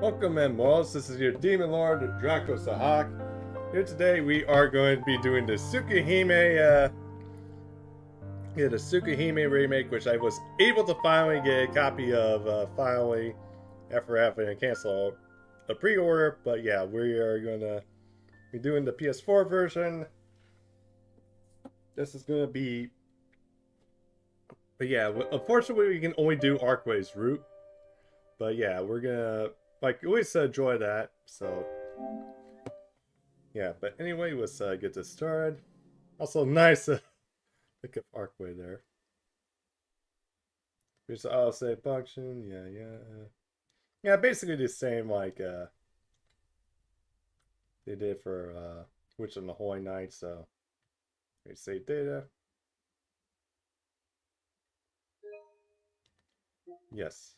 Welcome, Manuels. This is your Demon Lord, Draco Sahak. Here today we are going to be doing the Tsukihime, the Tsukihime remake, which I was able to finally get a copy of, finally, after having to cancel a pre-order. But yeah, we are going to be doing the PS4 version. This is going to be... But yeah, unfortunately we can only do Arcueid Route. But yeah, we're gonna, like, always enjoy that, so... Yeah, but anyway, let's get this started. Also, nice to pick up Arcueid there. Here's the auto-save function, yeah, basically the same, like, they did for, Witch on the Holy Night, so... Here's save data. Yes.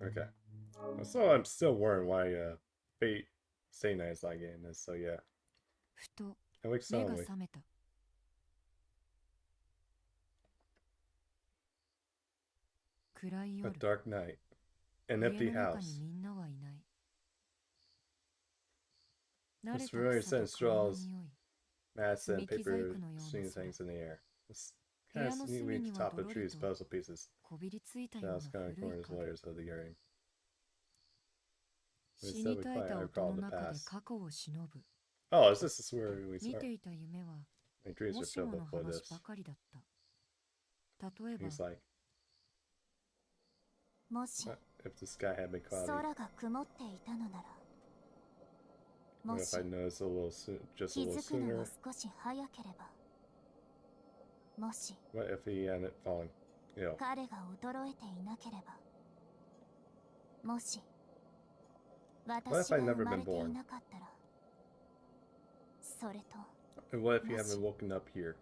Okay. So I'm still wondering why Fate Stay Night is not getting this, so yeah. I like suddenly. A dark night. An empty house. This familiar scent straws, mats and paper swinging things in the air. This kind of neatly to top of the trees, puzzle pieces. Shadows kind of corners layers of the earring. It's so quiet, I recall the past. Oh, is this where we start? My dreams are filled before this. He's like, if the sky had been cloudy, what if I noticed just a little sooner? What if he hadn't fallen ill? What if I'd never been born? And what if you haven't woken up here?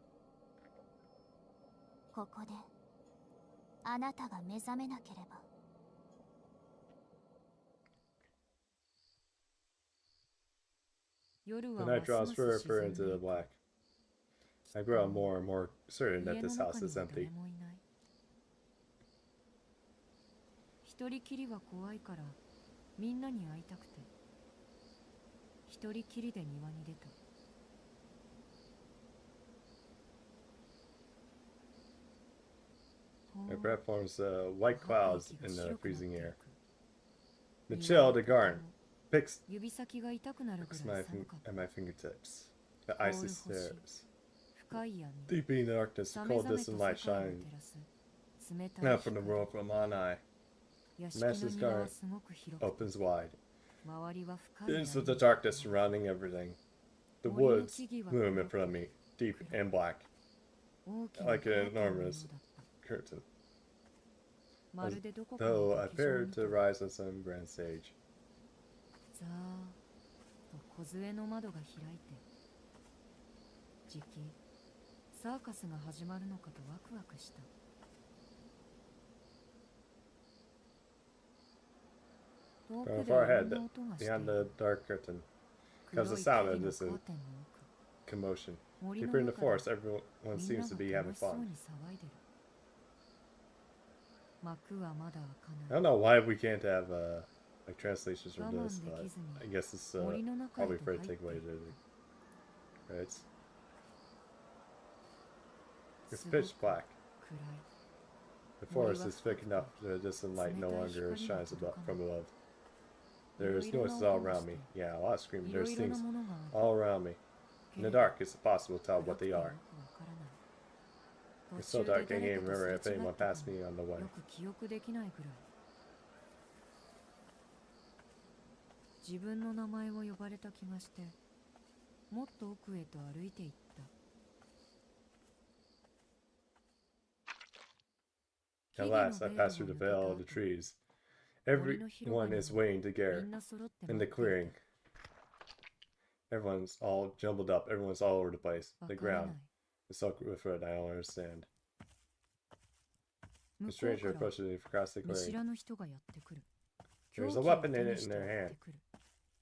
The night draws further into the black. I grow more and more certain that this house is empty. My breath forms white clouds in the freezing air. The chill of the garden picks at my fingertips. The icy stairs. Deep beneath the darkness, the cold distant light shining out from the world from on high. The master's garden opens wide. It's with the darkness surrounding everything. The woods loom in front of me, deep and black, like an enormous curtain. As though I prepared to rise on some grand stage. From far ahead, beyond the dark curtain, comes the sound of distant commotion. Deeper in the forest, everyone seems to be having fun. I don't know why we can't have like translations from this, but I guess it's probably for a takeaway to the credits. It's pitch black. The forest is thick enough that the distant light no longer shines from above. There's noises all around me. Yeah, a lot of screaming. There's things all around me. In the dark, it's impossible to tell what they are. It's so dark I can't even remember if anyone passed me on the way. At last, I passed through the veil of the trees. Everyone is waiting together in the clearing. Everyone's all jumbled up. Everyone's all over the place. The ground is soaked with it. I don't understand. The stranger approaches me across the clearing. There's a weapon in it in their hand.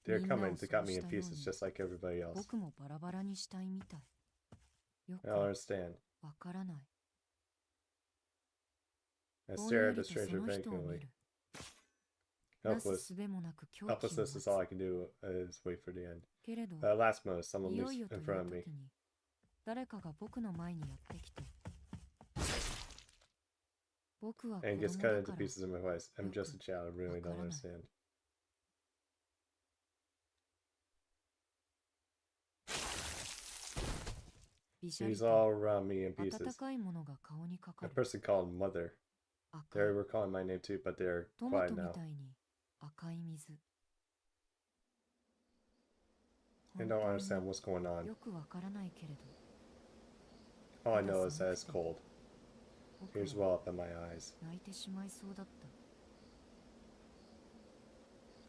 They're coming to cut me in pieces just like everybody else. I don't understand. I stare at the stranger vacantly. Helplessness is all I can do is wait for the end. But at last moment, someone leaps in front of me. And gets cut into pieces in my face. I'm just a child, I really don't understand. He's all around me in pieces. A person called Mother. They were calling my name too, but they're quiet now. I don't understand what's going on. All I know is that it's cold. Tears well up in my eyes.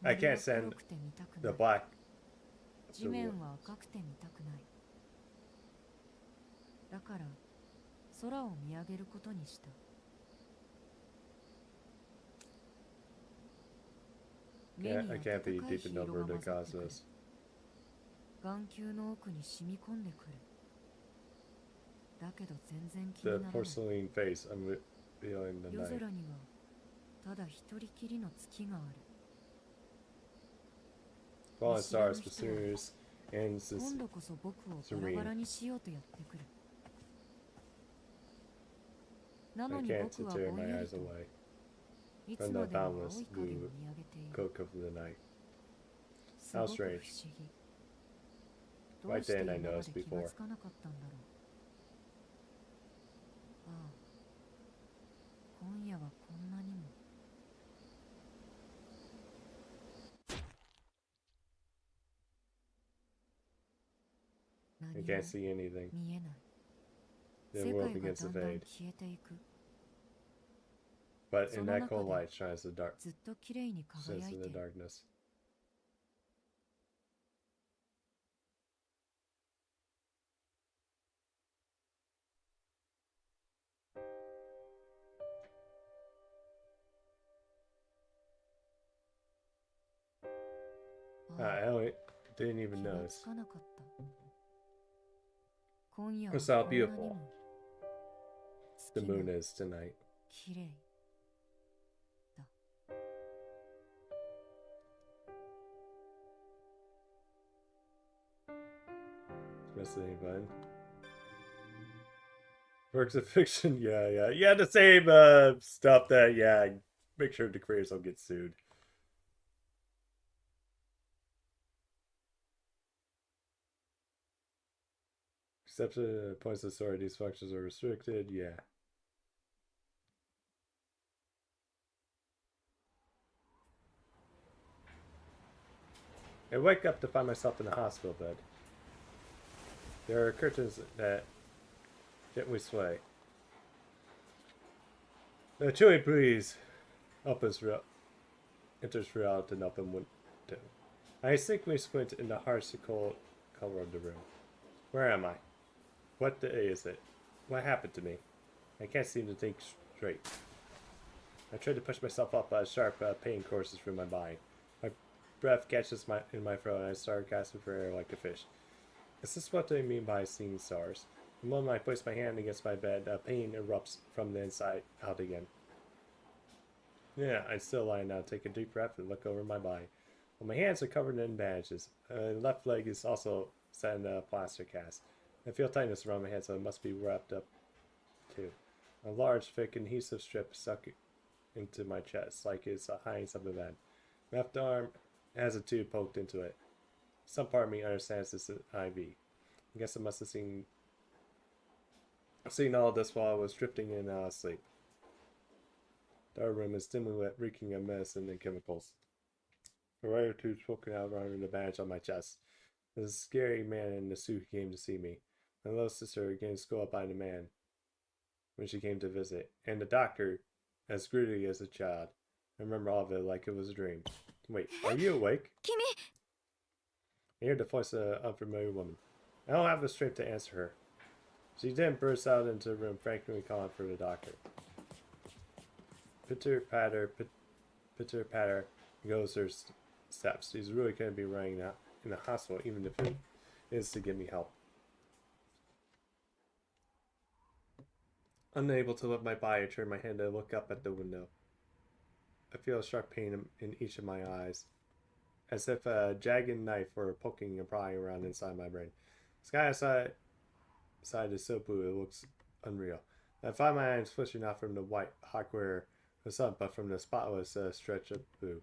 I can't stand the black. Yeah, I can't be deep enough over the cosmos. The porcelain face, I'm feeling the night. Fallen stars, mysterious, and serene. I can't tear my eyes away from the boundless blue coke of the night. How strange. Why didn't I notice before? I can't see anything. The world begins to fade. But in that cold light shines the in the darkness. I didn't even notice. That's how beautiful the moon is tonight. Press the button. Works of fiction, yeah, the same stuff that make sure the creators don't get sued. Except for points of story, these functions are restricted, yeah. I wake up to find myself in a hospital bed. There are curtains that gently sway. The chilly breeze enters throughout an open window. I instinctively squint in the harsh, cold color of the room. Where am I? What day is it? What happened to me? I can't seem to think straight. I try to push myself up, but a sharp pain courses through my body. My breath catches in my throat, and I start gasping for air like a fish. Is this what they mean by seeing stars? The moment I place my hand against my bed, pain erupts from the inside out again. Yeah, I'm still lying down, take a deep breath, and look over my body. Well, my hands are covered in bandages. Left leg is also set in a plaster cast. I feel tightness around my head, so it must be wrapped up too. A large, thick, adhesive strip stuck into my chest, like it's hiding something bad. Left arm has a tube poked into it. Some part of me understands this is IV. I guess I must have seen all this while I was drifting in and out of sleep. The other room is dimly lit, reeking of medicine and chemicals. A wire tube poking out around the bandage on my chest. There's a scary man in the suit who came to see me. My little sister getting scolded by the man when she came to visit. And the doctor, as gritty as a child. I remember all of it like it was a dream. Wait, are you awake? I hear the voice of an unfamiliar woman. I don't have the strength to answer her. She then bursts out into the room, frantically calling for the doctor. Pitter patter, pitter patter goes her steps. She's really going to be running out in the hospital, even if it is to give me help. Unable to lift my body, I turn my head and look up at the window. I feel a sharp pain in each of my eyes, as if a jagged knife were poking and prying around inside my brain. The sky outside is so blue it looks unreal. I find my eyes flickering not from the white hot glare of the sun, but from the spotless stretch of blue.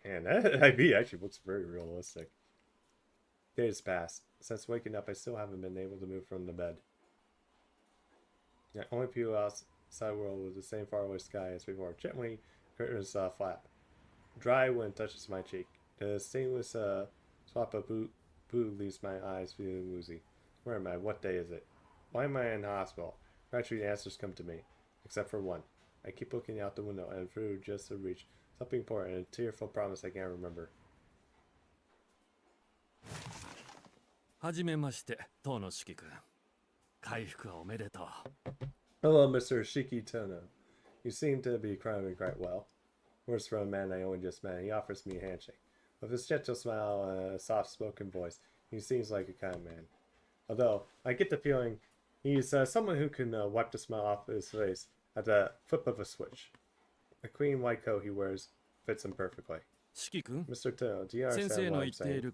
And that IV actually looks very realistic. Days pass. Since waking up, I still haven't been able to move from the bed. The only view outside world was the same faraway sky as before. Gently, curtains flap. Dry wind touches my cheek. The stainless swap of blue leaves my eyes feeling woozy. Where am I? What day is it? Why am I in the hospital? Gradually, the answers come to me, except for one. I keep looking out the window and through just to reach something important and a tearful promise I can't remember. はじめまして、東野四季君。回復おめでとう。Hello, Mr. Shiki Tono. You seem to be crying quite well. Words from a man I only just met. He offers me a handshake. With his gentle smile and a soft-spoken voice, he seems like a kind man. Although, I get the feeling he's someone who can wipe the smile off his face at the flip of a switch. The clean white coat he wears fits him perfectly. Mr. Tono, do you understand what I'm saying?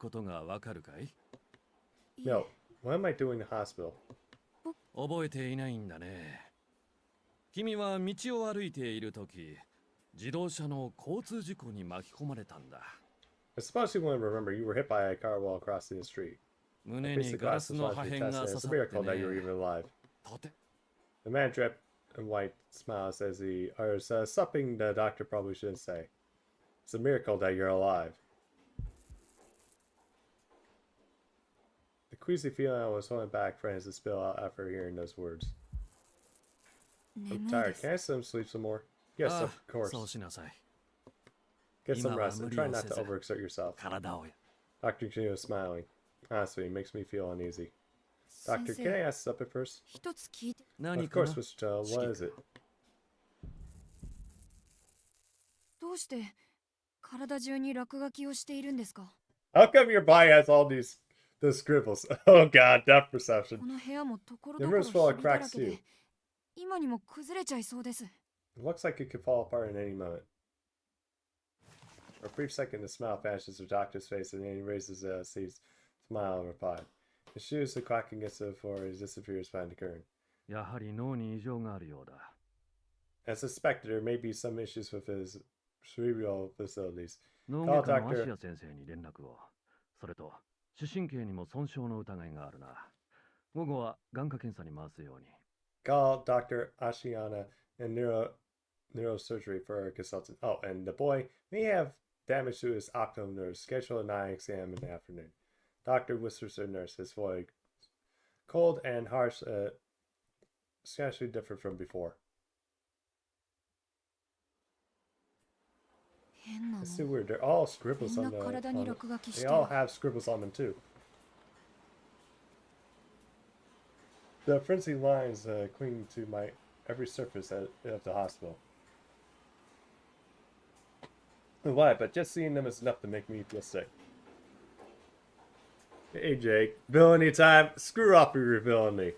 No. What am I doing in the hospital? 覚えていないんだね。君は道を歩いているとき、自動車の交通事故に巻き込まれたんだ。I suppose you want to remember you were hit by a car while crossing the street. 胸にガラスの破片が刺さってね。 It's a miracle that you're even alive. The man draped in white smiles as he utters something the doctor probably shouldn't say. It's a miracle that you're alive. The queasy feeling I was holding back friends to spill out after hearing those words. I'm tired. Can I sleep some more? Yes, of course. Get some rest and try not to overexert yourself. Dr. Kino is smiling. Honestly, it makes me feel uneasy. Doctor, can I ask something first? Of course, Mr. Child. What is it? How come your body has all these scribbles? Oh god, depth perception. The room's full of cracks too. It looks like it could fall apart in any moment. For a brief second, the smile vanishes from the doctor's face, and then he raises a smile and reply. His shoes are clacking against the floor, and he disappears behind the curtain. As suspected, there may be some issues with his cerebral facilities. Call Dr. Call Dr. Ashiana and neurosurgery for a consultant. Oh, and the boy may have damage to his optic nerves. Schedule an eye exam in the afternoon. Doctor whispers to the nurse, his voice cold and harsh, substantially different from before. It's so weird. They're all scribbles on they all have scribbles on them too. The frenzy lines cling to my every surface of the hospital. Why? But just seeing them is enough to make me feel sick. Hey Jake, villainy time! Screw off with your villainy.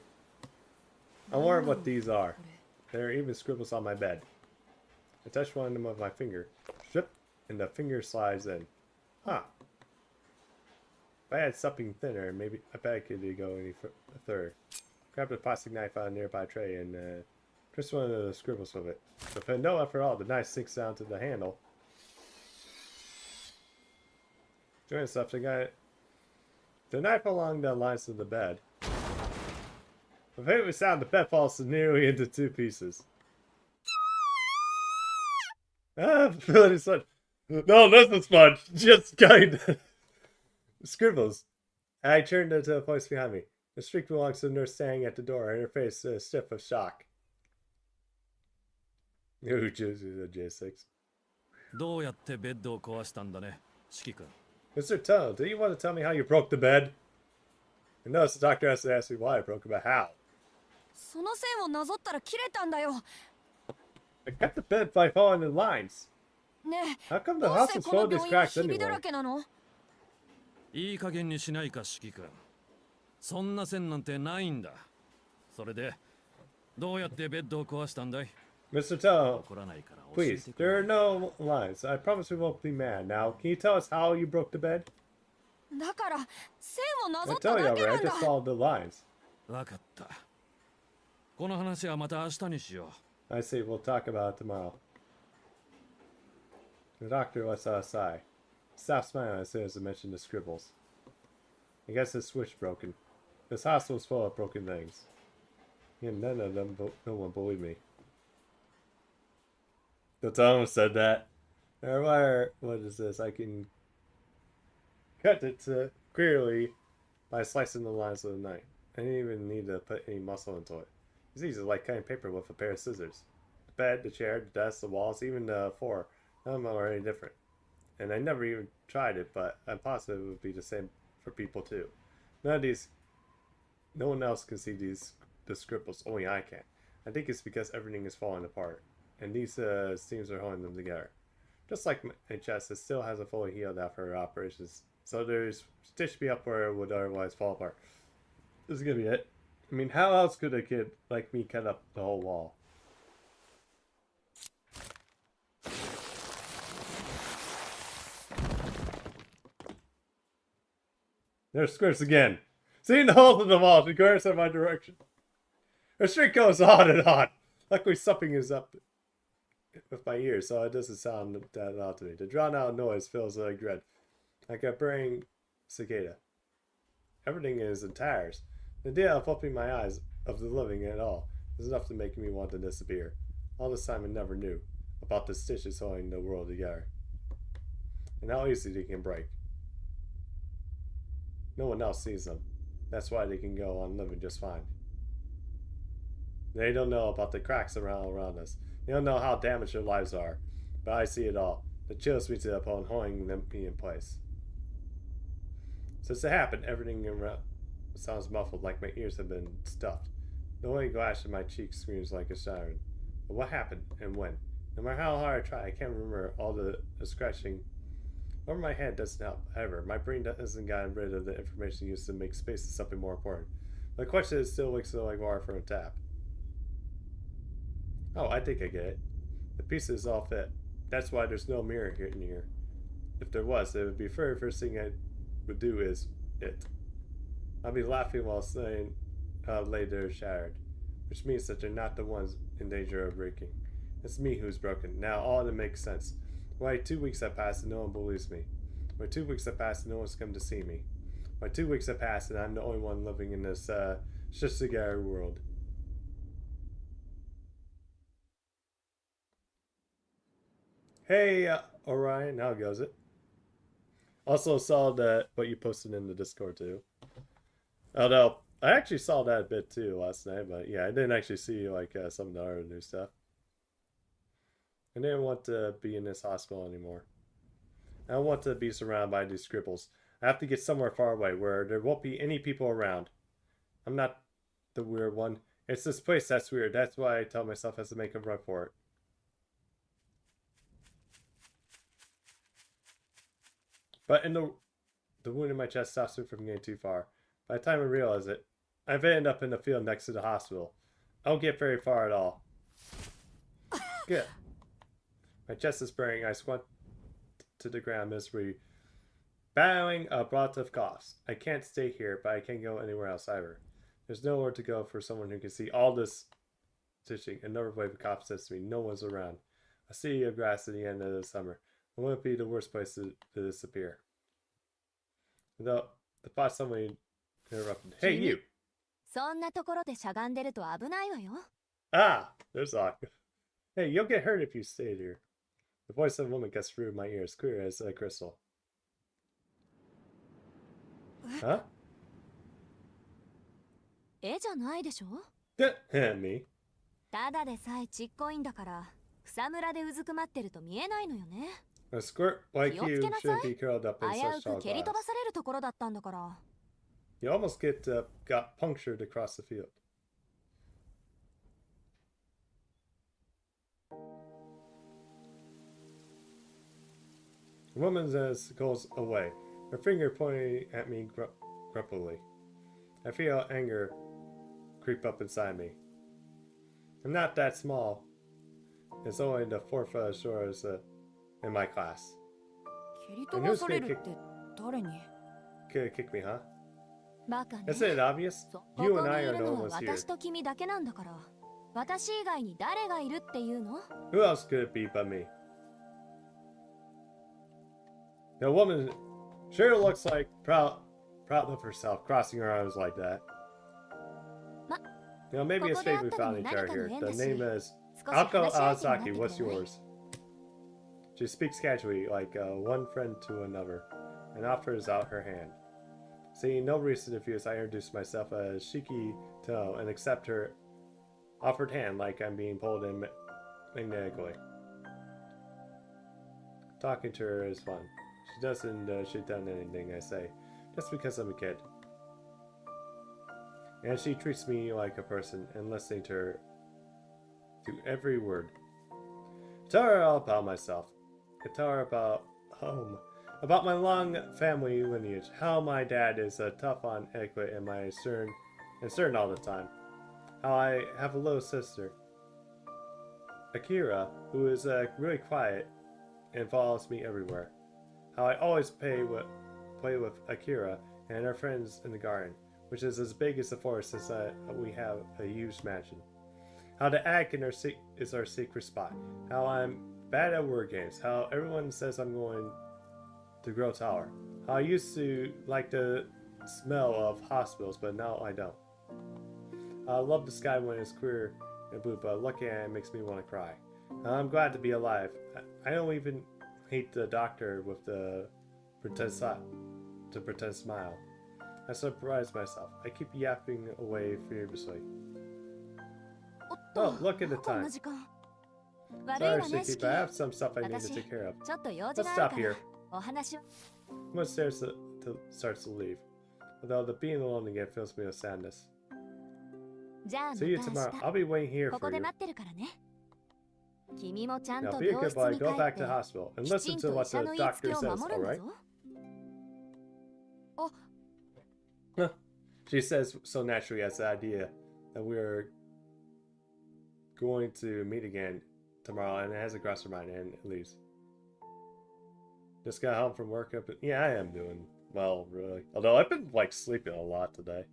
I wonder what these are. There are even scribbles on my bed. I touch one of them with my finger. Ship, and the finger slides in. Huh. If I had something thinner, maybe I bet I could go any further. Grab a plastic knife out of a nearby tray and twist one of the scribbles with it. With no effort at all, the knife sinks down to the handle. Join stuff, I got it. The knife along the lines of the bed. With every sound, the bed falls nearly into two pieces. Ah, it's fun. No, this is fun. Just kind of scribbles. I turned to a place behind me. The streak belongs to the nurse standing at the door, and her face stiff of shock. Ooh, J6. Mr. Tono, do you want to tell me how you broke the bed? And notice the doctor has to ask me why I broke it, but how? I cut the bed by following the lines. ね How come え、 the どう house して is こ full の of these 病院は cracks ひびだら anyway? けなの？いい加減にしないか、四季君。そんな線なんてないんだ。それで、どうやってベッドを壊したんだい？ Mr. Tell, 怒らないから教え please, てく there れ are。no lines. I promise we won't be mad. Now, can you tell us how you broke the bed? だから線をな I ぞった tell you だけ already, な I んだ。 just followed the lines. わかった。この話はまた明日にしよ I say we'll talk about it tomorrow. The doctor lets out a sigh. Stopped smiling as soon as I mentioned the scribbles. I guess the switch broken. This hospital's full of broken things. And none of them, no one believed me. The Tom said that. What is this? I can cut it clearly by slicing the lines with a knife. I didn't even need to put any muscle into it. It's easy like cutting paper with a pair of scissors. The bed, the chair, the desk, the walls, even the floor, none of them are any different. And I never even tried it, but I'm positive it would be the same for people too. No one else can see the scribbles, only I can. I think it's because everything is falling apart, and these seams are holding them together. Just like my chest, it still hasn't fully healed after operations, so there's stitched me up where it would otherwise fall apart. This is gonna be it. I mean, how else could a kid like me cut up the whole wall? There's squirts again. Seeing the holes in the wall, she glares in my direction. Her streak goes on and on. Luckily, something is up with my ears, so it doesn't sound that loud to me. The drawn-out noise feels like dread, like a braying cicada. Everything is in tires. The idea of opening my eyes of the living at all is enough to make me want to disappear. All this time I never knew about the stitches holding the world together, and how easy they can break. No one else sees them. That's why they can go on living just fine. They don't know about the cracks around us. They don't know how damaged their lives are. But I see it all. The chills me to the bone, holding them in place. Since it happened, everything around sounds muffled, like my ears have been stuffed. The only glass in my cheek screams like a siren. But what happened and when? No matter how hard I try, I can't remember all the scratching. Over my head doesn't help. However, my brain hasn't gotten rid of the information used to make space to something more important. The question is still like water from a tap. Oh, I think I get it. The pieces all fit. That's why there's no mirror here in here. If there was, it would be the very first thing I would do is it. I'll be laughing while saying how later shattered, which means that they're not the ones in danger of breaking. It's me who's broken. Now all of it makes sense. Why 2 weeks have passed and no one believes me? Why 2 weeks have passed and no one's come to see me? Why 2 weeks have passed and I'm the only one living in this Shishigari world? Hey, Orion, how goes it? Also saw that what you posted in the Discord too. Although I actually saw that a bit too last night, but yeah, I didn't actually see like some of the other new stuff. I didn't want to be in this hospital anymore. I don't want to be surrounded by these scribbles. I have to get somewhere far away where there won't be any people around. I'm not the weird one. It's this place that's weird. That's why I tell myself I have to make a run for it. But in the wound in my chest stops me from getting too far. By the time I realize it, I've ended up in the field next to the hospital. I don't get very far at all. Good. My chest is burning. I squat to the ground miserably, battling a blot of coughs. I can't stay here, but I can't go anywhere else either. There's nowhere to go for someone who can see all this stitching. Another wave of coughs says to me, no one's around. A sea of grass at the end of the summer. It wouldn't be the worst place to disappear. Though the thought somebody interrupted. Hey, you! そんなところでしゃがんでると危ないわよ。 Ah! There's Aqua. Hey, you'll get hurt if you stay here. The voice of a woman gets through my ears, clear as a crystal. Huh? 絵じゃないでしょ? Me. ただでさえちっこいんだから草むらでうずくまってると見えないのよね。 A squirt like you should be curled up in 危 such うく tall 蹴り飛ば glass. されるところだったんだから。 You almost got punctured across the field. The woman goes away, her finger pointing at me grumpily. I feel anger creep up inside me. I'm not that small. It's only the 4 foot shores in my class. 蹴り飛ばされるって誰に Could kick me, huh? バカね。 Isn't it obvious? こ You こ and に I い are る the の only は ones here. 私と君だけなんだから。私以外に誰がいるっていうの？ Who else could it be but me? The woman sure looks like proud of herself, crossing her arms like that. You know, maybe it's fate we found each other here. The name is 少し話 Ako し相手になって Awasaki. く What's れない？ yours? She speaks casually, like one friend to another, and offers out her hand. Seeing no reason to refuse, I introduce myself as Shiki To and accept her offered hand like I'm being pulled in magnetically. Talking to her is fun. She doesn't shoot down anything I say, just because I'm a kid. And she treats me like a person and listening to her to every word. Tell her all about myself. I tell her about home, about my long family lineage, how my dad is tough on etiquette and my stern all the time. How I have a little sister, Akira, who is really quiet and follows me everywhere. How I always play with Akira and her friends in the garden, which is as big as the forest since we have a huge mansion. How the attic is our secret spot. How I'm bad at word games. How everyone says I'm going to grow taller. How I used to like the smell of hospitals, but now I don't. I love the sky when it's clear and blue, but looking at it makes me want to cry. I'm glad to be alive. I don't even hate the doctor with the pretend smile. I surprise myself. I keep yapping away furiously. Oh, look at the こん time. な時間。悪い Sorry, わね、 Shiki, シ but I キ。 have some stuff I need to 私 take care of. ちょっと用事 Let's があ stop るから here. お話を。 Someone starts to leave. Although the being alone again fills me with sadness. じゃあま See you た tomorrow. 明 I'll be waiting here 日。ここ for で you. 待ってるからね。君もちゃん Now と be a 病 good 室 boy. に帰 Go っ back て to hospital and き listen ちん to と医 what 者 the の言いつけ doctor を says, 守るんだ alright? ぞ。 She says so naturally as the idea that we're going to meet again tomorrow, and it hasn't crossed her mind, and it leaves. Just got home from work. Yeah, I am doing well, really. Although I've been like sleeping a lot today.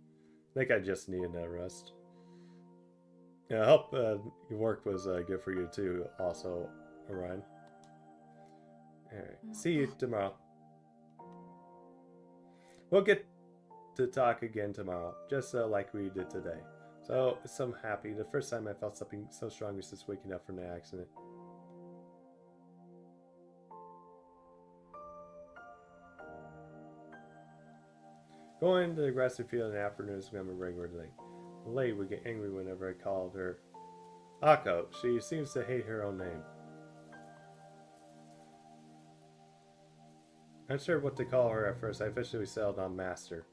I think I just needed that rest. Yeah, I hope your work was good for you too. Also, Orion. Alright, see you tomorrow. We'll get to talk again tomorrow, just like we did today. So I'm happy. The first time I felt something so strong was since waking up from the accident. Going to the grassy field in the afternoon is become a regular thing. Late would get angry whenever I called her Ako. She seems to hate her own name. Not sure what to call her at first. I officially settled on Master.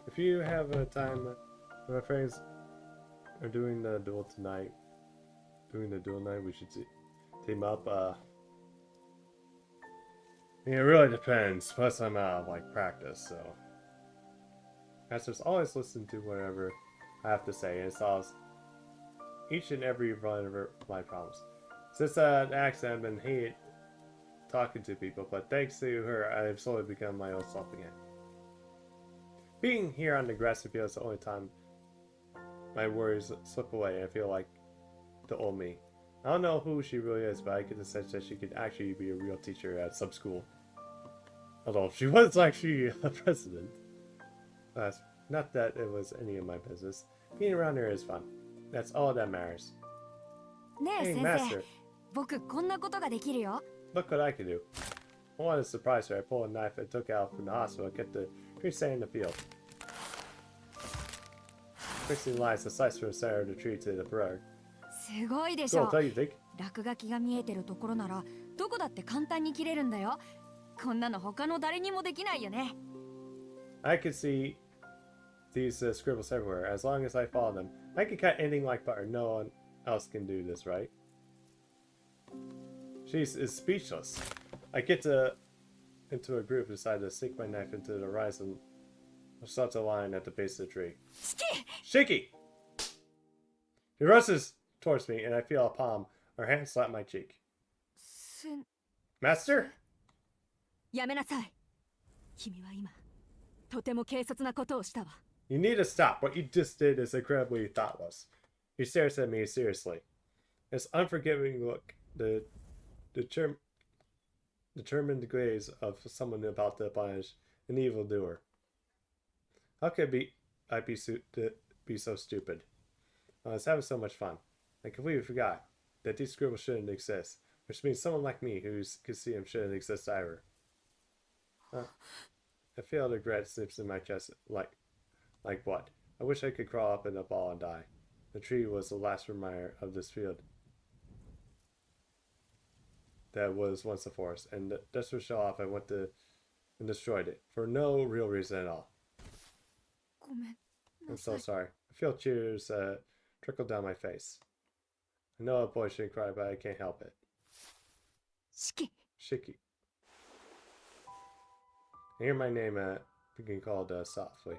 If you have a time, my friends are doing the duel tonight. Doing the duel night, we should team up. It really depends. Plus, I'm out of like practice, so. Masters always listen to whatever I have to say and solves each and every one of my problems. Since the accident, I've been hated talking to people, but thanks to her, I've slowly become my old self again. Being here on the grassy field is the only time my worries slip away and I feel like the old me. I don't know who she really is, but I get the sense that she could actually be a real teacher at some school. Although she was actually a president. Not that it was any of my business. Being around her is fun. That's all that matters. ねえ Hey, 先 Master. 生、僕こんなことができるよ。 Look what I can do. I wanted to surprise her. I pulled a knife and took out from the hospital and kept the tree standing in the field. Fixing lines to slice from the center of the tree to the bird. すごいでし Cool, ょ。 don't you think? 落書きが見えてるところならどこだって簡単に切れるんだよ。こんなの他の誰にもできないよね。 I can see these scribbles everywhere. As long as I follow them, I can cut anything like butter. No one else can do this, right? She is speechless. I get into a group, decide to sink my knife into the horizon of such a line at the base of the tree. Shiki! He rushes towards me, and I feel a palm or hand slap my cheek. Master? やめなさい。君は今、とても軽率なことをしたわ。You need to stop. What you just did is incredibly thoughtless. He stares at me seriously. His unforgiving look, the determined gaze of someone about to punish an evildoer. How could I be so stupid? I was having so much fun. I completely forgot that these scribbles shouldn't exist, which means someone like me who can see them shouldn't exist either. I feel regret slips in my chest. Like what? I wish I could crawl up in a ball and die. The tree was the last reminder of this field that was once a forest, and just to show off, I went to and destroyed it for no real reason at all. I'm so sorry. I feel tears trickle down my face. I know a boy shouldn't cry, but I can't help it. Shiki. I hear my name being called softly.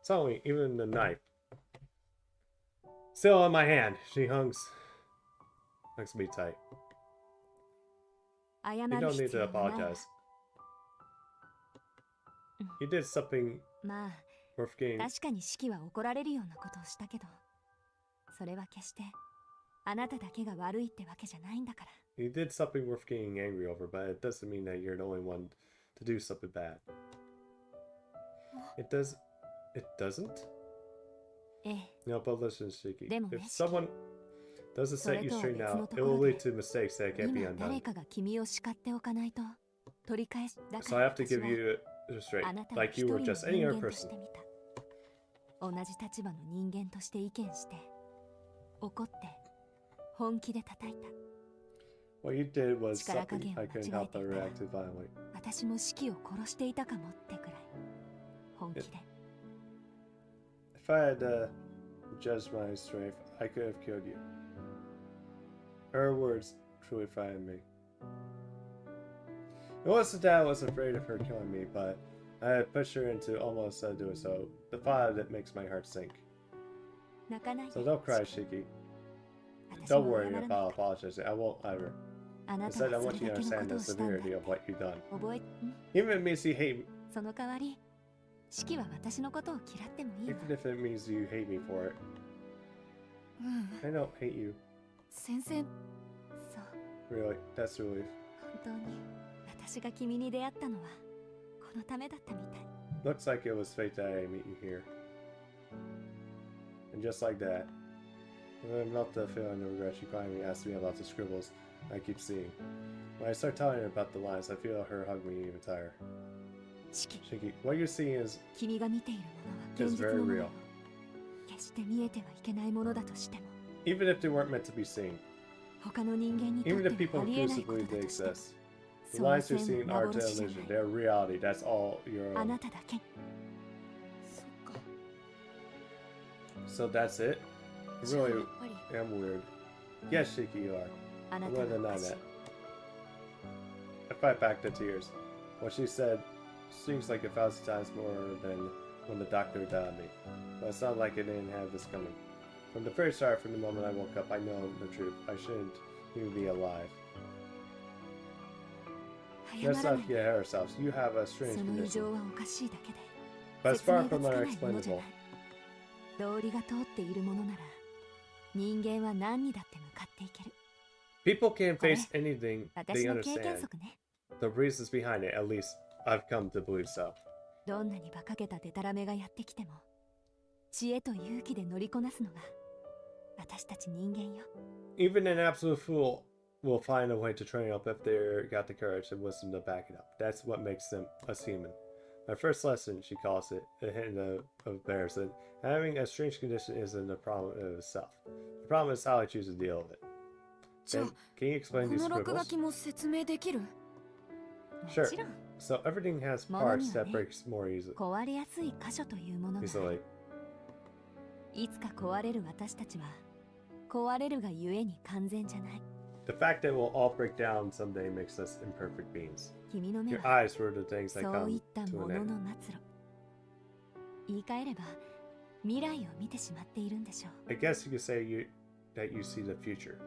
Suddenly, even the knife. Still in my hand, she hugs me tight. You don't need to apologize. You did something worth getting. 確かにシキは怒られるようなことをしたけど、それは決してあなただけが悪いってわけじゃないんだから。You did something worth getting angry over, but it doesn't mean that you're the only one to do something bad. It doesn't? No, but listen, Shiki. If someone doesn't set you straight now, it will lead to mistakes that can't be undone. So I have to give you straight, like you were just any other person. 同じ立場の人間として意見して、怒って、本気で叩いた。What you did was something I couldn't help but react to violently. 私もシキを殺していたかもってくらい、本気で。If I had judged my strength, I could have killed you. Her words truly frightened me. It wasn't that I was afraid of her killing me, but I had pushed her into almost doing so. The thought of it makes my heart sink. So don't cry, Shiki. Don't worry about apologizing. I won't ever. Instead, I want you to understand the severity of what you've done. Even if it means you hate me. その代わり、シキは私のことを嫌ってもいいわ。Even if it means you hate me for it. I don't hate you. 先生、そう。Really, that's a relief. 本当に私が君に出会ったのはこのためだったみたい。Looks like it was fate that I meet you here. And just like that, when I melt the feeling of regret, she finally asked me about the scribbles I keep seeing. When I start telling her about the lines, I feel her hug me even tighter. Shiki, what you're seeing is 君が見ているものは現実のものよ。決して見えてはいけないものだとしても。Even if they weren't meant to be seen. 他の人間にと Even って if people はありえない refuse こ to と believe だ they としても。 exist. The lies you're seeing aren't an illusion. They're reality. That's all your あ own. なただけ。そっか。 So that's it? I really am weird. Yes, Shiki, you are. あな I'm た gonna は deny 私 that. I fight back the tears. What she said stings like 1,000 times more than when the doctor died me. But it's not like I didn't have this coming. From the very start, from the moment I woke up, I know the truth. I shouldn't even be alive. Let's not get ahead of ourselves. You have a strange その異 condition. 常はおかしいだけで。 But it's 説明 far が from つかないものじゃ unexplainable. ない。道理が通っているものなら、人間は何にだって向かっていける。 People can face anything 私 they の経験 understand. 則ね。 The reasons behind it, at least I've come to believe so. どんなに馬鹿げたデタラメがやってきても、知恵と勇気で乗りこなすのが私たち人間よ。 Even an absolute fool will find a way to train up if they've got the courage and wisdom to back it up. That's what makes them us human. My first lesson, she calls it, a hint of bears, that having a strange condition isn't the problem in itself. The problem is how I choose to deal with it. じゃあ、 Then, can you こ explain these の落書 scribbles? きも説明できる？も Sure. ちろん、 So everything has 物にはね、 parts that breaks more easily. 壊れやすい箇所というものがある。 Easily. いつか壊れる私たちは壊れるがゆえに完全じゃない。 The fact that we'll all break down someday makes us imperfect beings. 君の目 Your は eyes were the things that そうい come ったも to の an の end. 末路。言い換えれば未来を見てしまっているんでしょう。 I guess you could say that you see the future.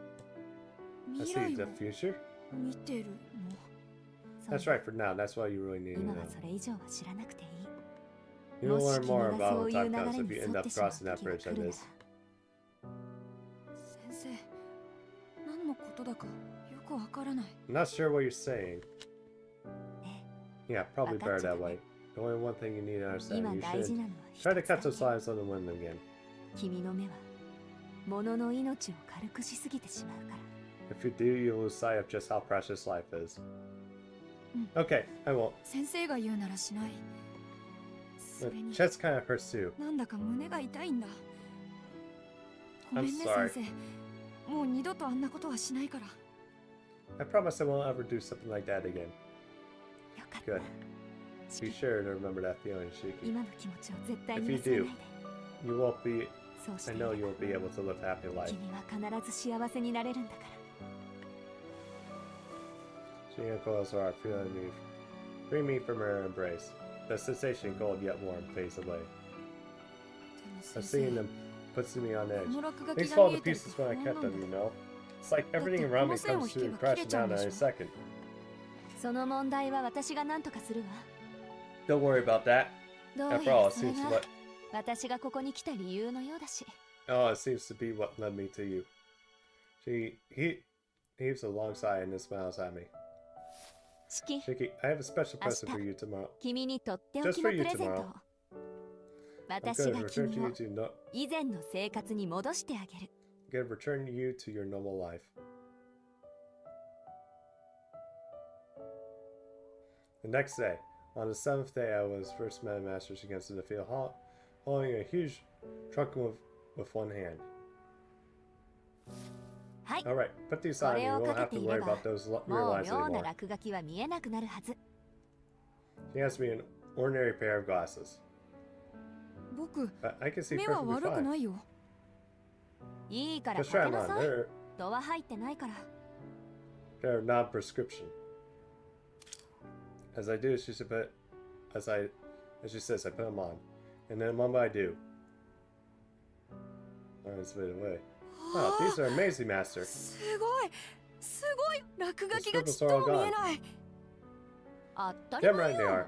I 未 see 来 the を future? 見てるの。そう That's right for now. That's why you really need to 今 know. はそれ以上は知らなくていい。 You'll もし learn 君 more が about そう when いう time 流 comes れ if に you 沿 end っ up てしまう crossing that 時が bridge 来 that るなら is. 先生、何のことだかよくわからない。 I'm not sure what you're saying. え Yeah, probably better that way. The only one thing you need to understand, 今 you 大事 should なのは一つ try to だ cut け。 those lines on the wind again. 君の目は物の命を軽くしすぎてしまうから。 If you do, you'll lose sight of just how precious life is. Okay, I won't. 先生が言うならしない。そ The れに chest kind of hurts too. なんだか胸が痛いんだ。ごめんね I'm sorry. 先生。もう二度とあんなことはしないから。 I promise I won't ever do something like that again. よかった。 Good. シ Be キ sure to remember that feeling, Shiki. 今の気持ちを絶対 If に you 忘れ do, ないで。 you won't be. そうして I いれ know ば you'll be able to live a happy life. 君は必ず幸せになれるんだから。 She uncoils her heart, feeling me. Free me from her embrace. The sensation, cold yet warm, fades away. でも I've 先 seen 生 them, puts me on こ edge. の落書 Things きが fall 見 to えてると pieces 不 when I 安 cut なん them, だ you。know? It's like everything だって around me この線を comes 引け to ば切れ crashing ちゃう down んで in しょ。 a second. その問題は私が何とかするわ。 Don't worry about that. どうや After ら all, it それ seems が what 私がここに来た理由のようだし。 oh, it seems to be what led me to you. He heaves a long sigh and then smiles at me. シキ、 Shiki, I have a special present for you tomorrow. 君にとっておきのプレゼントを。 I'm 私 gonna が return 君 to you を to no, 以前の生活に戻してあげる。 gonna return you to your normal life. The next day, on the seventh day, I was first met masters against in the field, holding a huge trunk with one hand. はい、 All right, put these こ on. れ You を won't か have けて to い worry れば about those もう real lines 妙な anymore. 落書きは見えなくなるはず。 He has me an ordinary pair of glasses. 僕、 But I can see 目は perfectly 悪く fine. ないよ。いいから Just か try け them な on. さい。度は入ってないから。 They're non-prescription. As I do, she said, as she says, I put them on, and then one by I do. Oh, it's faded away. Wow, these are amazing, Master. すごいすごい落書き The がち scribbles っ are と all も見え gone. ない。当たり Damn 前 right they よ are.。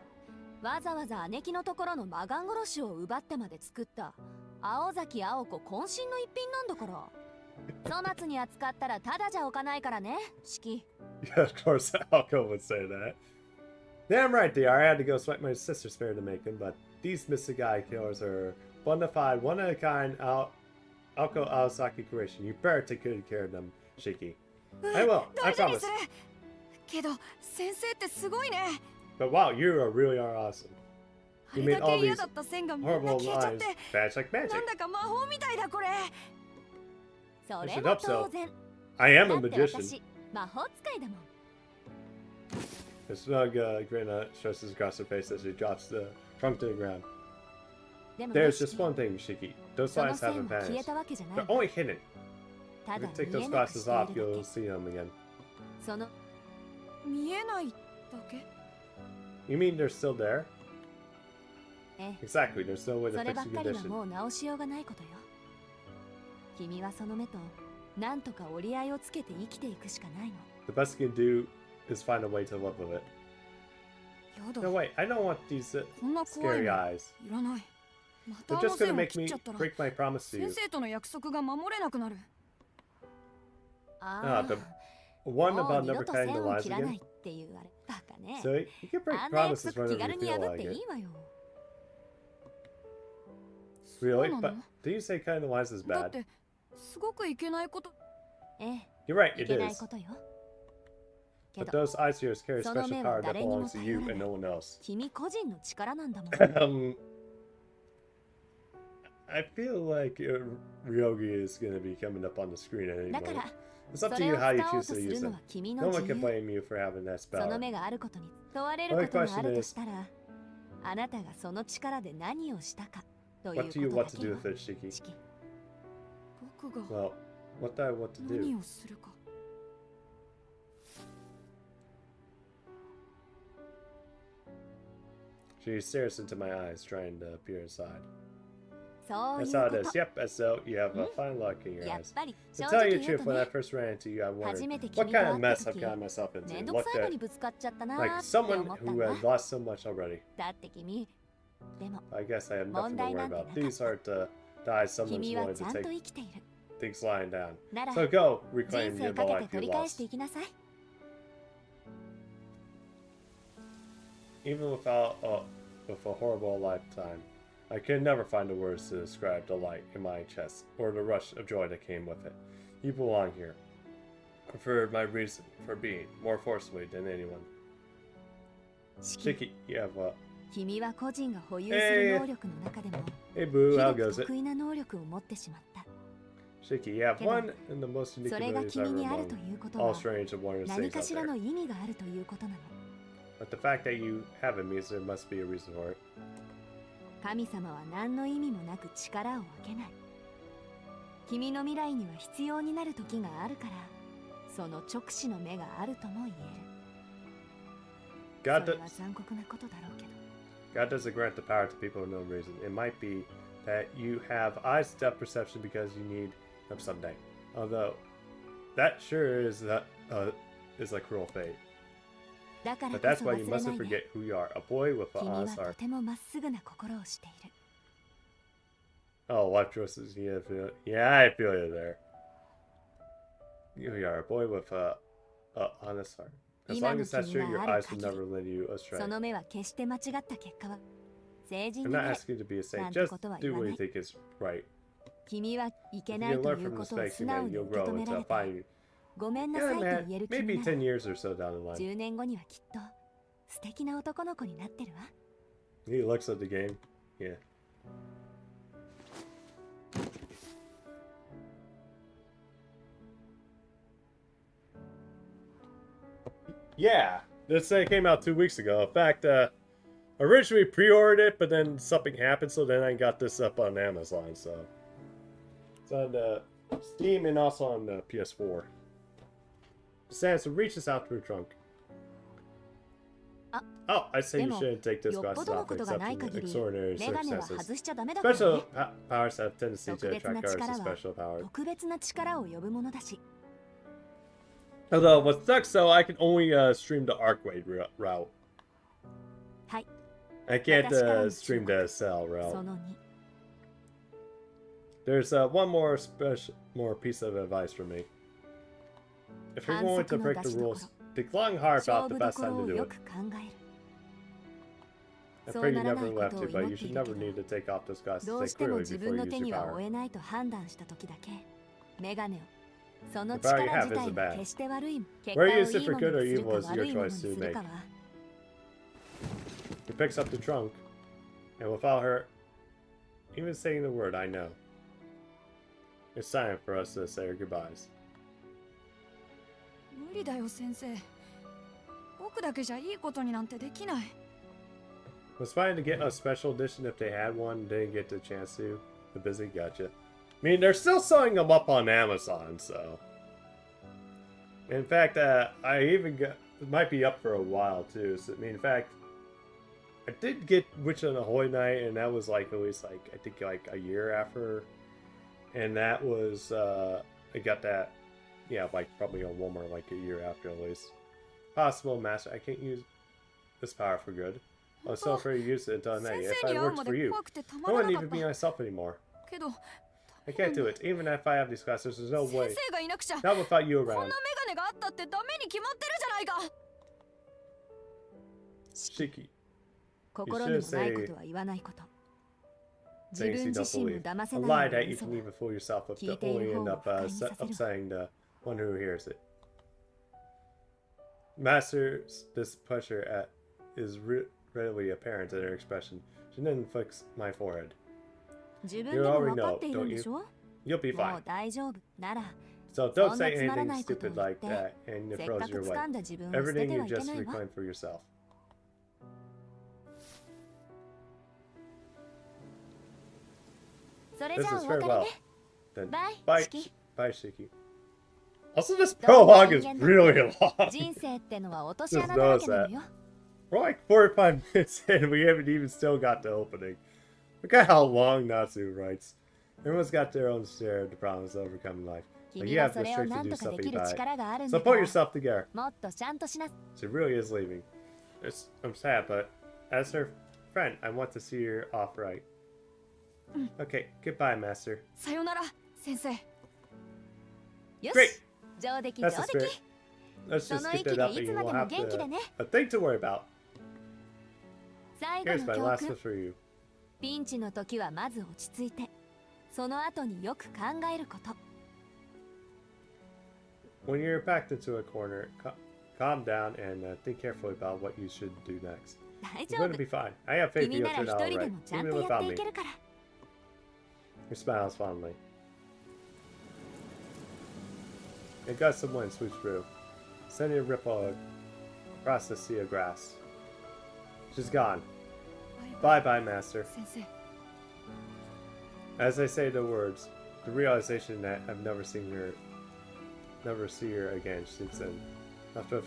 わざわざ姉貴のところの魔眼殺しを奪ってまで作った青崎青子渾身の一品なんだから。粗末に扱ったらただじゃ置かないからね、シキ。 Yeah, of course, Alco would say that. Damn right they are. I had to go swipe my sister's fair to make them, but these Mystic Eye killers are bona fide, one of a kind Alco Aosaki creation. You better take good care of them, Shiki. I will, I 大事に promise. する。けど先生ってすごいね。 But wow, you really are awesome. あ You れ made だ all け嫌 these だった線がみんな horrible 消えちゃっ lines て、 badge like な magic. んだか魔法みたいだこれ。そ I れ should も hope so. 当然。 I am だ a って magician. 私、魔法使いだもん。 The smug grin stretches across her face as she drops the trunk to the ground. でも There's ね、シ just キ one thing, Shiki. Those その lines 線 haven't も消え vanished. たわけじゃない They're。only hidden. た If だ you take 見 those えなく glasses してい off, るだ you'll け。 see them again. その見えないだけ。 You mean they're still there? ええ、 Exactly, there's no way そ to れ fix ばっ the かりは condition. もう直しようがないことよ。君はその目となんとか折り合いをつけて生きていくしかないの。 The best you can do is find a way to live with it. やだ。 No, wait, I don't want these こんな怖い scary の eyes. いらない。また They're あ just の gonna 線を make 切っ me ちゃったら break my promise to 先 you. 生との約束が守れなくなる。あ Ah, the あ、 one も about う二 never 度と cutting 線 the を lines 切らない again. っていうあれ。バカね。 So you can break あんな約 promises 束 whenever 気軽 you に feel 破っ like て it. いいわよ。 Really? そうな But の？ do you say cutting the lines is だっ bad? てすごくいけないこと。ええ、 You're right, い it けない is. ことよ。け But ど、 those eyes here carry a その special 目は power that 誰にも belongs to you 頼れ and ない。 no one else. 君個人の力なんだもん。 I feel like Ryogi is going to be coming up on the screen at any だか moment. ら、 It's そ up to れ you を how 使 you おう choose と to す use るの them. は君 No の one 自 can 由。 blame you for having that その spell. 目があることに問われる Only ことがあ question ると is, したら、あなたがその力で何をしたかという what こ do you とだ want to け do よ。 with it, Shiki? シキが Well, what do I want to 何 do? をするか She stares into my eyes, trying to peer inside. そうい That's う how こ it と is. Yep, as though you have a fine look in your やっ eyes. ぱり To 正 tell 直 you 言 the う truth, と when I ね first ran into you, I 初 wondered めて what 君と kind 会 of った mess I've 時 gotten myself into. めん And どく looked さいの at にぶつかっちゃったな like ーって someone 思ったん who だ had lost so much already. だって君でも I guess I have nothing to 問題 worry なんて about. なかった These are to die. Someone's 君は willing ち to ゃんと take 生きている things lying down. なら So go 人 reclaim 生 the かけて life 取 you り返して lost. いきなさい Even with a horrible lifetime, I could never find the words to describe the light in my chest or the rush of joy that came with it. You belong here. Preferred my reason for being more forcefully than anyone. シキ Shiki, you have a 君は個人が保有する能力の中でも hey boo, ひ how どく goes it? 得意な能力を持ってしまった Shiki, you haveけど、 one and the most unique それが abilities 君 ever にある among ということ all は strange and wondrous 何 things か out しら there. の意味があるということなの But the fact that you have it means there must be a reason for it. 神様は何の意味もなく力を分けない君の未来には必要になる時があるからその直視の目があるとも言える God, それ do- は残酷なことだろうけど God doesn't grant the power to people for no reason. It might be that you have eyes depth perception because you need them someday. Although, that sure is a cruel fate. だから But こ that's そ why 忘 you れな mustn't いで forget who you are. A boy with 君 an は honest と heart. てもまっすぐな心をしている Oh, life choices. Yeah, I feel you there. You are a boy with a honest heart. As 今 long の as that's 君 true, が your ある eyes will 限 never り lead you astray. その目は決して間違った結果は成人 I'm に not なれ asking you to be a saint. なんて Just ことは do 言わ what な you い think is right. 君はいけ If ない you と learn いう from こと the を mistakes 素 you 直 made, に you'll 受け grow 止めら into れ a て fine. ごめんな Yeah, さいと man. 言える君 Maybe なら10 years or so down the line. 10年後にはきっと素敵な男の子になってるわ He looks at the game. Yeah. Yeah, this came out 2 weeks ago. In fact, originally pre-ordered it, but then something happened, so then I got this up on Amazon. So it's on Steam and also on the PS4. Samson reaches out to her trunk. Oh, I say you でも shouldn't take this よっ glasses ぽどの off ことがない except 限 in り extraordinary メガネは circumstances. 外しちゃダメだから Special ね powers have tendency to 特別 attract な others 力 with は special power. 特別な力を呼ぶものだし Although, what sucks though, I can only stream the Arcueid route. はい I can't 私からの stream 忠 the Cell そ route. の2 There's one more piece of advice for me. If you're 反 going 則 to の break 出 the しどこ rules, think long hard 勝 about the 負ど best ころ time を to do よ it. く考える I そう pray you なら never ないこ left とを to, 祈 but っ you てい should る never け need ど to take off those glasses どう to し say ても clearly 自 before 分 you の use 手 your には power. 負えないと判断した時だけメガネをその The power you 力 have 自体 isn't は bad. 決して悪い結果 Whether を you い use it い for も good の or にする evil か is 悪 your いものに choice す to る make. かは He picks up the trunk, and without her even saying the word, I know. It's time for us to say our goodbyes. 無理だよ先生僕だけじゃいいことになんてできない Was fine to get a special edition if they had one, didn't get the chance to. The busy gotcha. I mean, they're still selling them up on Amazon, so. In fact, I even got, it might be up for a while too. So, I mean, in fact, I did get Witch on a Holy Night, and that was like at least like I think like a year after, and that was I got that, yeah, like probably on Walmart like a year after at least. Possible master, I can't use this power for good. I was so afraid to use it until now. If I worked for you, 怖くてたま I ら wouldn't なか even っ be た myself anymore. けど I can't do it. Even if I have these glasses, there's no 先 way. 生がいなくちゃ Not without you こんな around. メガネがあったってダメに決まってるじゃないか Shiki. 心にもないことは言わないこと自 Things 分 you 自 don't 身も believe. 騙せ A ない lie よう that な you 嘘 can は even fool yourself with, 聞い but ている only 方 end を up 不快にさせる upsetting the one who hears it. Masters displeasure is readily apparent in her expression. She then flicks my forehead. 自分でも分かっているんでしょ You'll be も fine. う大丈夫なら So そ don't んな say つまら anything ないことを stupid 言っ like て that, and it せっか throws く your 掴ん way. だ自分を捨て Everything て you はいけ just ないわ reclaim for yourself.それ This じゃあ is お別れ farewell. ね Then Bye, bye, Shiki. bye, Shiki. Also, this prologue is really long. 人生ってのは落とし Just 穴だら notice けなの that. よ。 We're like 45 minutes in, and we haven't even still got the opening. Look at how long Natsu writes. Everyone's got their own share of the problems of overcoming life. But 君 you は have そ the れを strength な to ん do とかで something きる about it. 力があるんだ So か pull ら yourself together. もっとちゃんとしな。 She really is leaving. I'm sad, but as her friend, I want to see her off right. Okay, goodbye, Master. さよなら先生。よ Great. し、上出来 That's 上 the 出 spirit. 来。 Let's そ just の get 息 that で up い and つ you まで won't も have 元気で to, ね。 a thing to worry about. 最後 Here's の my 教 last 訓 one。for you. ピンチの時はまず落ち着いて、その後によく考えること。 When you're backed into a corner, calm down and think carefully about what you should do next. 大 You're 丈 going 夫 to。be fine. I have faith 君 you'll なら turn 一 out 人で alright, もちゃん even とやっ without てい me. けるから。 He smiles fondly. A gust of wind sweeps through, sending a ripple across the sea of grass. She's gone. バイ Bye bye, Master. 先生。 As I say the words, the realization that I've never see her again since then. After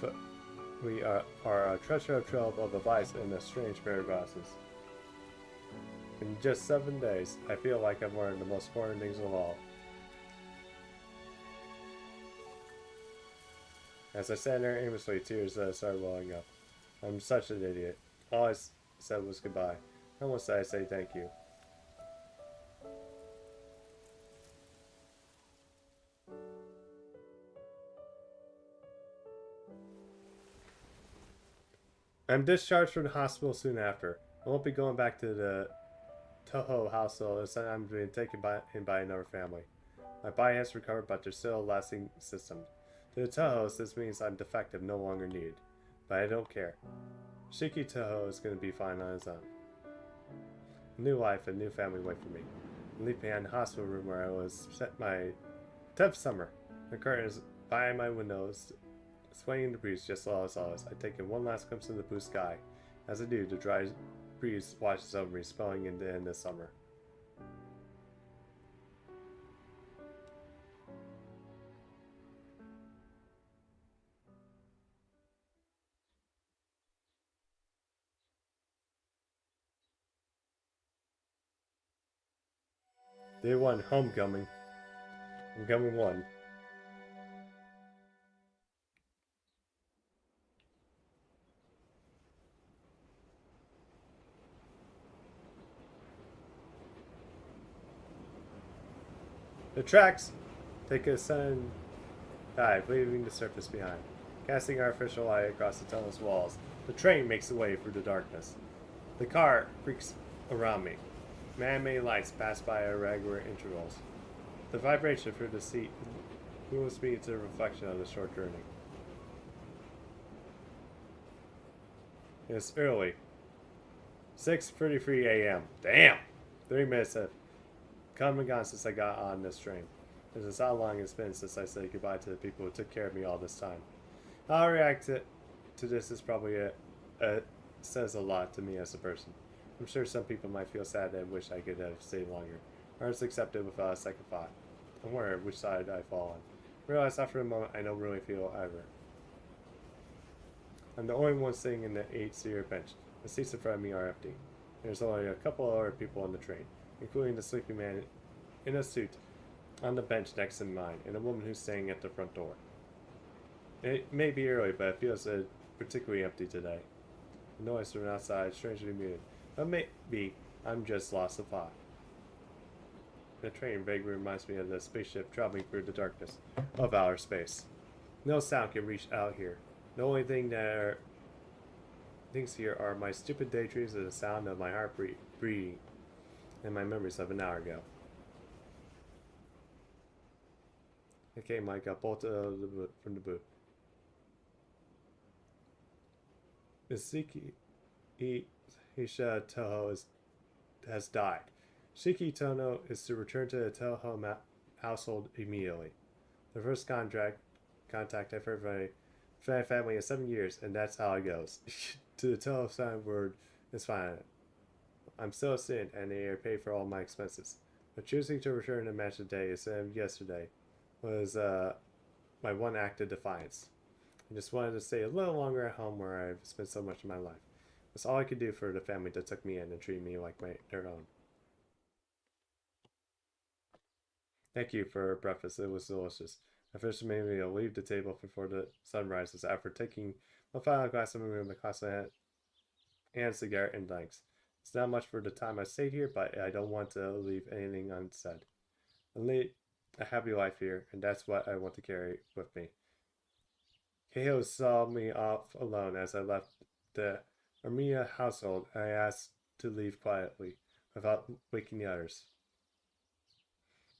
we are a treasure trove of advice and a strange pair of glasses. In just 7 days, I feel like I've learned the most important things of all. As I sat there aimlessly, tears started welling up. I'm such an idiot. All I said was goodbye. I almost said I say thank you. I'm discharged from the hospital soon after. I won't be going back to the Toho household as I'm being taken in by another family. My body has recovered, but there's still a lasting system. To the Tohos, this means I'm defective, no longer needed. But I don't care. Shiki Toho is going to be fine on his own. A new life, a new family wait for me. I leave behind the hospital room where I was set my 10th summer. The curtains by my windows, swaying in the breeze just as always. I take in one last glimpse of the blue sky. As I do, the dry breeze washes over me, spelling in the end of summer. Day 1, Homecoming. Homecoming 1. The tracks take a sudden dive, leaving the surface behind. Casting artificial light across the tunnel's walls, the train makes its way through the darkness. The car creaks around me. Man-made lights pass by at irregular intervals. The vibration through the seat moves me to the reflection of the short journey. It's early. 6:33 a.m. Damn! 3 minutes have come and gone since I got on this train. This is how long it's been since I said goodbye to the people who took care of me all this time. How I react to this is probably says a lot to me as a person. I'm sure some people might feel sad and wish I could have stayed longer, or just accept it without a second thought. I wonder which side I fall on. I realize after a moment I don't really feel either. I'm the only one sitting in the 8-seater bench. The seats in front of me are empty. There's only a couple other people on the train, including the sleepy man in a suit on the bench next to mine, and a woman who's staying at the front door. It may be early, but it feels particularly empty today. The noise from outside is strangely muted, but maybe I'm just lost of thought. The train vaguely reminds me of the spaceship traveling through the darkness of outer space. No sound can reach out here. The only things here are my stupid daydreams and the sound of my heart beating, and my memories of an hour ago. Okay, Mike got bolted out of from the boot. Tsukihime Toho has died. Shiki Tono is to return to the Toho household immediately. The first contact I've heard from my family in 7 years, and that's how it goes. To the Toho side word is fine. I'm still a student, and they are paid for all my expenses. But choosing to return to match today instead of yesterday was my one act of defiance. I just wanted to stay a little longer at home where I've spent so much of my life. That's all I could do for the family that took me in and treated me like their own. Thank you for breakfast. It was delicious. I finished made me leave the table before the sun rises after taking my final glass of room, the coffee and cigarette and thanks. It's not much for the time I stayed here, but I don't want to leave anything unsaid. I lead a happy life here, and that's what I want to carry with me. Keio saw me off alone as I left the Armia household. I asked to leave quietly, without waking the others.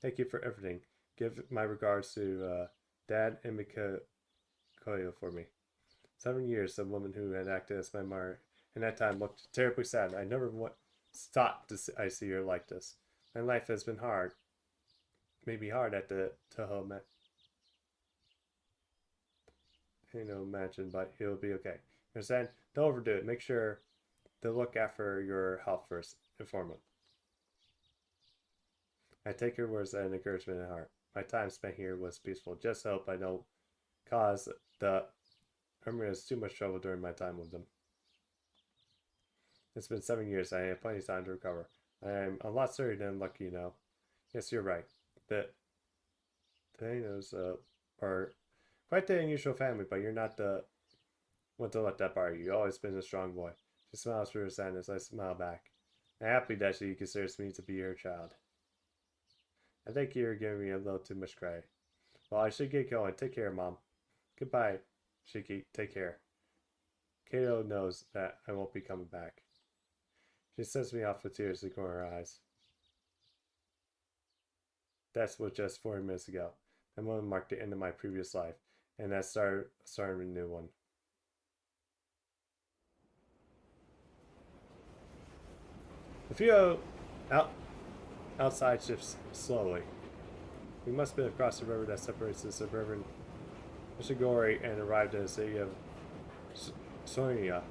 Thank you for everything. Give my regards to Dad and Mikoyo for me. 7 years, the woman who had acted as my mother in that time looked terribly sad. I never thought I see her like this. My life has been hard. Maybe hard at the Toho mansion, but it'll be okay. Understand? Don't overdo it. Make sure to look after your health first and foremost. I take her words as an encouragement at heart. My time spent here was peaceful. Just hope I don't cause the Hermias too much trouble during my time with them. It's been 7 years. I have plenty of time to recover. I am a lot sorrier than lucky, you know. Yes, you're right. The Thanos are quite the unusual family, but you're not the one to let that bother you. You've always been a strong boy. She smiles through her sadness. I smile back. I'm happy that she considers me to be her child. I think you're giving me a little too much credit. Well, I should get going. Take care, Mom. Goodbye, Shiki. Take care. Kato knows that I won't be coming back. She sends me off with tears in the corner of her eyes. That's what just 4 minutes ago. That moment marked the end of my previous life, and that started a new one. The few outside shifts slowly. We must have been across the river that separates the suburban Ishigori and arrived in the city of Sonia.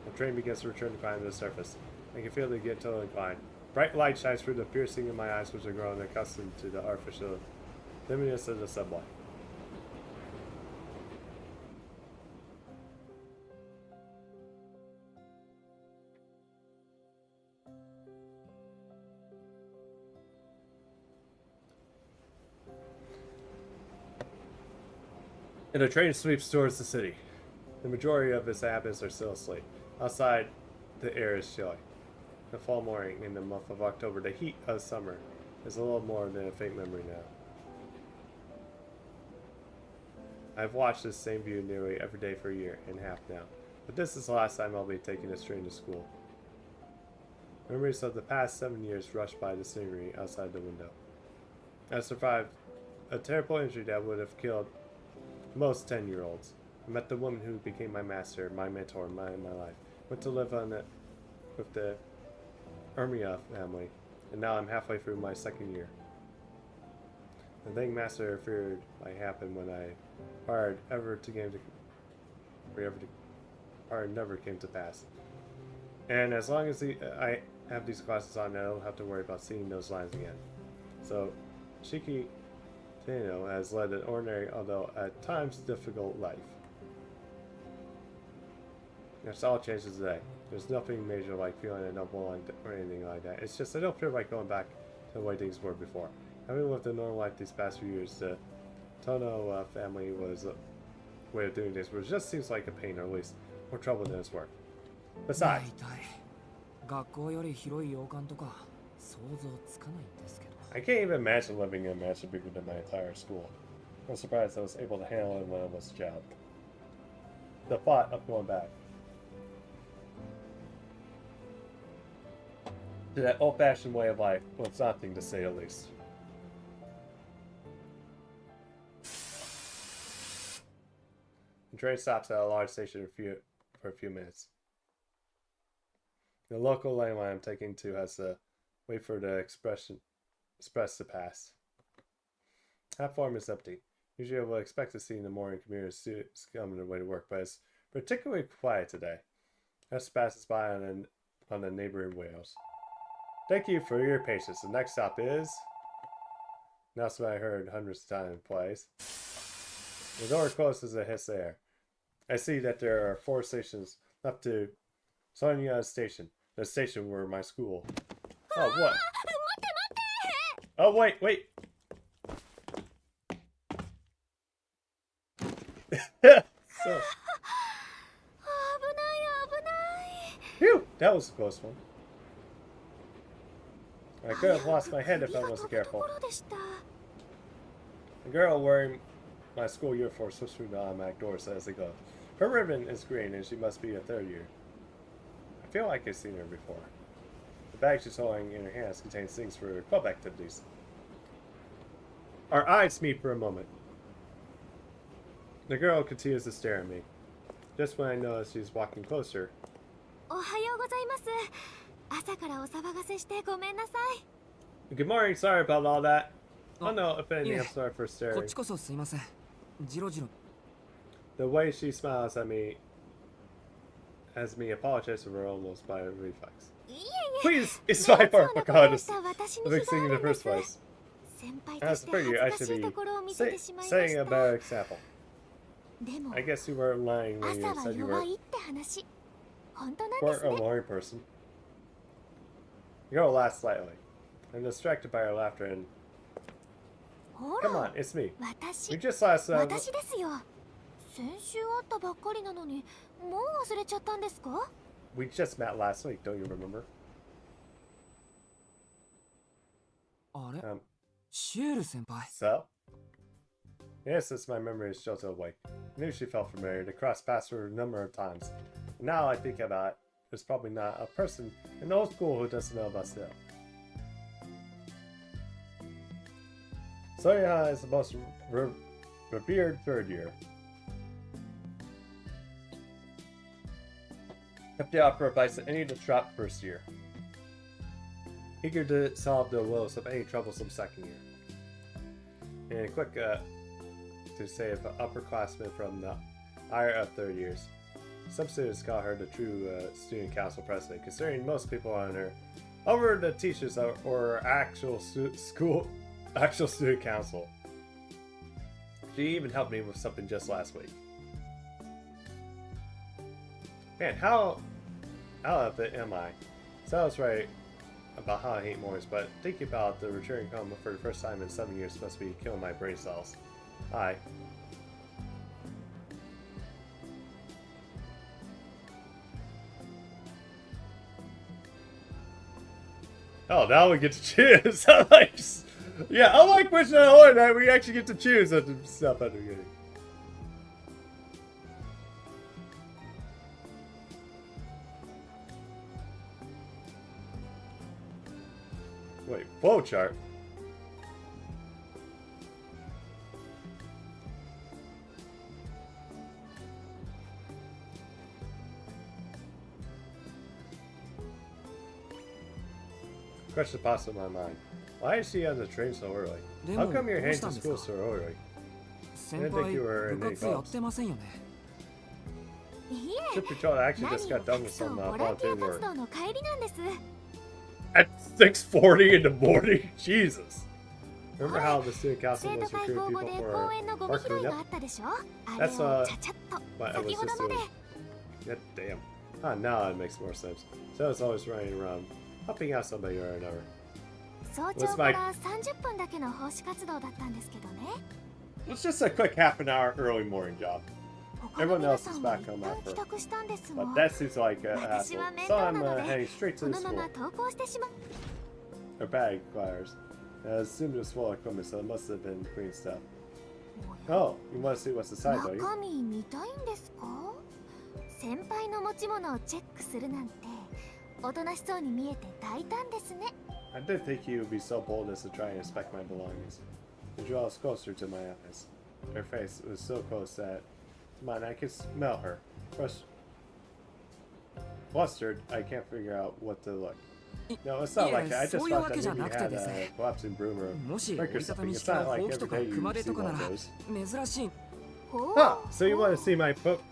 The train begins to return to climb to the surface. I can feel the gentle incline. Bright light shines through the piercing in my eyes, which are grown accustomed to the artificial luminosity of the subway. And the train sweeps towards the city. The majority of its inhabitants are still asleep. Outside, the air is chilly. The fall morning in the month of October, the heat of summer, is a little more than a faint memory now. I've watched this same view nearly every day for a year and a half now, but this is the last time I'll be taking this train to school. Memories of the past 7 years rush by the scenery outside the window. I survived a terrible injury that would have killed most 10-year-olds. I met the woman who became my master, my mentor, my life. Went to live on it with the Armia family, and now I'm halfway through my 2nd year. The thing Master feared might happen when I hard never came to pass. And as long as I have these classes on, I don't have to worry about seeing those lines again. So, Shiki Tano has led an ordinary, although at times difficult life. That's all changes today. There's nothing major like feeling I don't belong or anything like that. It's just I don't feel like going back to the way things were before. Having lived a normal life these past few years, the Tono family was a way of doing things, but it just seems like a pain, or at least more trouble than it's worth. Besides, I can't even imagine living in a mansion bigger than my entire school. I'm surprised I was able to handle it when I was a child. The thought of going back to that old-fashioned way of life was something, to say the least. The train stops at a large station for a few minutes. The local lane line I'm taking to has to wait for the express to pass. Platform is empty. Usually I would expect to see in the morning commuter students coming their way to work, but it's particularly quiet today. As passes by on the neighboring rails. Thank you for your patience. The next stop is... That's what I heard hundreds of times in plays. The door closes and hits the air. I see that there are 4 stations left to Sonya Station. The station where my school. Oh, what? Oh, wait. So. Phew, that was a close one. I could have lost my head if I wasn't careful. The girl wearing my school uniform slips through the automatic doors as they go. Her ribbon is green and she must be a 3rd year. I feel like I've seen her before. The bag she's holding in her hands contains things for club activities. Our eyes meet for a moment. The girl continues to stare at me. Just when I notice she's walking closer. Good morning, sorry about all that. Oh no, if anything, I'm sorry for staring. The way she smiles at me has me apologize for her almost by reflex. Please, it's my fault for calling the big thing in the first place. As per you, I should be setting a better example. I guess you weren't lying when you said you were a worried person. The girl laughs slightly. I'm distracted by her laughter and... Come on, it's me. We just last... We just met last week, don't you remember? So? Yes, as my memory is jolted away. I knew she felt familiar. The cross passed her a number of times. Now I think about it, there's probably not a person in the old school who doesn't know about Still. Soya is the most revered 3rd year. Kept the opera advice that any to drop 1st year. Eager to solve the woes of any troublesome 2nd year. And quick to say if an upperclassman from the higher of 3rd years. Some students call her the true student council president, considering most people on her over the teachers or actual student council. She even helped me with something just last week. Man, how out of it am I? Sounds right about how I hate mornings, but thinking about the returning home for the first time in 7 years must be killing my brain cells. Hi. Oh, now we get to choose. I like, yeah, unlike Question of Horror Night, we actually get to choose the stuff at the beginning. Wait, flowchart? Question pops in my mind. Why is she on the train so early? How come you're heading to school so early? I didn't think you were in any clubs. Truth be told, I actually just got done with some volunteer work. At 6:40 in the morning? Jesus! Remember how the student council was recruiting people for park cleanup? That's what I was just doing. God damn. Ah, now it makes more sense. So I was always running around, helping out somebody or another. It's just a quick half an hour early morning job. Everyone else is back home after. But that seems like a hassle. So I'm heading straight to the school. Her bag fires. As soon as full of equipment, so it must have been green stuff. Oh, you want to see what's inside, don't you? I didn't think you would be so bold as to try and inspect my belongings. You draw us closer to my eyes. Her face was so close that, come on, I could smell her. Flustered, I can't figure out what to look. No, it's not like that. I just thought that maybe you had a collapsing broom or break or something. It's not like every day you see one of those. Huh, so you want to see my book?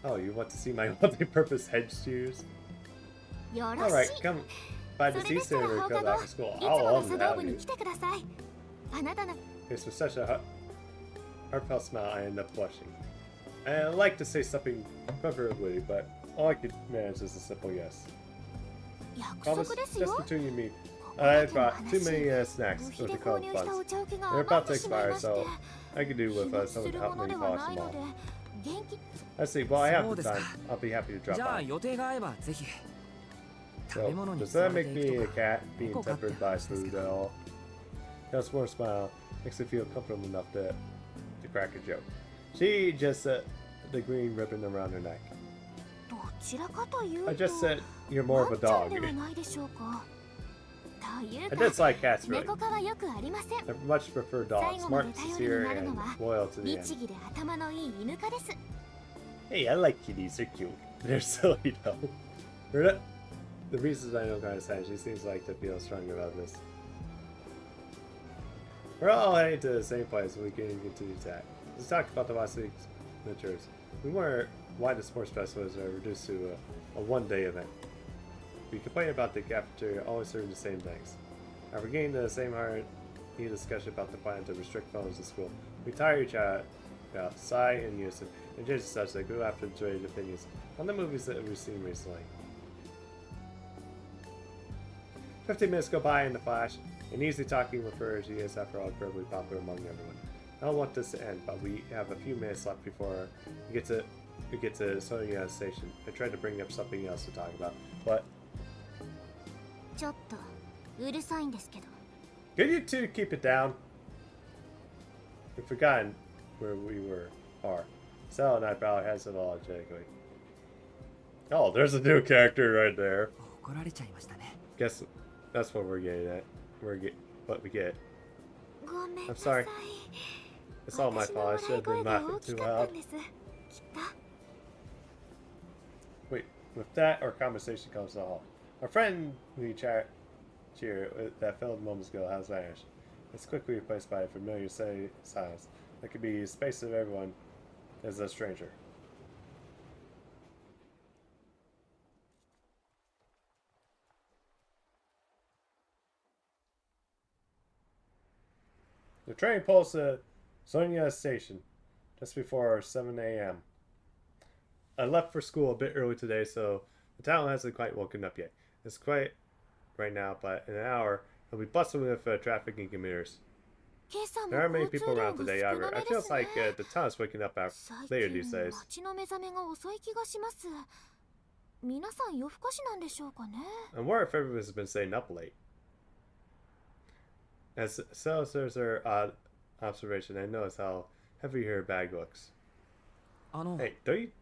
Oh, you want to see my multi-purpose hedge shears? よろ Alright, しい come by そ the れで sea したら soon 放 or 課 come 後 back to school. いつも I'll の love 茶 to 道 have 部に you. 来てください。あなたの It's with such a heartfelt smile I end up blushing. I like to say something preferably, but all I could manage is a simple yes. 約 Promise, 束です just よ。 between you and me. ここだ I けの brought 話 too many 部 snacks 費 with で the 購 club 入したお funds. 茶受けが They're 余 about っ to てしまい expire, まして so I could do 日 with 持ち someone す to る help もの me では polish ない them ので all. 元気 Let's see, well, I have そう the ですか。 time. I'll be happy to drop じゃあ by. 予定が合えばぜひ食 So, べ物に does 使わ that れ make てい me く a とか cat being 猫かって tempered by 話ですけ food ど at all? Just more smile makes me feel comfortable enough to crack a joke. She just set the green ribbon around her neck. どちらかというと I just said you're more of a ワンちゃん dog. ではないでしょうか。という I か just like cats, really. 猫科はよくありません。 I much prefer dogs, 最後ま smart, で頼りに sincere, なるの and は loyal to the 律 end. 儀で頭のいい犬科です。 Hey, I like kitties. They're cute. They're silly, though. They're not- The reasons I know kind of sad. She seems like to feel strong about this. We're all heading to the same place so we can continue to attack. Let's talk about the last week's adventures. We wonder why the sports festivals are reduced to a one-day event. We complain about the cafeteria always serving the same things. After getting the same hearty discussion about the plan to restrict phones in school, we tire each other out, sigh in unison, and just such that go after trade opinions on the movies that we've seen recently. 15 minutes go by in the flash, and easy talking with her. She is, after all, incredibly popular among everyone. I don't want this to end, but we have a few minutes left before we get to Sonya Station. I tried to bring up something else to talk about, but ちょっとうるさいんですけど。 could you two keep it down? We've forgotten where we are. Sal and I bow our heads apologetically. Oh, there's a new character right there. 怒られちゃいましたね。 Guess that's what we're getting at. What we get. ごめん I'm なさ sorry. い。 It's all my 私の fault. I 笑 should い have 声 been が laughing 大き too かった loud. んです。きっと。 Wait, with that, our conversation comes to a halt. Our friend we cheer that failed moments ago has vanished. It's quickly replaced by a familiar silence that could be space of everyone as a stranger. The train pulls to Sonya Station just before 7 a.m. I left for school a bit early today, so the town hasn't quite woken up yet. It's quiet right now, but in an hour, it'll be bustling with traffic and commuters. 今朝も There aren't many 交通 people 量 around が today 少 either. な It めで feels す like ね。 the town is waking up 最 later these 近 days. 街の目覚めが遅い気がします。皆さん夜更かしなんでしょうかね。 I'm worried if everyone's been staying up late. As so there's her odd observation, I notice how heavy her bag looks. あの、 Hey, don't you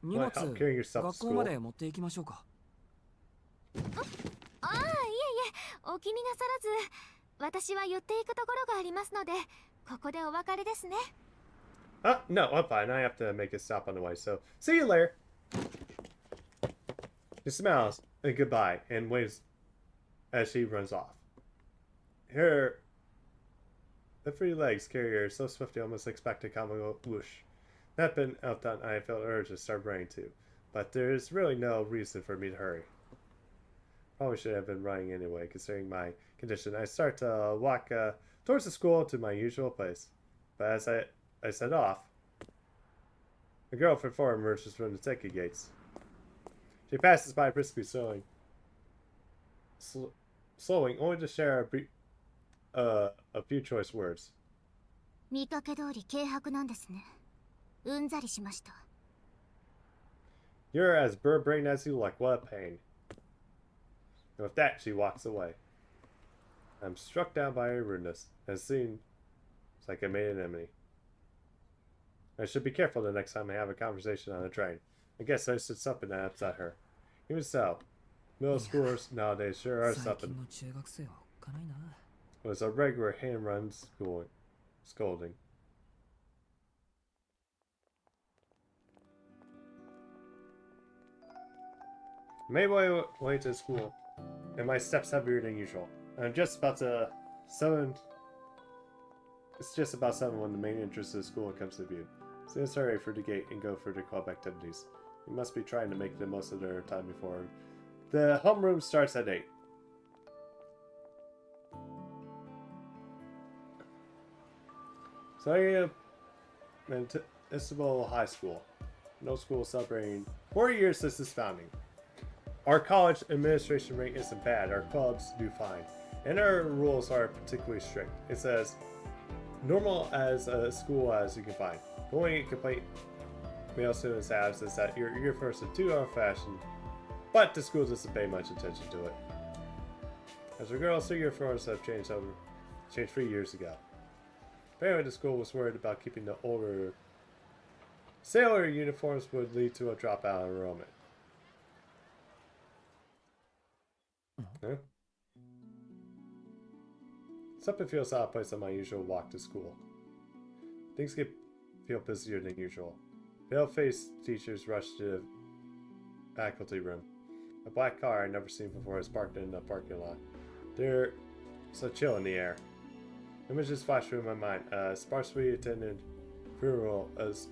荷物 want help carrying yourself to 学校ま school? で持っていきましょうか。ああ、いえいえ、お気になさらず。私は寄っていくところがありますので、ここでお別れですね。 No, I'm fine. I have to make a stop on the way, so see you later. She smiles a goodbye and waves as she runs off. The free legs carry her so swiftly I almost expect a comical whoosh. Not been outdone, I felt an urge to start running too, but there is really no reason for me to hurry. Probably should have been running anyway, considering my condition. I start to walk towards the school to my usual place, but as I set off, a girl from far emerges from the ticket gates. She passes by briskly, slowing only to share a few choice words. 見かけ通り軽薄なんですね。うんざりしました。 You're as bird-brained as you like. What a pain. And with that, she walks away. I'm struck down by her rudeness, and seems like I made an enemy. I should be careful the next time I have a conversation on the train. I guess I said something that upset her. Even so, middle schoolers nowadays sure are 最 something. 近の中学生はおっかないな。 It was a regular hand-run scolding. Made my way to school, and my steps heavier than usual. I'm just about to 7. It's just about 7 when the main entrance of the school comes to view. Students hurry for the gate and go for their club activities. We must be trying to make the most of their time before The homeroom starts at 8. So Municipal High School. No school celebrating 40 years since its founding. Our college administration rate isn't bad. Our clubs do fine. And our rules are particularly strict. It's as normal as a school as you can find. The only complaint male students have is that your uniforms are too old-fashioned, but the school doesn't pay much attention to it. As for girls, their uniforms have changed 3 years ago. Apparently, the school was worried about keeping the older sailor uniforms would lead to a dropout enrollment. Huh? Something feels out of place on my usual walk to school. Things feel busier than usual. Pale-faced teachers rush to the faculty room. A black car I'd never seen before is parked in the parking lot. There's a chill in the air. Images flash through my mind. A sparsely attended funeral as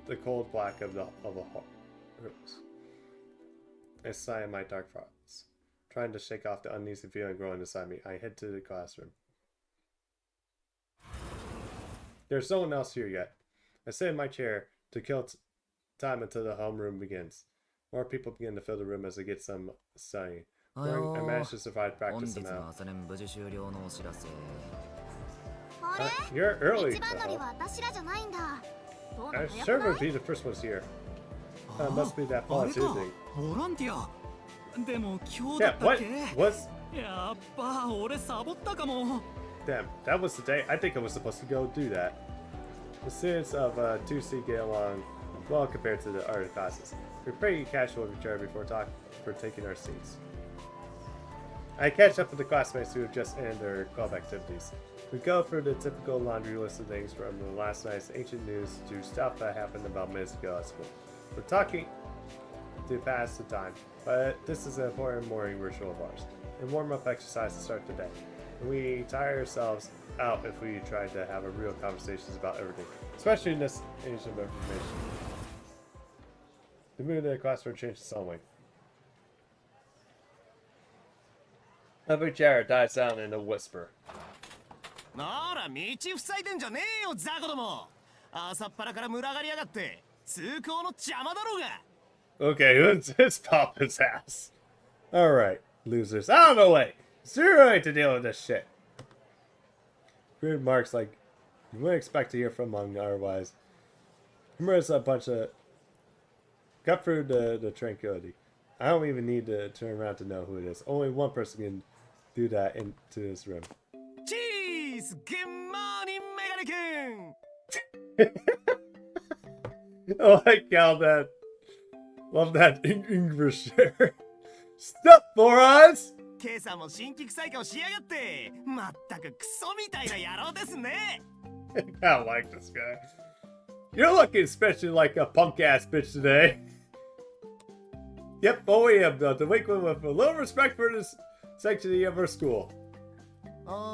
the cold black of a rose. I sigh in my dark thoughts, trying to shake off the uneasy feeling growing inside me. I head to the classroom. There's no one else here yet. I sit in my chair to kill time until the homeroom begins. More people begin to fill the room as I get some studying. I managed to survive practice somehow. You're early. I sure would be the first ones here. Must be that volunteer thing. Yeah, what? What's... Damn, that was the day. I think I was supposed to go do that. The students of 2C get along well compared to the other classes. We're pretty casual with each other before taking our seats. I catch up with the classmates who have just ended their club activities. We go through the typical laundry list of things from the last night's ancient news to stuff that happened about minutes ago at school. We're talking to pass the time, but this is an important morning ritual of ours. And warm-up exercise to start the day. And we tire ourselves out if we try to have a real conversations about everything, especially in this age of information. The mood of the classroom changes suddenly. Every chair dies down in a whisper. Okay, let's pop his ass. Alright, losers. Out of the way! It's too early to deal with this shit. Weird marks like you wouldn't expect to hear from among otherwise. Remember, a bunch of... Cut through the tranquility. I don't even need to turn around to know who it is. Only one person can do that into this room. Cheese! Good morning, Megane-kun! Oh, I got that. Love that English there. Stop, morons! 今朝も新規臭い顔しやがって。まったくクソみたいな野郎ですね。I don't like this guy. You're looking especially like a punk ass bitch today. Yep, oh yeah, the delinquent with a little respect for this sanctity of our school.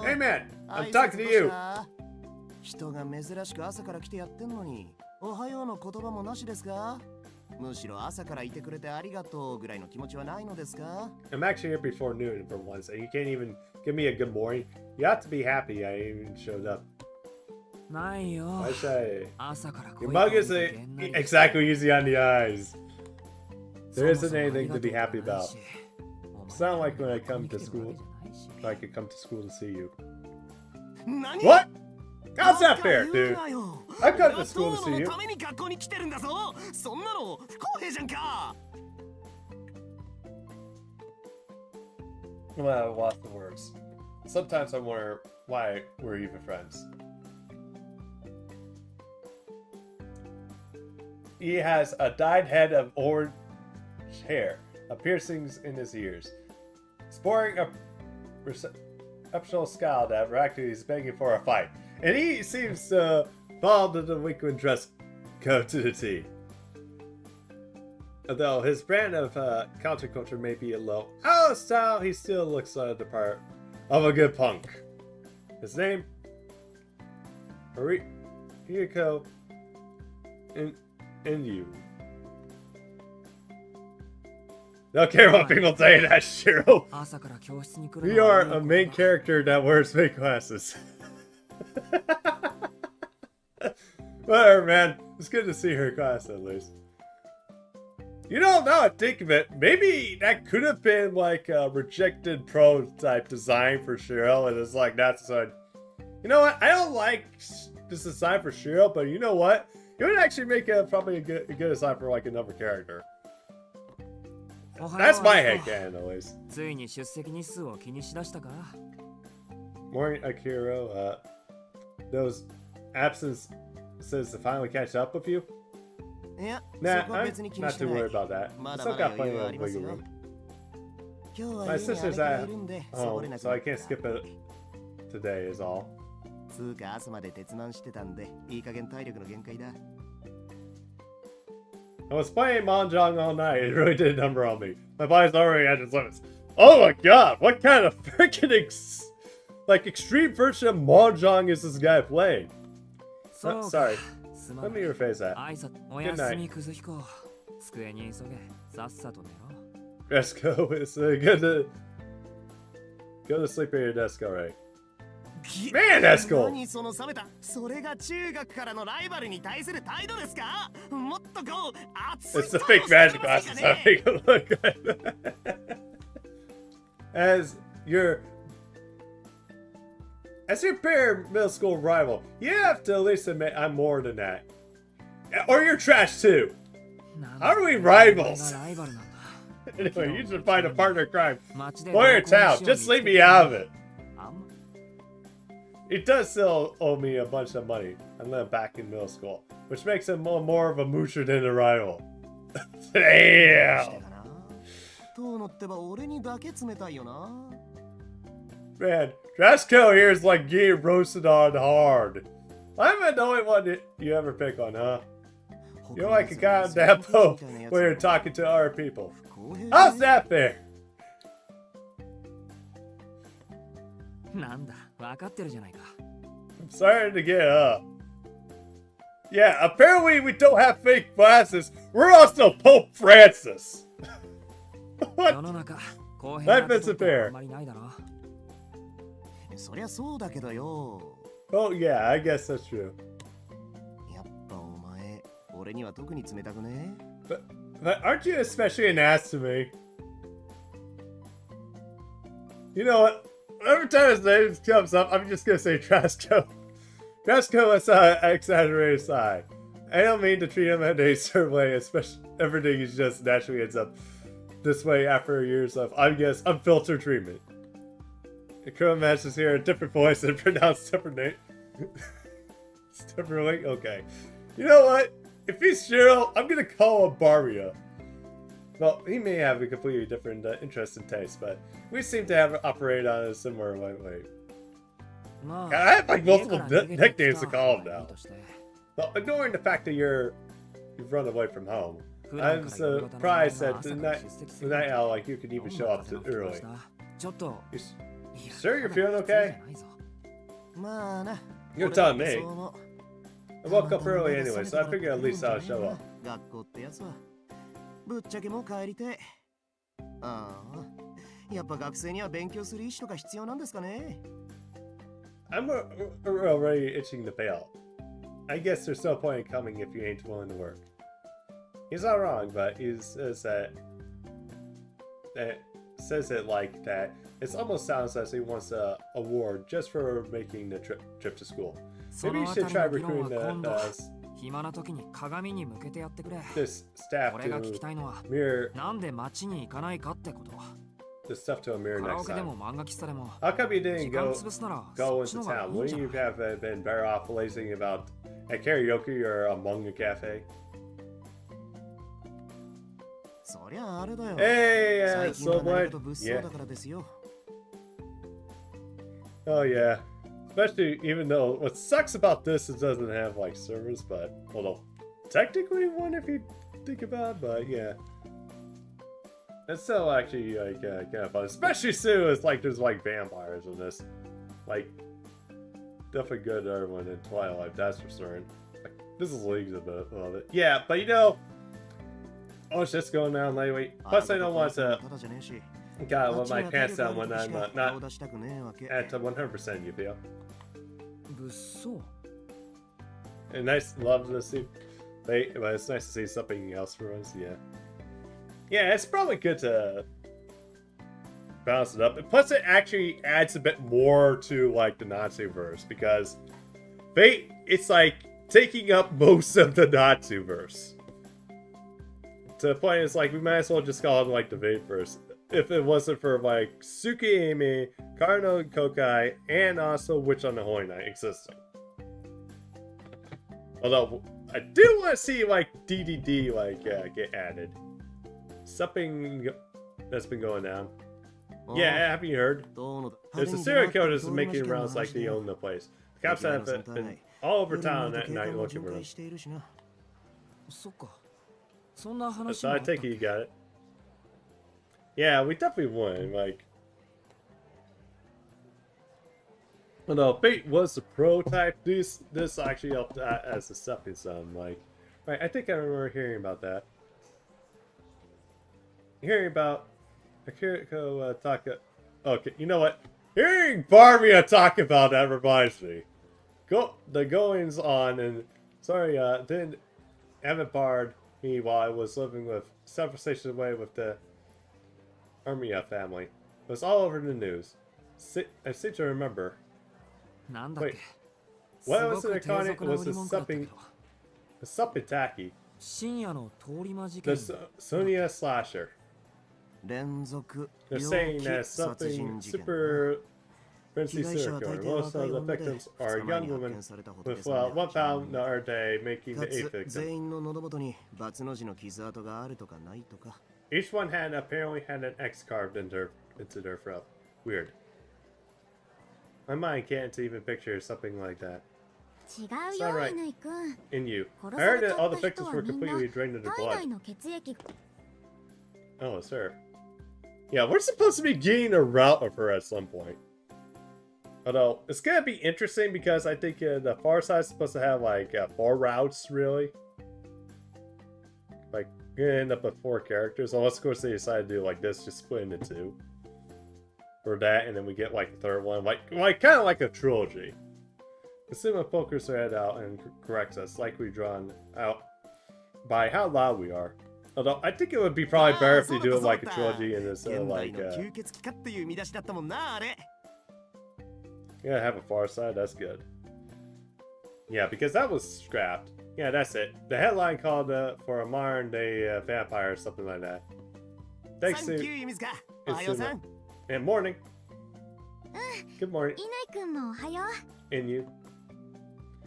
Hey man, I'm talking to you. 人が珍しく朝から来てやってんのに、おはようの言葉もなしですか？むしろ朝からいてくれてありがとうぐらいの気持ちはないのですか？ I'm actually here before noon for once, and you can't even give me a good morning. You have to be happy I even showed up. ないよ。 I say, 朝から your mug is exactly easy on the eyes. There isn't anything to be happy about. It's not like when I come to school, I could come to school to see you. What? How's that fair, dude? I come to school to see you. Well, I lost the words. Sometimes I wonder why we're even friends. He has a dyed head of orange hair, piercings in his ears, sporting a perceptual scowl that practically is begging for a fight. And he seems to follow the delinquent dress code to the T. Although his brand of counterculture may be a low out of style, he still looks the part of a good punk. His name? Ryuko in you. Don't care what people say, that's Shiro. 朝から教室に来る We の are はいい a こと main だ character that wears fake glasses. Whatever, man. It's good to see her class at least. You know, now I think of it, maybe that could have been like a rejected prototype design for Shiro, and it's like that's a. You know what? I don't like this design for Shiro, but you know what? It would actually make probably a good design for like another character. おはよう That's my アキコ headcanon, at least. ついに出席日数を気にしだしたか Morning, Akiro. Those absence says to finally catch up with you. いや、 Nah, そこは I'm 別に気に not して too ない worried about that. ま I だ still まだ got 余 plenty 裕はあ of ります wiggle よ room. 今日は My 家に姉 sister's 貴がい at るんでサボれ home, なく so な I った can't skip it today is all. つうか朝まで鉄腕してたんでいい加減体力の限界だ I was playing Mahjong all night. It really did a number on me. My body's already at its limits. Oh my god! What kind of freaking extreme version of Mahjong is this guy playing? そうか Sorry. すま Let ん me rephrase that. 挨拶おやすみくず彦机に急げさっさと寝ろ Desco is good to go to sleep at your desk already. Man, Esco! 何その冷めたそれが中学からのライバルに対する態度ですかもっとこう熱い It's the fake magic glasses that make it look good. As your pair middle school rival, you have to at least admit I'm more than that. Or you're trash too. なん How are we お前が rivals? ライバルなんだ Anyway, you should find a partner in crime. 街で Lawyer 同行 town, しよう just 見 leave つけ me て out of it. あんま He does still owe me a bunch of money. I let him back in middle school, which makes him more of a moocher than a rival. して Damn! かな遠野ってば俺にだけ冷たいよな Man, Drasco here is like getting roasted on hard. I'm the only one that you ever pick on, huh? You're like a goddamn pope when you're talking to other people. How's that fair? なんだ分かってるじゃないか I'm starting to get up. Yeah, apparently we don't have fake glasses. We're also Pope Francis. 世 What? の中公平 Life なこ is とって fair. あんまりないだろそりゃそうだけどよ Oh yeah, I guess that's true. やっぱお前俺には特に冷たくね But aren't you especially an ass to me? You know what? Every time his name comes up, I'm just gonna say Trasco. Trasco is an exaggerated side. I don't mean to treat him in a certain way, especially everything he just naturally ends up this way after years of, I guess, unfiltered treatment. The current match is here a different voice and pronounced different name. It's differently? Okay. You know what? If he's Shiro, I'm gonna call him Baria. Well, he may have a completely different interest and taste, but we seem to have operated on a similar way. ま I have like 家 multiple から逃げてきた nicknames to call him いい now. として Well, ignoring the fact that you've run away from home, 普段 I'm から夕方の surprised 間 that が朝 the から night, 出席す the る night owl like you could even ど show んな up 風 too の吹き early. 回しだちょっと You いや sure you're た feeling だ普通じゃ okay? ないぞまあな You're 俺 telling だって me. そう思う I woke up early anyway, so I figured at least I'll show up. 学校ってやつはぶっちゃけもう帰りてああやっぱ学生には勉強する意思とか必要なんですかね I'm already itching to bail. I guess there's no point in coming if you ain't willing to work. He's not wrong, but he says says it like that. It almost sounds as he wants a award just for making the trip to school. そ Maybe の you あ should た try りの議論 recruiting は今度 the 暇な時に鏡に向けてやってくれ this staff 俺が聞き to たいのは mirror なんで街に行かないかってこと the stuff to a mirror カラオ next ケでも time. 漫画喫茶でも How come you 時 didn't 間 go 潰すなら go そっち into の方がい town? いんじ Wouldn't ゃ you ない have been better off lazing about at karaoke or among a cafe? そりゃあれだよ Hey, 最近は so 何 blind. かと物騒 Yeah. だからですよ Oh yeah. Especially even though what sucks about this is it doesn't have like servers, but well, technically one if you think about it, but yeah. It's still actually like kind of fun, especially soon. It's like there's like vampires in this, like definitely good to everyone in Twilight. That's for certain. Like, this is leagues of it. Yeah, but you know, Oh, it's just going down lately. Plus, I don't want to. ただじゃねえし Gotta let my pants down when あっ I'm ちが手 not 顔出したくねえわけ at 100%. You feel? 物騒 And nice, love to see. But it's nice to see something else for us. Yeah. Yeah, it's probably good to balance it up. Plus, it actually adds a bit more to like the Natsuverse because it's like taking up most of the Natsuverse. To the point, it's like we might as well just call it like the Vateverse if it wasn't for like Tsukihime, Karno Kokai, and also Witch on the Holy Night existing. Although I do want to see like DDD get added. Something that's been going down. Yeah, have you heard? どうのだ There's a serial killer that's making rounds like they own the place. The cops have been all over town at night looking for them. しているしなそっかそんな話 So もあ I ったっ take け it you got it. Yeah, we definitely won. Like, although Fate was the prototype, this actually helped as a stepping stone. Like, right? I think I remember hearing about that. Hearing about Akiriko Taka. Okay, you know what? Hearing Barbie talk about that reminds me. The goings on and sorry, didn't haven't barred me while I was living with several stations away with the Armia family. It was all over the news. I seem to remember. なんだっけ Wait, what す was ご it く低 iconic? 俗な Was 売り it 文句だったけ something ど something tacky? 深夜の通り魔事 The 件 Sonia slasher. 連続 They're 猟 saying 奇 that 殺 something 人事件 super fancy 被害者は serial 大 killer. 抵 Most 若い of the 女で victims 2 are 日前 young に発 women 見された仏 with 様に 1 pound a day, making か the 8th つ victim. 全員の喉元にバツの字の傷跡があるとかないとか Each one apparently had an X carved into their throat. Weird. My mind can't even picture something like that. 違 It's う not よ right. 乾くん In you. 殺 I さ heard れち that ゃ all っ the た victims 人は were みんな completely drained of their 体 blood. 内の血液 Oh, sir. Yeah, we're supposed to be getting a route of her at some point. Although, it's gonna be interesting because I think the far side is supposed to have like 4 routes, really. Like, you're gonna end up with 4 characters. Unless, of course, they decide to do like this, just split into 2. Or that, and then we get like the third one. Like kind of like a trilogy. Assuming focus our head out and corrects us, like we've drawn out by how loud we are. Although, I think it would be probably better if they do it like a trilogy and instead of 現代 like, の吸血鬼かっていう見出しだったもんなあれ yeah, have a far side, that's good. Yeah, because that was scrapped. Yeah, that's it. The headline called for a modern day vampire or something like that. Thanks サン to キューユミズかおはようさん and morning. Good morning. 乾くんもおはよう And you.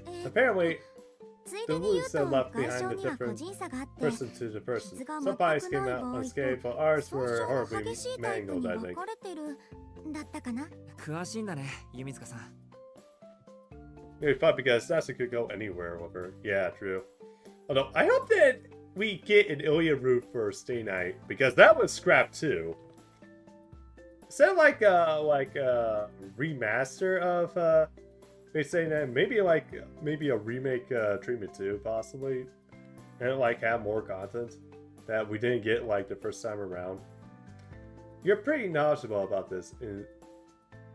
えー Apparently, つい the でに言う wounds と that left 外 behind 傷 the には個 different 人差があって person to the person. 傷が Some 全 bodies く came ない out 場合と unscathed, but ours 少 were 々 horribly 激しいタイプに mangled, I 分 think. かれてるだったかな詳しいんだね弓塚さん It'd be fun because Sasa could go anywhere with her. Yeah, true. Although, I hope that we get an Arcueid Route for Stay Night, because that was scrapped too. Is that like a remaster of Stay Night? Maybe maybe a remake treatment too, possibly. And like have more content that we didn't get like the first time around. You're pretty knowledgeable about this in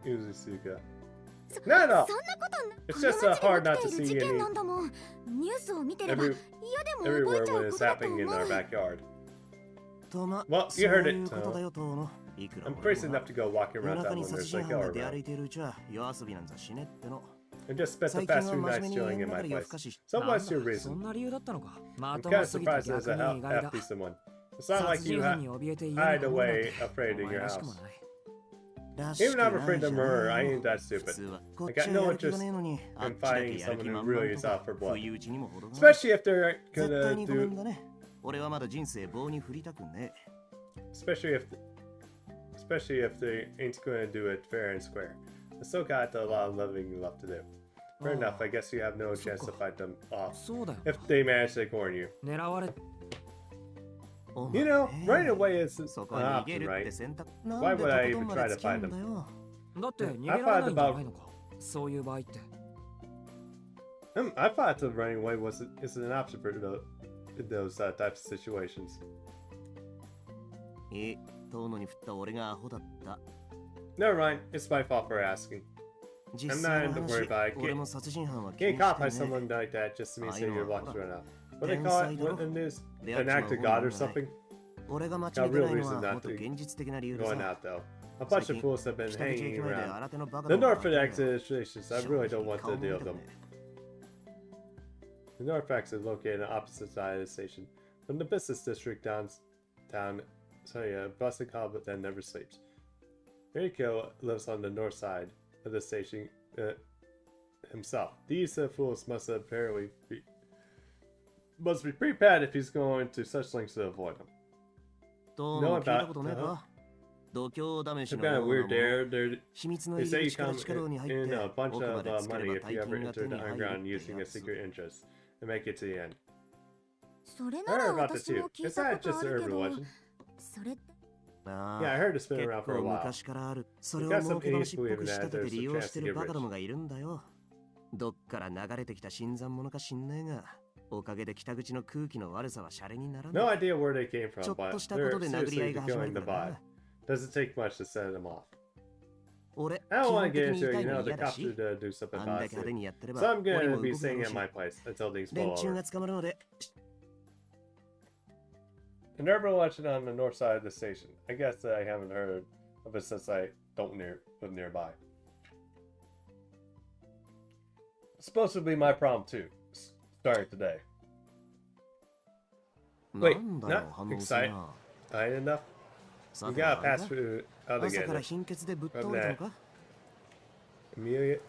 Uzusuka. No, no. そんなことな It's この just 街 hard で not 起 to きている see 事件 any なんだもんニュースを見てれば every, 嫌でも覚 everywhere えちゃ when うこ it's とだと happening in 思 our う backyard. とま Well, そ you う heard いう it, ことだよとのいくら I'm 俺 crazy も enough to go walking 夜 around 中 town に when 殺 there's 人 like 犯 all が出歩 around. いているうちは夜遊びなんざしねっての And just spent the 最近 past は few 真 nights 面目に chilling 家 in の my 中で夜更 place. かし So なんだ what's your そ reason? んな理由だったのかま I'm と kind も of すぎて surprised there's 逆 a に意外だ half decent one. It's not 殺 like 人 you 犯に怯えて家に hide こもる away なんて afraid in お前 your らしくも house. ないらしく Even though I'm ない afraid じ of ゃ murder, な I い ain't よ that 普 stupid. 通はこっ I ち got は no やる気が interest ねえのにあっ in ちだけ finding やる気 someone 満 who 々 really と is か out for 不 blood. 意打ちにも程がない Especially if they're 絶 gonna 対にごめ do, んだね俺はまだ人生棒に振りたくね especially if they ain't gonna do it fair and square. They still got a lot of living left to do. Fair enough, I guess you have no chance to fight them off そうだよ if they manage to corner you. 狙われ You know, running away is え an そこは逃げ option, るっ right? て選択 Why なんで would I とこ even とんま try で to 付き合う find ん them? だよだって逃げられないんじゃないのかそういう場合って I thought the running away is an option for those types of situations. え、遠野に振った俺がアホだった。 Never mind, it's my fault for asking. 実 I'm 際 not の worried 話、 about 俺も殺人犯は気 getting に caught by してね。 someone like that just means that I know. your luck's run out. What do they call it? What in the news? An act of God or something? 俺が街 Got に出 real ないの reason は not もっと to 現実的な理由で going さ。 out though. A bunch of fools have been 北口駅 hanging 前で around. 新手のバカ The どもが North いるの。 exit stations, I really don't want to deal with them. The North exit is located on the opposite side of the station. From the business district downtown, sorry, a busting hub that never sleeps. Riko lives on the north side of the station himself. These fools must apparently be pretty bad if he's going to such lengths to avoid him. どうも聞いたことねえか。度胸試し Some の kind よ of う weird なもの。 dare. They 秘密の say 入 you り口から come 地下道に入って in a bunch 奥ま of でつけれ money ば if 大 you 金 ever が手 enter the に入る underground って using a やつ。 secret entrance and make it to the end. それ I なら heard about this 私 too. も聞い Is た that ことあ just an るけ urban ど legend? それって あ Yeah, I あ、 heard it's been 結 around for a 構 while. 昔からある。それ We've を got 儲 some け話 idiots っぽ believing く仕 that 立て there's て a 利用 chance して to る get バカど rich. もがいるんだよ。どっから流れてきた新参者か知んねえが、おかげで北口の空気の悪さはシャレになら No ない。 idea where they came ちょ from, っと but したことで they're 殴り合い seriously が始ま killing る the から vibe. な。 Doesn't take much to set them off. 俺、基 I don't 本 want to 的 get into に言 it, いた you いの know, the 嫌だ cops し、 should do something あんだ about け派手 it. にやってれば、 So I'm 俺 gonna も be 動くだろ staying う at し、 my place until things 連 blow 中 over. が捕まるので、 An urban legend on the north side of the station. I guess I haven't heard of it since I don't live nearby. It's supposed to be my problem too. Starting today. な Wait, んだよ、 not 反応する excited. な。 Tired enough? さ You て gotta あれ pass か through out 朝から again. 貧血でぶっ倒れたのか。 Amelia?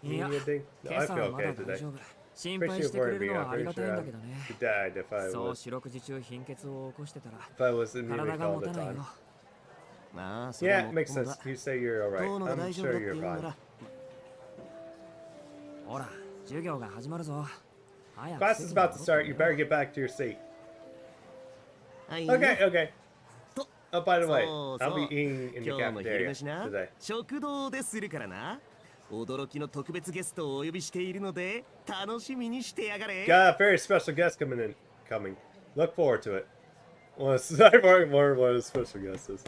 いや Amelia thing? No, 今 I 朝 feel はまだ okay 大 today. 丈夫。心配 Especially してく for れる me, の I'm はあり pretty がたい sure んだ I けどね。 died if I そう was 四六時中貧血を起こしてたら if I was anemic 体が all 持 the たない time. よ。ああ、それは Yeah, も it っ makes とも sense. だ。 You say you're ど alright. うのが I'm 大丈夫だ sure って言 you're うな fine. ら、ほら、授業が始まるぞ。早く Class 席 is に about to 戻って start. You よ better get back to your seat. はい、 Okay, okay. Oh, by the way, そう I'll そ be う。 eating in the 今日の昼 cafeteria 飯な today.、食堂でするからな。驚きの特別ゲストをお呼びしているので、楽しみにしてやがれ。 Got a very special guest coming. Look forward to it. Well, I've already wondered what a special guest is.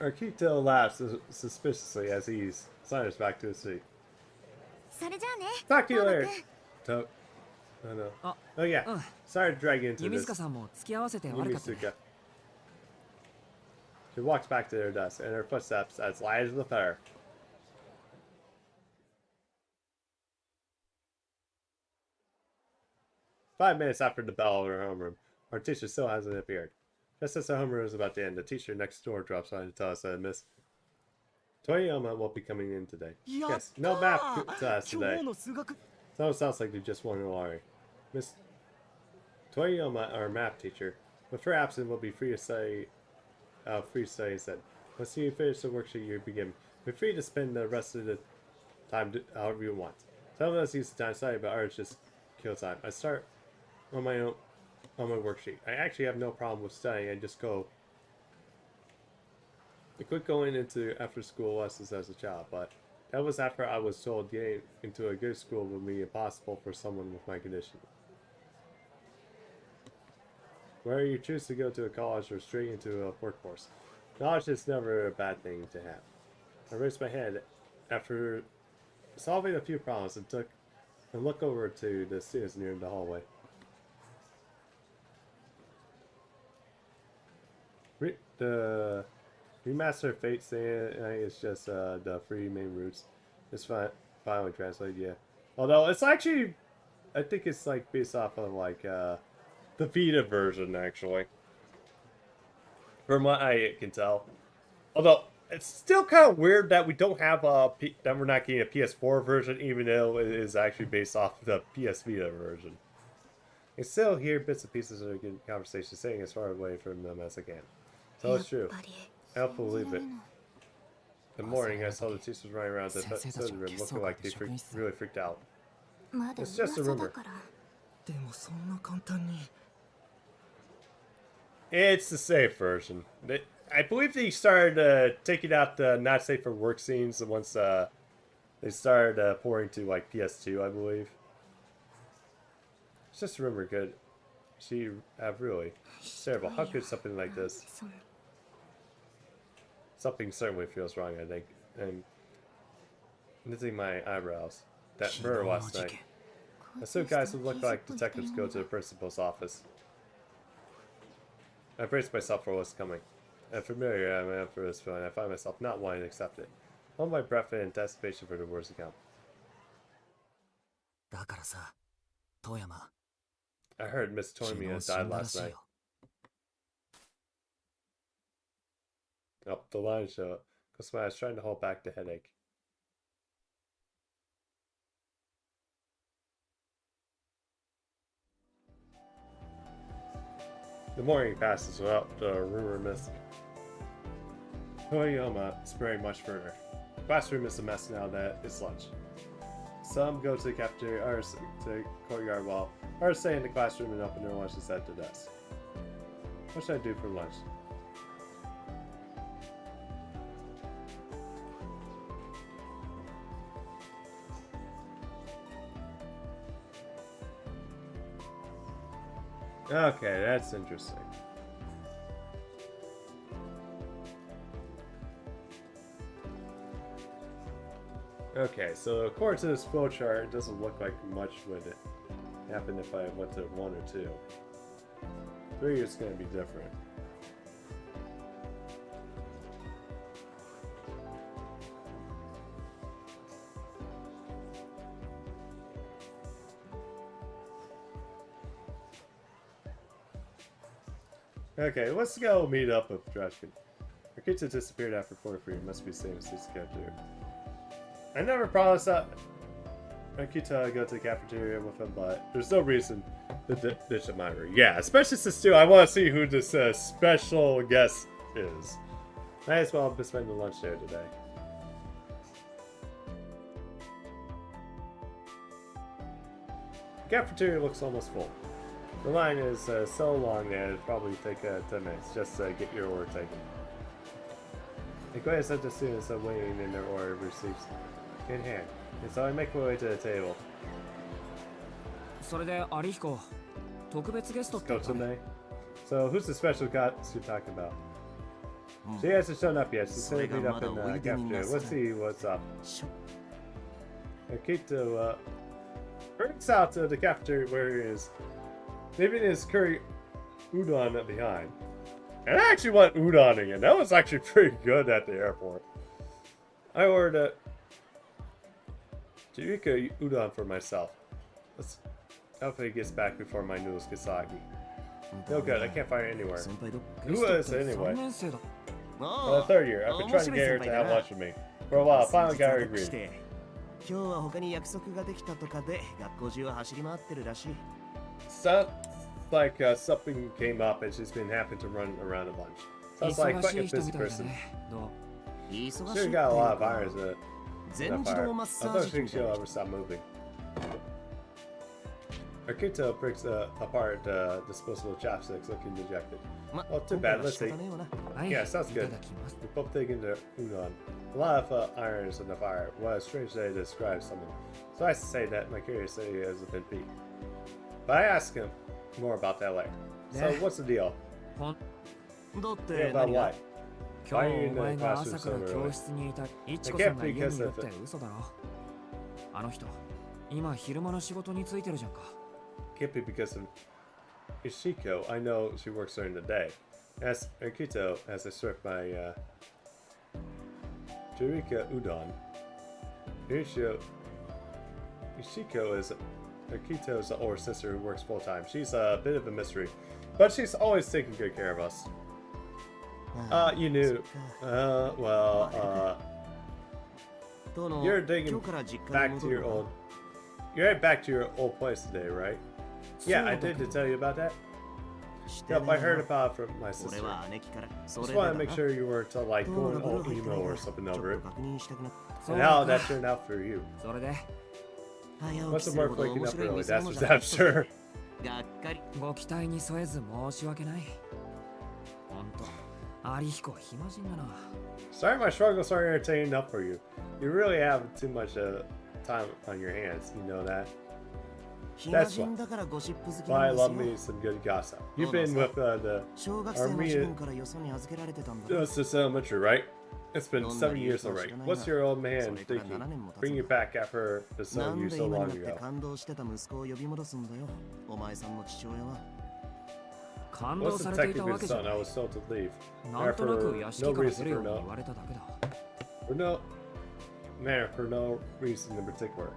Arquito laughs suspiciously as he saunters back to his seat. それじゃあね Talk to you 遠野 later. くん To- oh no. Ah. Oh yeah. Sorry to drag you into 弓 this. 塚さんも付き合わせて悪かったね。 Yumisuka. She walks back to their desk, and her footsteps as light as the fire. Five minutes after the bell of her homeroom, our teacher still hasn't appeared. Just as the homeroom is about to end, the teacher next door drops by to tell us that Miss Toyama won't be coming in today. Yes, no math class today. 今日の数学 So it sounds like they just won a lottery. Miss Toyama, our math teacher, with her absence, will be free to study instead. Once you finish the worksheet you begin, be free to spend the rest of the time however you want. Some of us use the time study, but others just kill time. I start on my own on my worksheet. I actually have no problem with studying. I just go. I quit going into after school lessons as a child, but that was after I was told getting into a good school would be impossible for someone with my condition. Whether you choose to go to a college or straight into a workforce, knowledge is never a bad thing to have. I raised my head after solving a few problems and looked over to the students near the hallway. The remastered Fate saying it's just the three main routes. It's finally translated, yeah. Although it's actually, I think it's like based off of like the Vita version actually. From what I can tell. Although it's still kind of weird that we don't have that we're not getting a PS4 version, even though it is actually based off the PS Vita version. I still hear bits and pieces of good conversation staying as far away from them as I can. So it's true. I don't believe it. In the morning, I saw the teachers running around the study room looking like they really freaked out. まだ It's just a 噂 rumor. だからでもそんな簡単に。 It's the safe version. I believe they started taking out the not safe for work scenes once they started pouring to like PS2, I believe. It's just a rumor, good. she have really? It's terrible. How could something like this? Something certainly feels wrong, I think. And knitting my eyebrows. That murder last night. I assume guys who look like detectives go to the principal's office. I braced myself for what's coming. I'm familiar I am for this feeling. I find myself not wanting to accept it. Hold my breath in anticipation for the worst to come. だからさ、遠山。 I heard Miss Toymiya died last night. Oh, the line show up. Because when I was trying to hold back the headache. The morning passes without the rumor miss. Toyama is very much further. The classroom is a mess now that it's lunch. Some go to the cafeteria, others to the courtyard, while others stay in the classroom and open their lunches at their desk. What should I do for lunch? Okay, that's interesting. Okay, so according to this flowchart, it doesn't look like much would happen if I went to 1 or 2. 3 is going to be different. Okay, let's go meet up with Drashkin. Akita disappeared after 43. Must be the same as his character. I never promised that Akita go to the cafeteria with him, but there's no reason to ditch Admirer. Yeah, especially since too, I want to see who this special guest is. Might as well be spending lunch there today. The cafeteria looks almost full. The line is so long that it'll probably take 10 minutes just to get your order taken. The Koya sent the students waiting in their order receipts in hand, and so I make my way to the table. それで有彦、特別ゲストって Go to So who's the special guest you're talking about? She hasn't shown up yet. She's gonna meet up in the cafeteria. Let's see what's up. Akito hurries out to the cafeteria where he is, leaving his curry udon behind. And I actually went udoning, and that was actually pretty good at the airport. I ordered a Jirika udon for myself. Let's hopefully it gets back before my noodles get soggy. No good, I can't find it anywhere. Who is it anyway? Third year. I've been trying to get her to have lunch with me. For a while, finally got her agreed. 今日は他に約束ができたとかで学校中は走り回ってるらしい。 Sounds like something came up and she's been having to run around a bunch. Sounds like quite a busy person. She's got a lot of irons in it. I don't think she'll ever stop moving. Akito picks apart disposable chopsticks, looking dejected. Well, too bad. Let's see. Yeah, sounds good. We're both taking the udon. A lot of irons in the fire. What a strange way to describe something. So I say that my curiosity has been piqued. But I ask him more about that later. So what's the deal? Yeah, about what? 今日お前が朝から教室にいたいちこさんが家にいるって嘘だろ。あの人、今昼間の仕事についてるじゃんか。 Can't be because of Ishiko. I know she works during the day. As Akito, as I serve my Jirika udon. Ishiko is Akito's older sister who works full time. She's a bit of a mystery, but she's always taking good care of us. You knew. You're digging back to your old. You're heading back to your old place today, right? Yeah, I did to tell you about that. Yep, I heard about it from my sister. Just want to make sure you weren't like going all emo or something over it. And how that turned out for you. What's the work waking up early? That's for damn sure. ご期待に添えず申し訳ない。ほんと、有彦は暇人だな。 Sorry my struggles aren't entertaining enough for you. You really have too much time on your hands, you know that? That's why. Why I love me some good gossip. You've been with the Arcueid Elementary, right? It's been 7 years already. What's your old man thinking? Bring you back after the son you so long ago. 感動 What's さ the れていた technically わ the けじゃ son ない。 I was told to leave? なんとなく屋敷 No から出 reason るよ for うに no 言われただけだ。 for no reason in particular.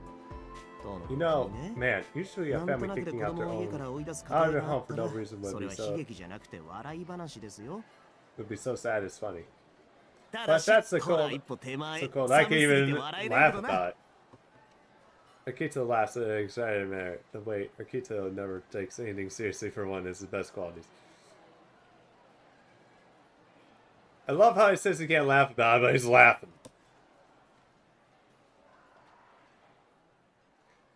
You know, man, usually a family kicking out their own out of their home for no reason would be so sad it's funny. But that's so cold. So cold. I can't even laugh about it. Akito laughs in an excited manner. The way Akito never takes anything seriously for one is his best qualities. I love how he says he can't laugh about it, but he's laughing.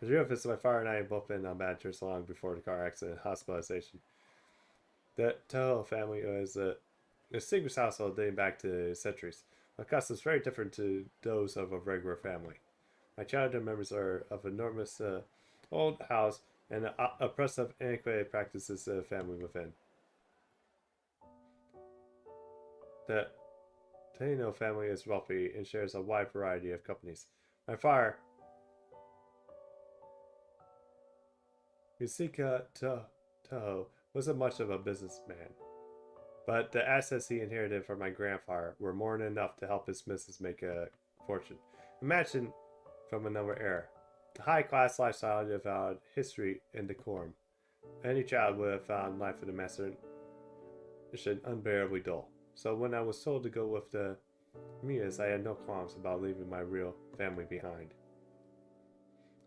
The real is my father and I had both been on bad terms long before the car accident and hospitalization. The Toho family was a distinguished household dating back to centuries. My customs very different to those of a regular family. My childhood memories are of enormous old house and oppressive antiquated practices of the family within. The Taino family is wealthy and shares a wide variety of companies. My father, Yusika Toho, wasn't much of a businessman, but the assets he inherited from my grandfather were more than enough to help his missus make a fortune. Imagine from another era. The high-class lifestyle devoured history and decorum. Any child would have found life in the master unbearably dull. So when I was told to go with the Mias, I had no qualms about leaving my real family behind.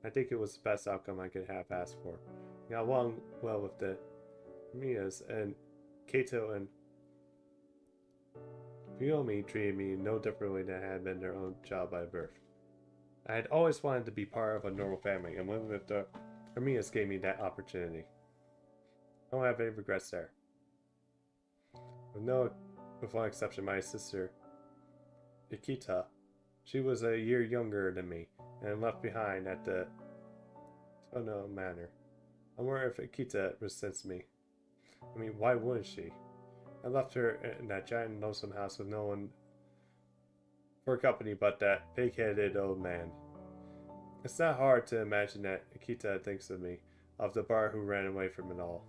I think it was the best outcome I could have asked for. I got along well with the Mias, and Kato and Fuyomi treated me no differently than I had been their own child by birth. I had always wanted to be part of a normal family, and living with the Mias gave me that opportunity. I don't have any regrets there. With one exception, my sister, Ikita. She was a year younger than me, and left behind at the Tono Manor. I wonder if Ikita resents me. I mean, why wouldn't she? I left her in that giant lonesome house with no one for company but that pig-headed old man. It's not hard to imagine that Ikita thinks of me, of the bar who ran away from it all.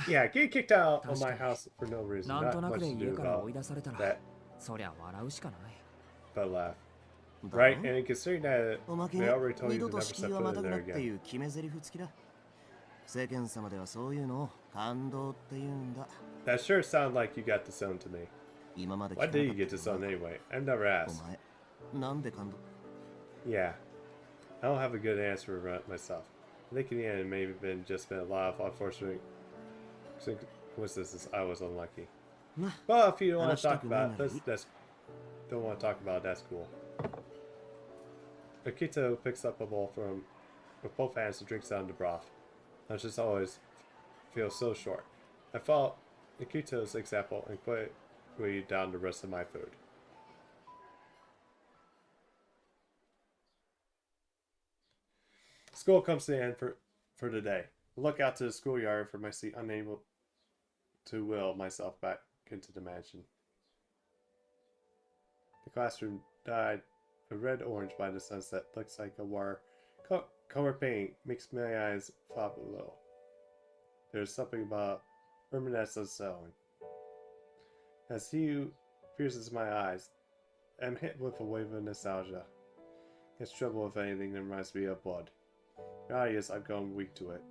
Yeah, get kicked out of my house for no reason. Not much to do about that. But laugh. Right, and considering that they already told you to never step foot in there again. That sure sounded like you got the zone to me. Why did you get the zone anyway? I've never asked. Yeah, I don't have a good answer for myself. I think in the end it may have just been a lot of unfortunate coincidences. I was unlucky. Well, if you don't want to talk about it, don't want to talk about it, that's cool. Akito picks up a bowl with both hands and drinks down the broth. I just always feel so short. I follow Akito's example and quickly down the rest of my food. School comes to the end for the day. I look out to the schoolyard for my seat, unable to will myself back into the mansion. The classroom dyed a red-orange by the sunset. Looks like a wire color paint makes my eyes flop a little. There's something about reminiscence of selling. As he pierces my eyes, I'm hit with a wave of nostalgia. It's trouble if anything that reminds me of blood. Reality is I've gone weak to it.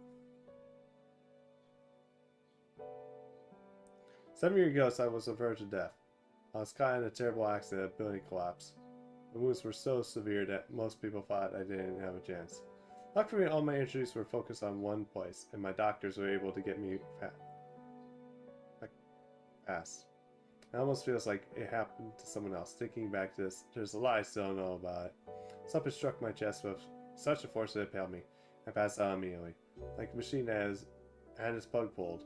7 years ago, I was on the verge of death. I was caught in a terrible accident, a building collapse. The wounds were so severe that most people thought I didn't have a chance. Luckily, all my injuries were focused on one place, and my doctors were able to get me past. It almost feels like it happened to someone else. Thinking back to this, there's a lot I still don't know about it. Something struck my chest with such a force that it impaled me. I passed out immediately, like a machine that had its plug pulled.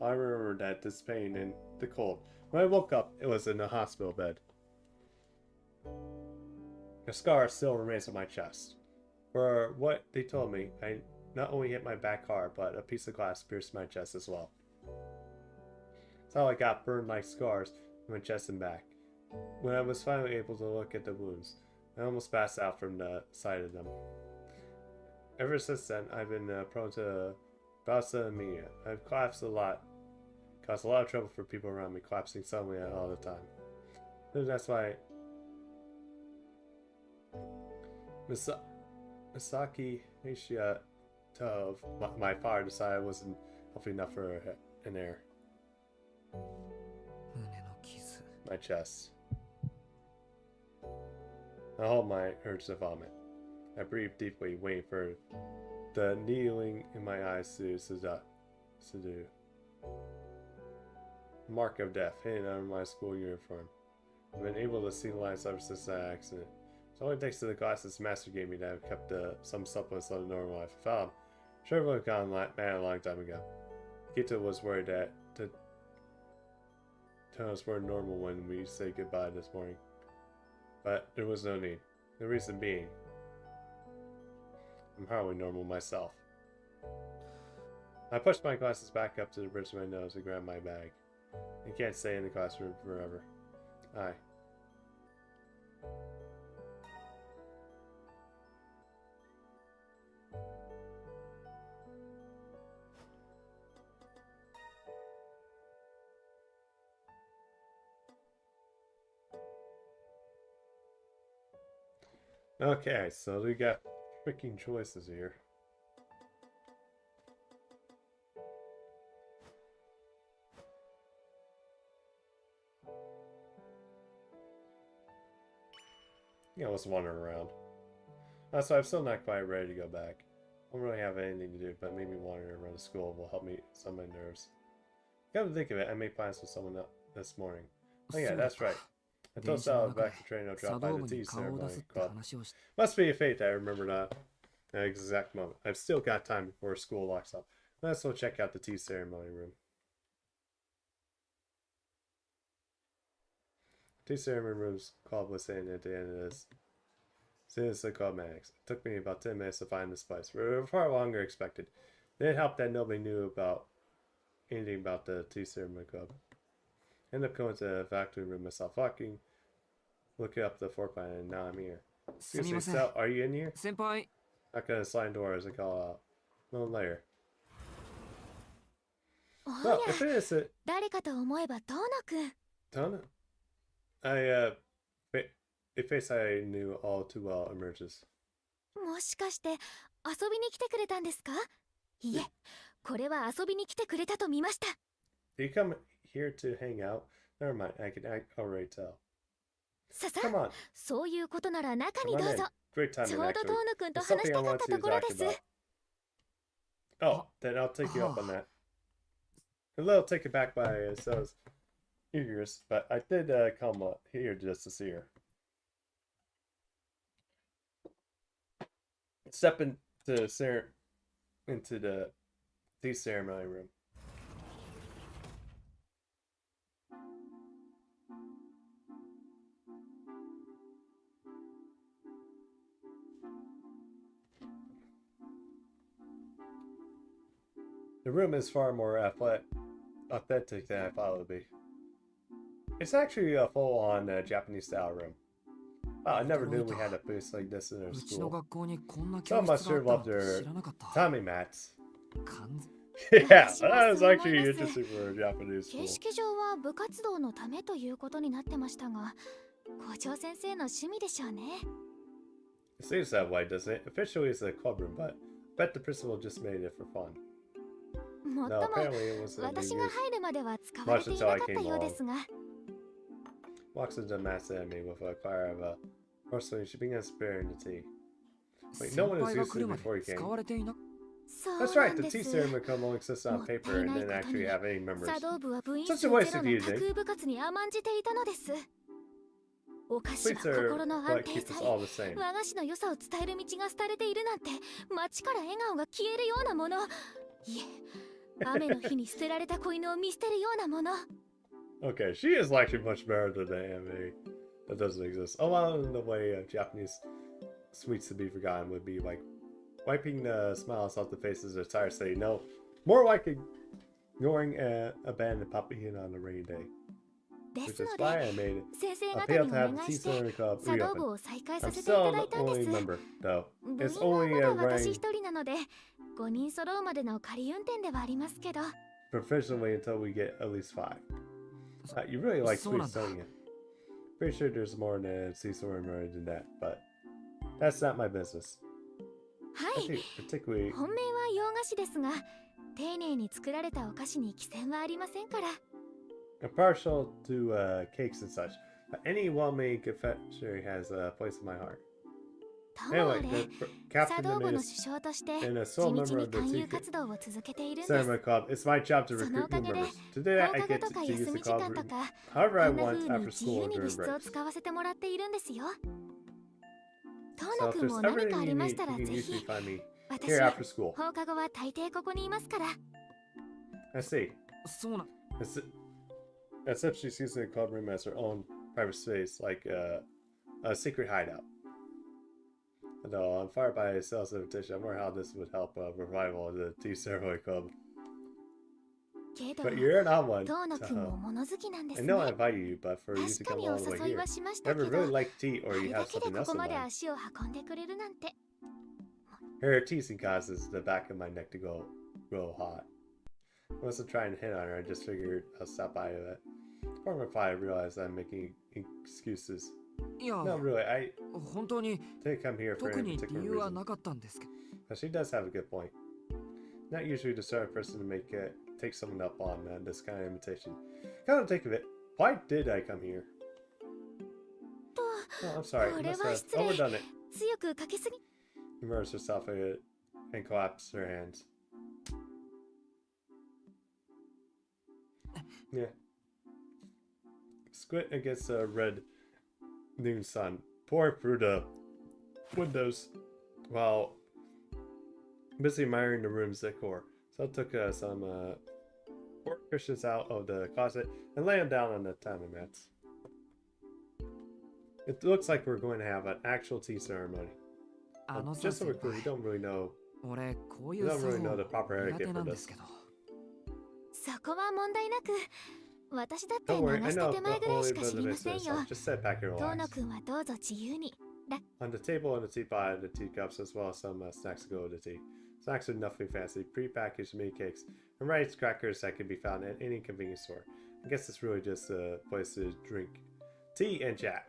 I remember that this pain and the cold. When I woke up, it was in a hospital bed. A scar still remains on my chest. For what they told me, I not only hit my back hard, but a piece of glass pierced my chest as well. So I got burned like scars in my chest and back. When I was finally able to look at the wounds, I almost passed out from the sight of them. Ever since then, I've been prone to bouts-of-mania. I've collapsed a lot. Caused a lot of trouble for people around me, collapsing suddenly all the time. And that's why Misaki Nishia of my father decided I wasn't healthy enough for an heir. My chest. I hold my urge to vomit. I breathe deeply, waiting for the needling in my eyes to subdue. Mark of death hidden under my school uniform. I've been able to see the lines ever since that accident. It's only thanks to the glasses Master gave me that I've kept some semblance of normal life. If I should have really gone mad a long time ago. Kita was worried that the tones were normal when we said goodbye this morning. But there was no need. The reason being, I'm hardly normal myself. I pushed my glasses back up to the bridge of my nose and grabbed my bag. I can't stay in the classroom forever. Aye. Okay, so we got freaking choices here. Yeah, let's wander around. So I'm still not quite ready to go back. I don't really have anything to do, but maybe wandering around the school will help me some of my nerves. Come to think of it, I made plans with someone else this morning. Oh yeah, that's right. I told Sal back to train, I'll drop by the tea ceremony club. Must be a fate that I remember that exact moment. I've still got time before school locks up. Let's go check out the tea ceremony room. Tea ceremony room's club was saying at the end of this. Since the club mechanics. It took me about 10 minutes to find this place. We were far longer than expected. It didn't help that nobody knew about anything about the tea ceremony club. Ended up going to the factory room myself, looking up the floor plan, and now I'm here. Excuse me, Sal, are you in here? Senpai. Not gonna slide door as I call out. A little later. Well, if it is it. Tona? A face I knew all too well emerges. もしかして遊びに来てくれたんですか？いえ、これは遊びに来てくれたと見ました。 Do you come here to hang out? Never mind, I already tell. ささ、 Come on. そういうことなら中に Come ど on うぞ。 in. Great ちょ timing, うど actually. トーヌ君と There's 話し something た I かっ want た to ところ talk です。 about. Oh, then I'll take you up on that. A little taken back by Sal's eagerness, but I did come here just to see her. Step into the tea ceremony room. The room is far more authentic than I thought it would be. It's actually a full-on Japanese-style room. Wow, I never knew we had a place like this in our school. Some must sure love their Tommy mats. Yeah, that is actually interesting for a Japanese school. 形式上は部活動のためということになってましたが、校長先生の趣味でしょうね。 It seems that way, doesn't it? Officially it's a club room, but I bet the principal just made it for fun. もっと No, も apparently it wasn't 私 being が used. 入るまでは使われていなかったようですが。 Walks into the mats at me with a fire of a porcelain. She begins preparing the tea. Wait, no one is used to it before you came. そう That's な right, ん the です tea ceremony can only exist on もったい paper and ない didn't こと actually に have any members. 茶道部は部員 Such 数 a ゼ waste ロ of の you, 架 Nick. 空部活に甘んじていたのです。お菓子は Sweets are 心の安 what 定 keep us 剤 all the same. 和菓子の良さを伝える道が廃れているなんて街から笑顔が消えるようなものいえ雨の日に捨てられた子犬を見捨てるようなもの Okay, she is actually much better than the anime. that doesn't exist. Oh, well, in the way Japanese sweets to be forgotten would be like wiping the smiles off the faces of the entire city. No, more like ignoring an abandoned puppy on a rainy day. で Which す is の why で I made 先生 an 方 appeal に to お have 願 the い tea して ceremony club 茶道 reopen. 部を再開さ I'm せていた still だい the たんで only す。 member, though. 部 It's 員は only ま a だ私 running 一人なので5人揃うまでの仮運転ではありますけど professionally until we get at least 5. You really like So sweets, nanda. don't you? Pretty sure there's more than a tea ceremony than that, but that's not my business. は I い think particularly 本命は洋菓子ですが丁寧に作られたお菓子に寄せはありませんから I'm partial to cakes and such. But any well-made confectionery has a place in my heart. ともあ Anyway, れ the 茶 captain 道 of 部の this 首相として and a 地 sole 道 member に of the 勧誘 tea 活動を続けているんです ceremony club, it's my job to その recruit おか new げで members. Today 放 I 課 get 後とか to use 休 the み時間 club とか however こ I んな want 風に after 自 school 由 or に during 部室を breaks. 使わせてもらっているんですよ 遠 So 野 if くん there's も ever 何かあ anything り you ま need, したら you ぜ can ひ usually find me 私 here after school. 放課後は大抵ここにいますから I see. そうな As if she's using the club room as her own private space, like a secret hideout. Though I'm fired by a sales invitation, I wonder how this would help revival of the tea ceremony club. けど But you're not one. 遠野くん So, も物好きなんで I す know I ね invite you, but for you to 確か come にお all the way 誘い here, はしましたけ never ど really liked tea あ or れ you だ have けで something こ else こ in まで mind. 足を運んでくれるなんて Her teasing causes the back of my neck to go real hot. I wasn't trying to hit on her, I just figured I'll stop by it. Before my fire, I realized I'm making excuses. いや No, really, I 本当に didn't come here for 特 any に particular 理由は reason. なかったんですけど But she does have a good point. Not usually the sort of person to take someone up on this kind of invitation. Come to think of it, why did I come here? と Oh, I'm sorry, I これ must は have 失礼 overdone it. 強くかけすぎ Immerse herself in it and collapsed her hands. Yeah. Squint against the red noon sun, pouring through the windows while busy admiring the room's decor. So I took some work cushions out of the closet and lay them down on the tiny mats. It looks like we're going to have an actual tea ceremony. あのさ Just so 先 we're clear, we 輩 don't really know 俺こうい we う don't 作 really know the 法 proper 苦手 etiquette な for んで this. すけどそこは問題なく私だって Don't 流 worry, I し know た手前ぐらい only しか the 知りま limits せ to んよ yourself. Just sit back and 遠野 relax. くんはどうぞ自由に On the table and the teapot and the teacups, as well as some snacks to go with the tea. Snacks are nothing fancy, pre-packaged mini cakes, and rice crackers that can be found at any convenience store. I guess it's really just a place to drink tea and chat.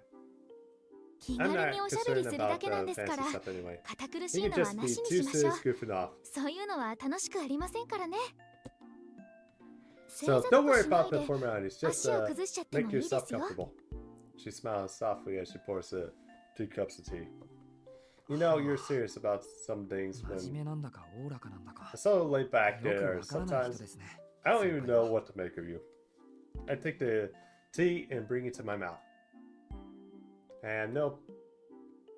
気 I'm 軽に not おしゃべり concerned するだ about けなんです fancy から stuff anyway. 堅苦し You い can のは just な be しに two しましょう sis goofing off. そういうのは楽しくありませんからね So 正 don't 座 worry とかしな about い the で formalities. Just 足を崩しちゃっても make いいで yourself すよ comfortable. She smiles softly as she pours the 2 cups of tea. You know, you're serious about some things 真 when 面目なんだかおおらかなんだか so laid back よく there. わからない人 Sometimes ですね I don't even know what to make of you. I take the tea and bring it to my mouth. And no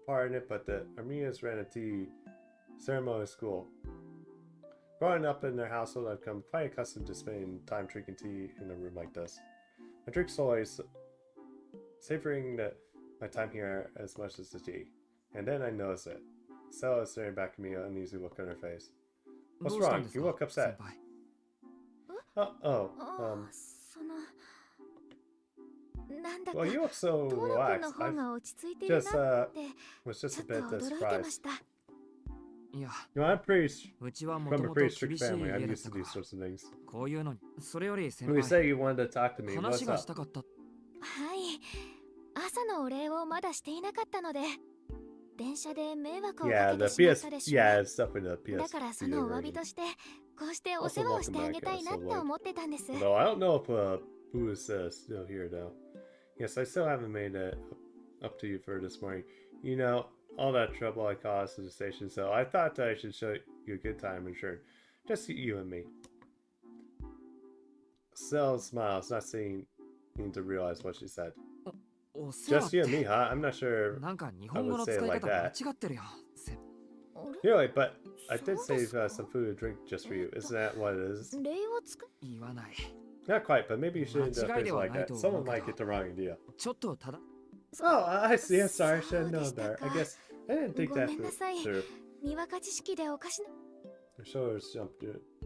part in it, but the Armenians ran a tea ceremony at school. Growing up in their household, I've become quite accustomed to spending time drinking tea in a room like this. I drink slowly, savoring my time here as much as the tea. And then I notice it. Stella is staring back at me, an uneasy look on her face. ど What's うしたん wrong? ですか You look upset. 先輩 Oh, ああそのなんだか well, you look so 遠野くんの relaxed. 方 I が落ち着いている just なって was ち just ょ a っと bit 驚いてま surprised. したいや You know, I'm pretty うちはもと from a もと pretty 厳 strict しい family. 家 I'm だ used っ to たか these ら sorts of things. こういうのにそれより先 When you 輩 say you wanted to talk to me, 話 what's が up? したかったはい朝のお礼をまだしていなかったので電車で迷惑を Yeah, かけ the てしまっ PS. たでしょ Yeah, it's definitely the だ PS. からそのお詫びとしてこうしてお世話をしてあげたいなって思ってたんです Though I don't know if Boo is still here though. Yes, I still haven't made it up to you for this morning. You know, all that trouble I caused to the station, so I thought that I should show you a good time in return. Just you and me. Cell smiles, not seeming to realize what she said. お世話っ Just you て and me, huh? I'm not sure. なんか日本語の I would say 使い it like 方間 that. 違ってるよせ Really, but I did そうです save か some food and drink just for you. Isn't that what it is? 礼をつく言わない Not quite, but maybe you shouldn't phrase it like that. 間違いではないと思うけど。 Someone might get the wrong idea. ちょっとただ Oh, I see. I'm sorry. I should have known better. I guess I didn't think that ごめんなさい。 through. にわか知識でおかしな。 Your shoulders jumped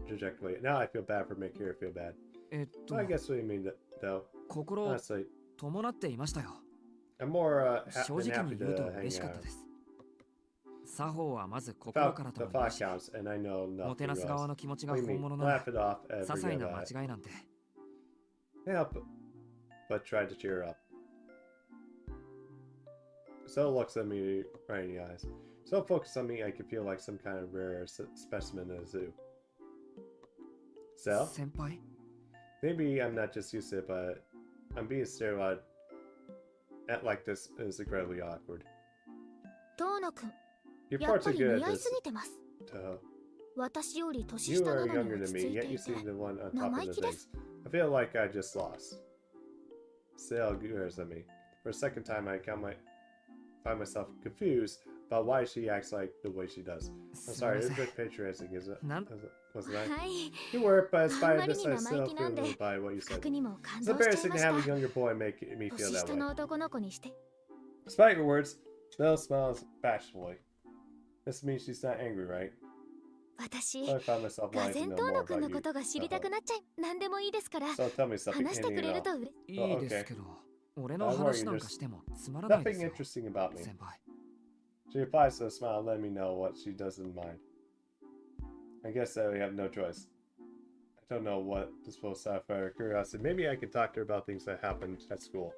trajectory. Now I feel bad for making her feel bad. Well, I guess what you mean, though. 心 Honestly, 伴っていましたよ。 I'm more 正 than 直 happy に言うと to 嬉し hang かった out. です。作法はまず心から The とも言う thought し、 counts, and I know もて nothing なす側 else. の気持ちが What do you 本 mean? 物なら、 Laugh it off 些 every 細 day な of it. 間違いなんて。 Yeah, but try to cheer up. So looks at me right in the eyes. So focused on me, I can feel like some kind of rare specimen in a zoo. So, 先輩 maybe I'm not just used to it, but I'm being stared at like this is incredibly awkward. 遠野くん、 Your やっ parts ぱ are り good 似 at 合いす this, ぎてます。 Toho. 私より年 You 下な are のに younger 落 than ち me, 着い yet て you いて。 seem the one on top of 生意 the 気で things. す。 I feel like I just lost. Sale glares at me. For a second time, find myself confused about why she acts like the way she does. I'm すみ sorry, ま it's せ a ん bit patronising, isn't it? なん Wasn't I? はい。 You were, but in あん spite ま of り this, に I 生意 still 気な feel んで、 moved by what you 逆 said. にも感 It's 動しちゃい embarrassing ま to し have a た。 younger boy make me feel 年 that 下 way. の男の子にして。 Despite your words, Belle smiles bashfully. This means she's not angry, right? 私、 So I found myself が wanting ぜ to ん know 遠 more 野くん about の you. ことが知りたくなっちゃい。何でもいいですから。 So tell me something, 話してく anything れ at る all. とうれ。いいですけど、俺の話なんかしてもつまらないで Nothing すよ。 interesting about me. 先輩。 She replies to a smile, letting me know what she doesn't mind. I guess that we have no choice. I don't know what is supposed to satisfy her curiosity. Maybe I could talk to her about things that happened at school.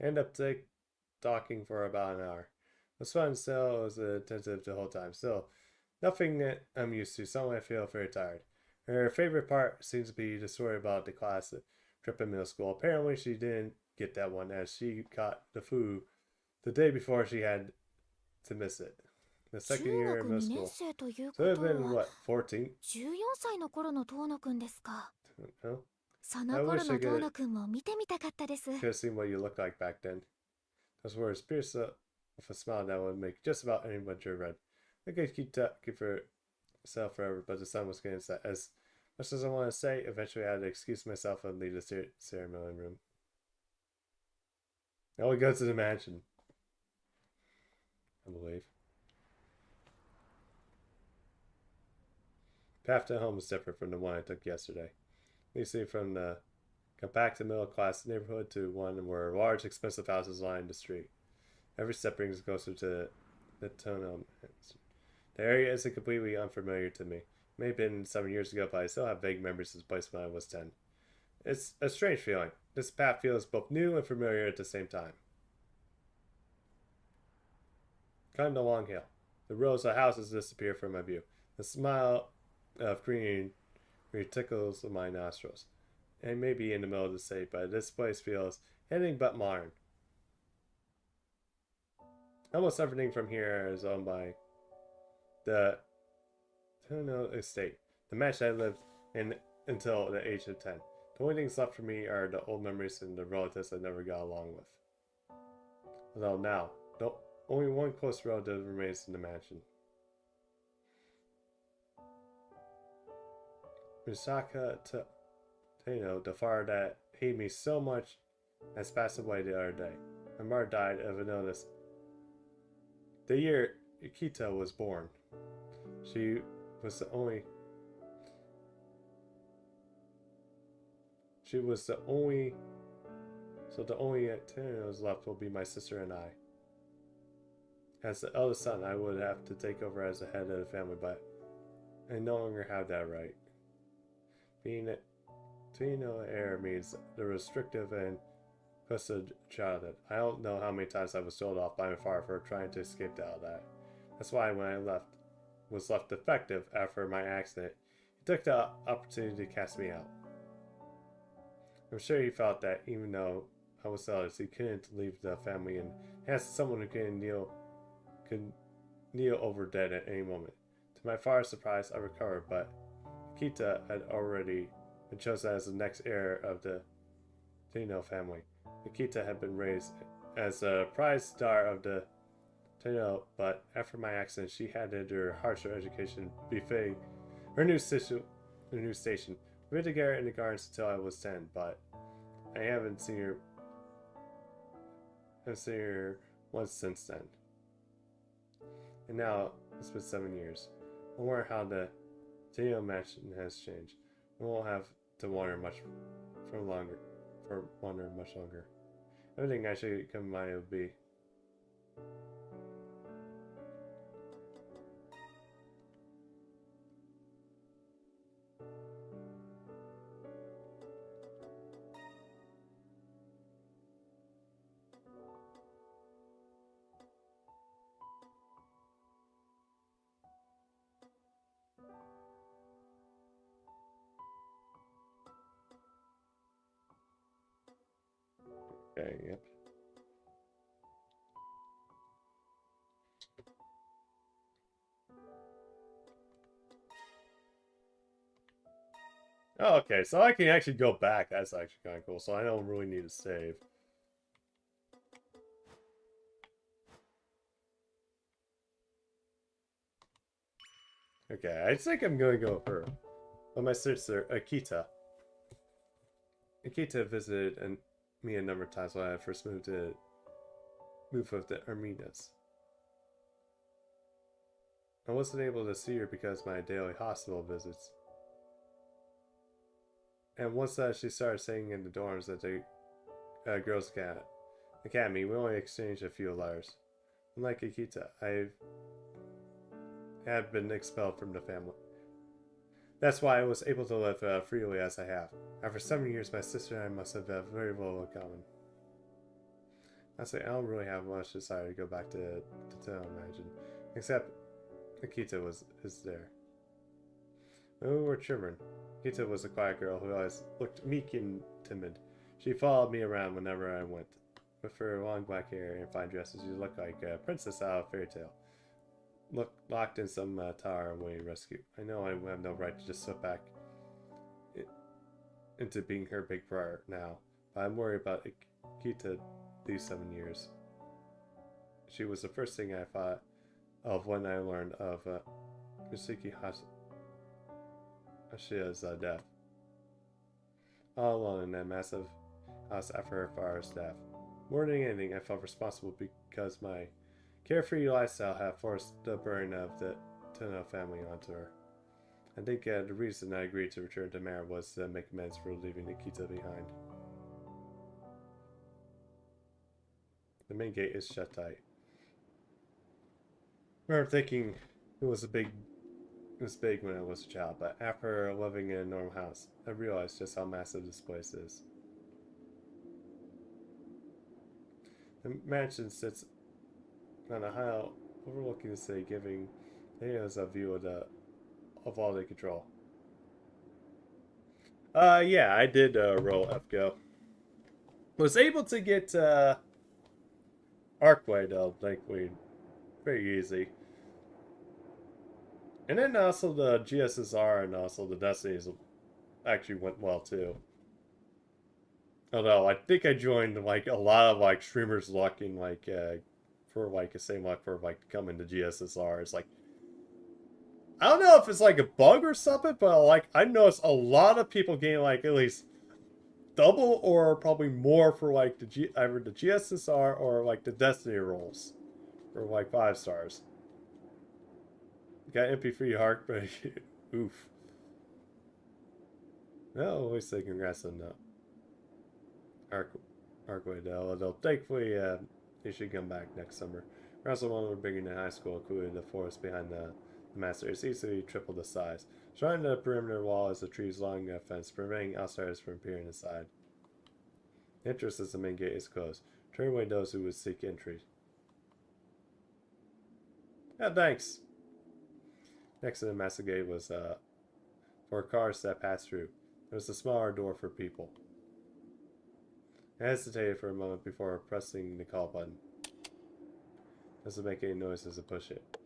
End up talking for about an hour. It was fun, still, it was attentive the whole time. Still, nothing that I'm used to. Suddenly I feel very tired. Her favorite part seems to be the story about the class trip in middle school. Apparently she didn't get that one as she caught the flu the day before she had to miss it. The 中 second year 学 of middle 2年 school. 生というこ So it と had been, は、 what, 14? 14歳の頃の遠野くんですか。 No? その頃 I wish I の could- 遠野くんも見てみたかったです。 Could have seen what you looked like back then. Those words pierced with a smile that would make just about anyone turn red. I could keep herself forever, but the sun was getting set. As much as I want to say, eventually I had to excuse myself and leave the ceremony room. Now we go to the mansion. I believe. Path to home is different from the one I took yesterday. You see, from the compact and middle-class neighborhood to one where large, expensive houses line the street. Every step brings us closer to the tunnel. The area isn't completely unfamiliar to me. It may have been 7 years ago, but I still have vague memories of this place when I was 10. It's a strange feeling. This path feels both new and familiar at the same time. Climb the long hill. The rows of houses disappear from my view. The smile of green tickles my nostrils. I may be in the middle of the city, but this place feels anything but modern. Almost everything from here is owned by the estate, the mansion I lived in until the age of 10. The only things left for me are the old memories and the relatives I never got along with. Although now, only one close relative remains in the mansion. Misaka Tano, the father that hated me so much, has passed away the other day. My mother died of an illness the year Ikita was born. She was the only so the only Tanos left will be my sister and I. As the eldest son, I would have to take over as the head of the family, but I no longer have that right. Being Tino heir means the restrictive and custodial childhood. I don't know how many times I was told off by my father for trying to escape out of that. That's why when I was left defective after my accident, he took the opportunity to cast me out. I'm sure he felt that even though I was eldest, he couldn't leave the family and asked someone who could kneel over dead at any moment. To my father's surprise, I recovered, but Kita had already been chosen as the next heir of the Tino family. Nikita had been raised as a prize star of the Tino, but after my accident, she had to endure harsher education befitting her new station. We went together in the gardens until I was 10, but I haven't seen her. I've seen her once since then. And now it's been 7 years. I wonder how the Tino mansion has changed. We won't have to wander much longer. Everything I should come in mind would be. Okay, yep. Oh, okay, so I can actually go back. That's actually kind of cool. So I don't really need to save. Okay, I think I'm going to go with her. Well, my sister, Akita. Akita visited me a number of times when I first moved with the Armenians. I wasn't able to see her because of my daily hospital visits. And once she started staying in the dorms at the Girls' Academy, we only exchanged a few letters. Unlike Akita, I had been expelled from the family. That's why I was able to live freely as I have. After 7 years, my sister and I must have very little in common. Honestly, I don't really have much desire to go back to town, imagine. Except Akita is there. When we were children, Akita was a quiet girl who always looked meek and timid. She followed me around whenever I went. With her long black hair and fine dresses, she looked like a princess out of a fairy tale. Locked in some tower awaiting rescue. I know I have no right to just slip back into being her big brother now, but I'm worried about Akita these 7 years. She was the first thing I thought of when I learned of Yoshiki Hashia's death. All alone in that massive house after her father's death. More than anything, I felt responsible because my carefree lifestyle had forced the burden of the Tino family onto her. I think the reason I agreed to return to Mara was to make amends for leaving Nikita behind. The main gate is shut tight. I remember thinking it was big when I was a child, but after living in a normal house, I realized just how massive this place is. The mansion sits on a hill overlooking the city, giving us a view of all they control. Yeah, I did roll FGO. Was able to get Arcueid, thankfully, very easy. And then also the GSSR and also the Destinies actually went well too. Although I think I joined like a lot of like streamers looking like for like the same luck for like coming to GSSR. It's like I don't know if it's like a bug or something, but like I noticed a lot of people getting like at least double or probably more for like either the GSSR or like the Destiny rolls for like 5 stars. Got MP3 Hark, but oof. Well, I always say congrats on Arcueid, although thankfully he should come back next summer. We're also one we're bringing to high school, including the forest behind the master. It's easily triple the size. Surrounding the perimeter wall is a tree's long fence, preventing outsiders from peering inside. The entrance as the main gate is closed. Turn away those who would seek entry. Yeah, thanks. Next to the massive gate was for cars that passed through. There was a smaller door for people. I hesitated for a moment before pressing the call button. Doesn't make any noise as I push it.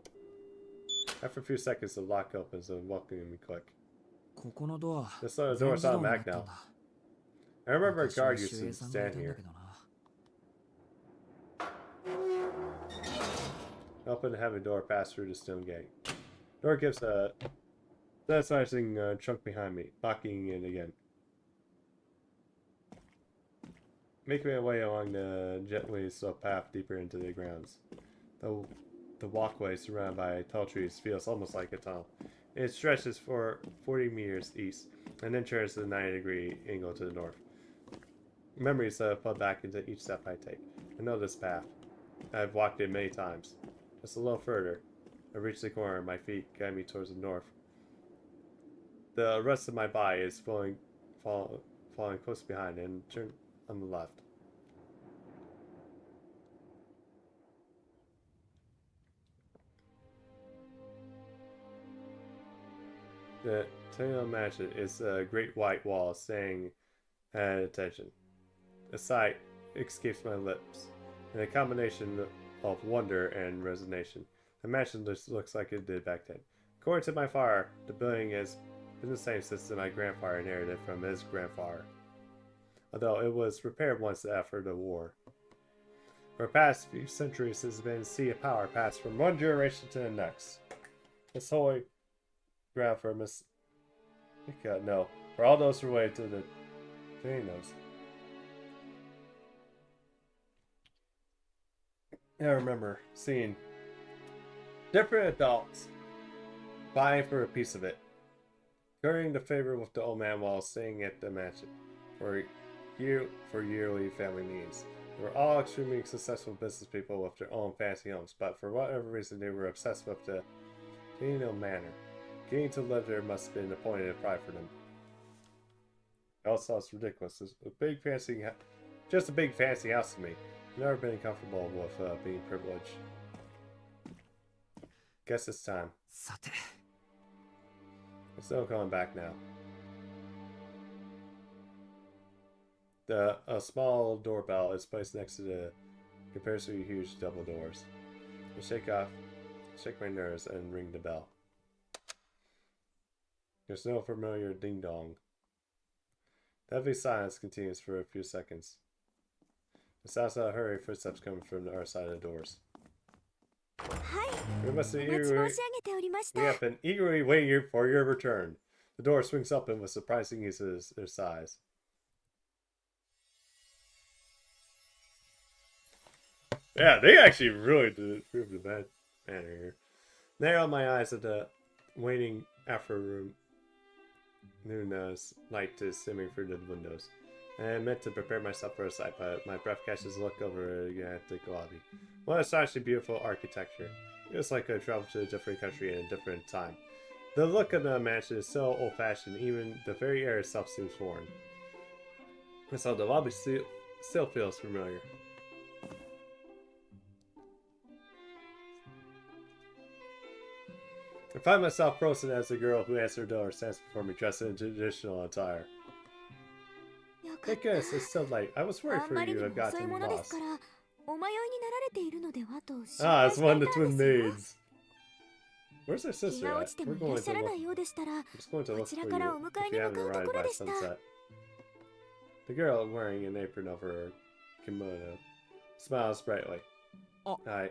After a few seconds, the lock opens and welcoming me click. This door's automatic now. I remember a guard used to stand here. Open the heavy door, pass through the stone gate. Door gives a satisfying chunk behind me, locking it again. Making my way along the gently sloped path deeper into the grounds. The walkway surrounded by tall trees feels almost like a tunnel. It stretches for 40 meters east, and then turns to a 90-degree angle to the north. Memories flood back into each step I take. I know this path. I've walked it many times. Just a little further. I reach the corner, and my feet guide me towards the north. The rest of my body is falling close behind and turn on the left. The Tenno Mansion is a great white wall staying at attention. The sight escapes my lips, in a combination of wonder and resignation. The mansion just looks like it did back then. According to my father, the building has been the same since my grandfather inherited from his grandfather, although it was repaired once after the war. For the past few centuries, it has been a sea of power passed from one generation to the next. This holy ground for Miss... no, for all those related to the Tennos. I remember seeing different adults vying for a piece of it, currying the favor with the old man while staying at the mansion for yearly family needs. They were all extremely successful business people with their own fancy homes, but for whatever reason they were obsessed with the Tenno manor. Getting to live there must have been a point of pride for them. I also thought it's ridiculous. It's a big fancy, just a big fancy house to me. I've never been comfortable with being privileged. Guess it's time. There's no coming back now. A small doorbell is placed next to the comparatively huge double doors. I shake my nerves and ring the bell. There's no familiar ding-dong. The heavy silence continues for a few seconds. The sounds of hurried footsteps coming from the other side of the doors. We have been eagerly waiting for your return. The door swings open with surprising ease of their size. Yeah, they actually really did improve the bad manner here. Narrow my eyes at the waning after room. Noon light is simmering through the windows. And I meant to prepare myself for a sight, but my breath catches a look over a gigantic lobby. What astonishingly beautiful architecture. It's like I traveled to a different country in a different time. The look of the mansion is so old-fashioned, even the very air itself seems foreign. And so the lobby still feels familiar. I find myself frozen as the girl who answered the door stands before me dressed in traditional attire. Thank goodness, it's still late. I was worried for you to have gotten lost. Ah, it's one of the twin maids. Where's her sister at? We're going to look. I'm just going to look for you if you haven't arrived by sunset. The girl, wearing an apron over her kimono, smiles brightly. I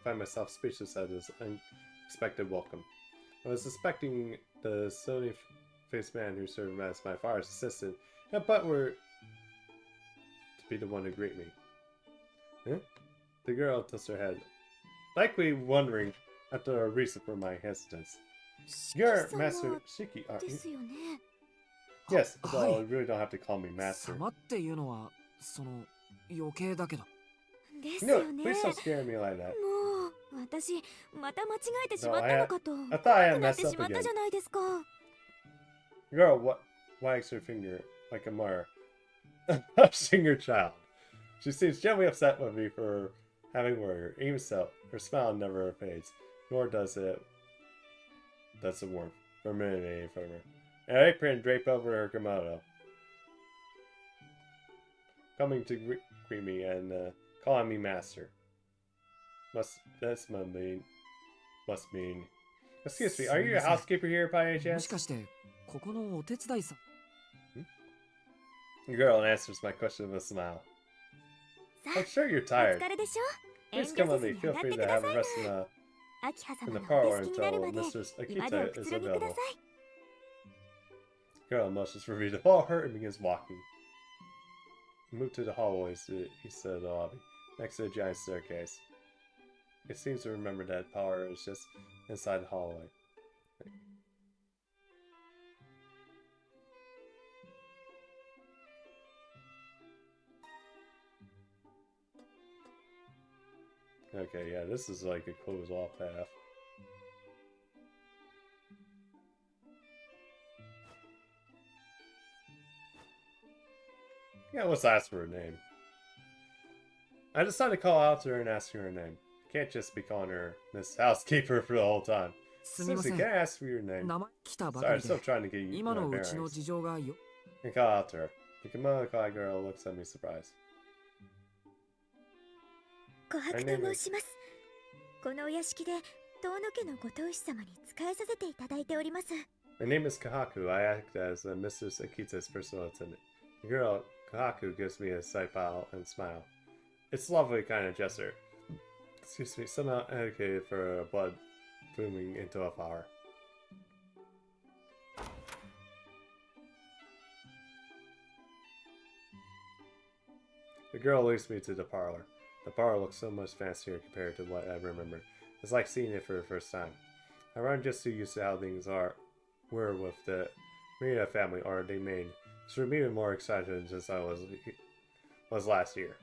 find myself speechless at this unexpected welcome. I was expecting the stony-faced man who served as my father's assistant, but were to be the one to greet me. Huh? The girl tilts her head, likely wondering at the reason for my hesitance. You're Master Shiki, aren't you? Yes, so you really don't have to call me Master. No, please don't scare me like that. No, I thought I had messed up again. Girl, what wags her finger like a mother, touching her child. She seems gently upset with me for having worried her. Even so, her smile never fades, nor does it. That's the warmth emanating from her. An apron draped over her kimono, coming to greet me and calling me master. Must mean. Excuse me, are you a housekeeper here by any chance? The girl answers my question with a smile. I'm sure you're tired. Please come with me. Feel free to have a rest in the 秋葉 in 様 the のお parlor 手すきになる until まで Mrs. 今でお Akita く is つろぎくだ available. さい。 Girl motions for me to follow her and begins walking. Move to the hallways, he said, the lobby, next to the giant staircase. It seems to remember that power is just inside the hallway. Okay, yeah, this is like a closed off path. Yeah, let's ask for her name. I decided to call out to her and ask her name. Can't just be calling her Miss Housekeeper for the whole time. すみませ Susie, ん can I ask for your name? 名前来たば Sorry, か I'm り still で trying to get you 今 my のうちの bearings. 事情がよ And call out to her. The kimono clad girl looks at me surprised. 琥珀と申します。このお屋敷で遠野家のご当主様に仕えさせていただいております。 My name is Kahaku. I act as Mrs. Akita's personal attendant. The girl, Kahaku, gives me a side bow and smile. It's a lovely kind of gesture. Excuse me, somehow educated for blood booming into a flower. The girl leads me to the parlor. The parlor looks so much fancier compared to what I remember. It's like seeing it for the first time. I run just too used to how things were with the Marina family already made. So I'm even more excited since I was last year.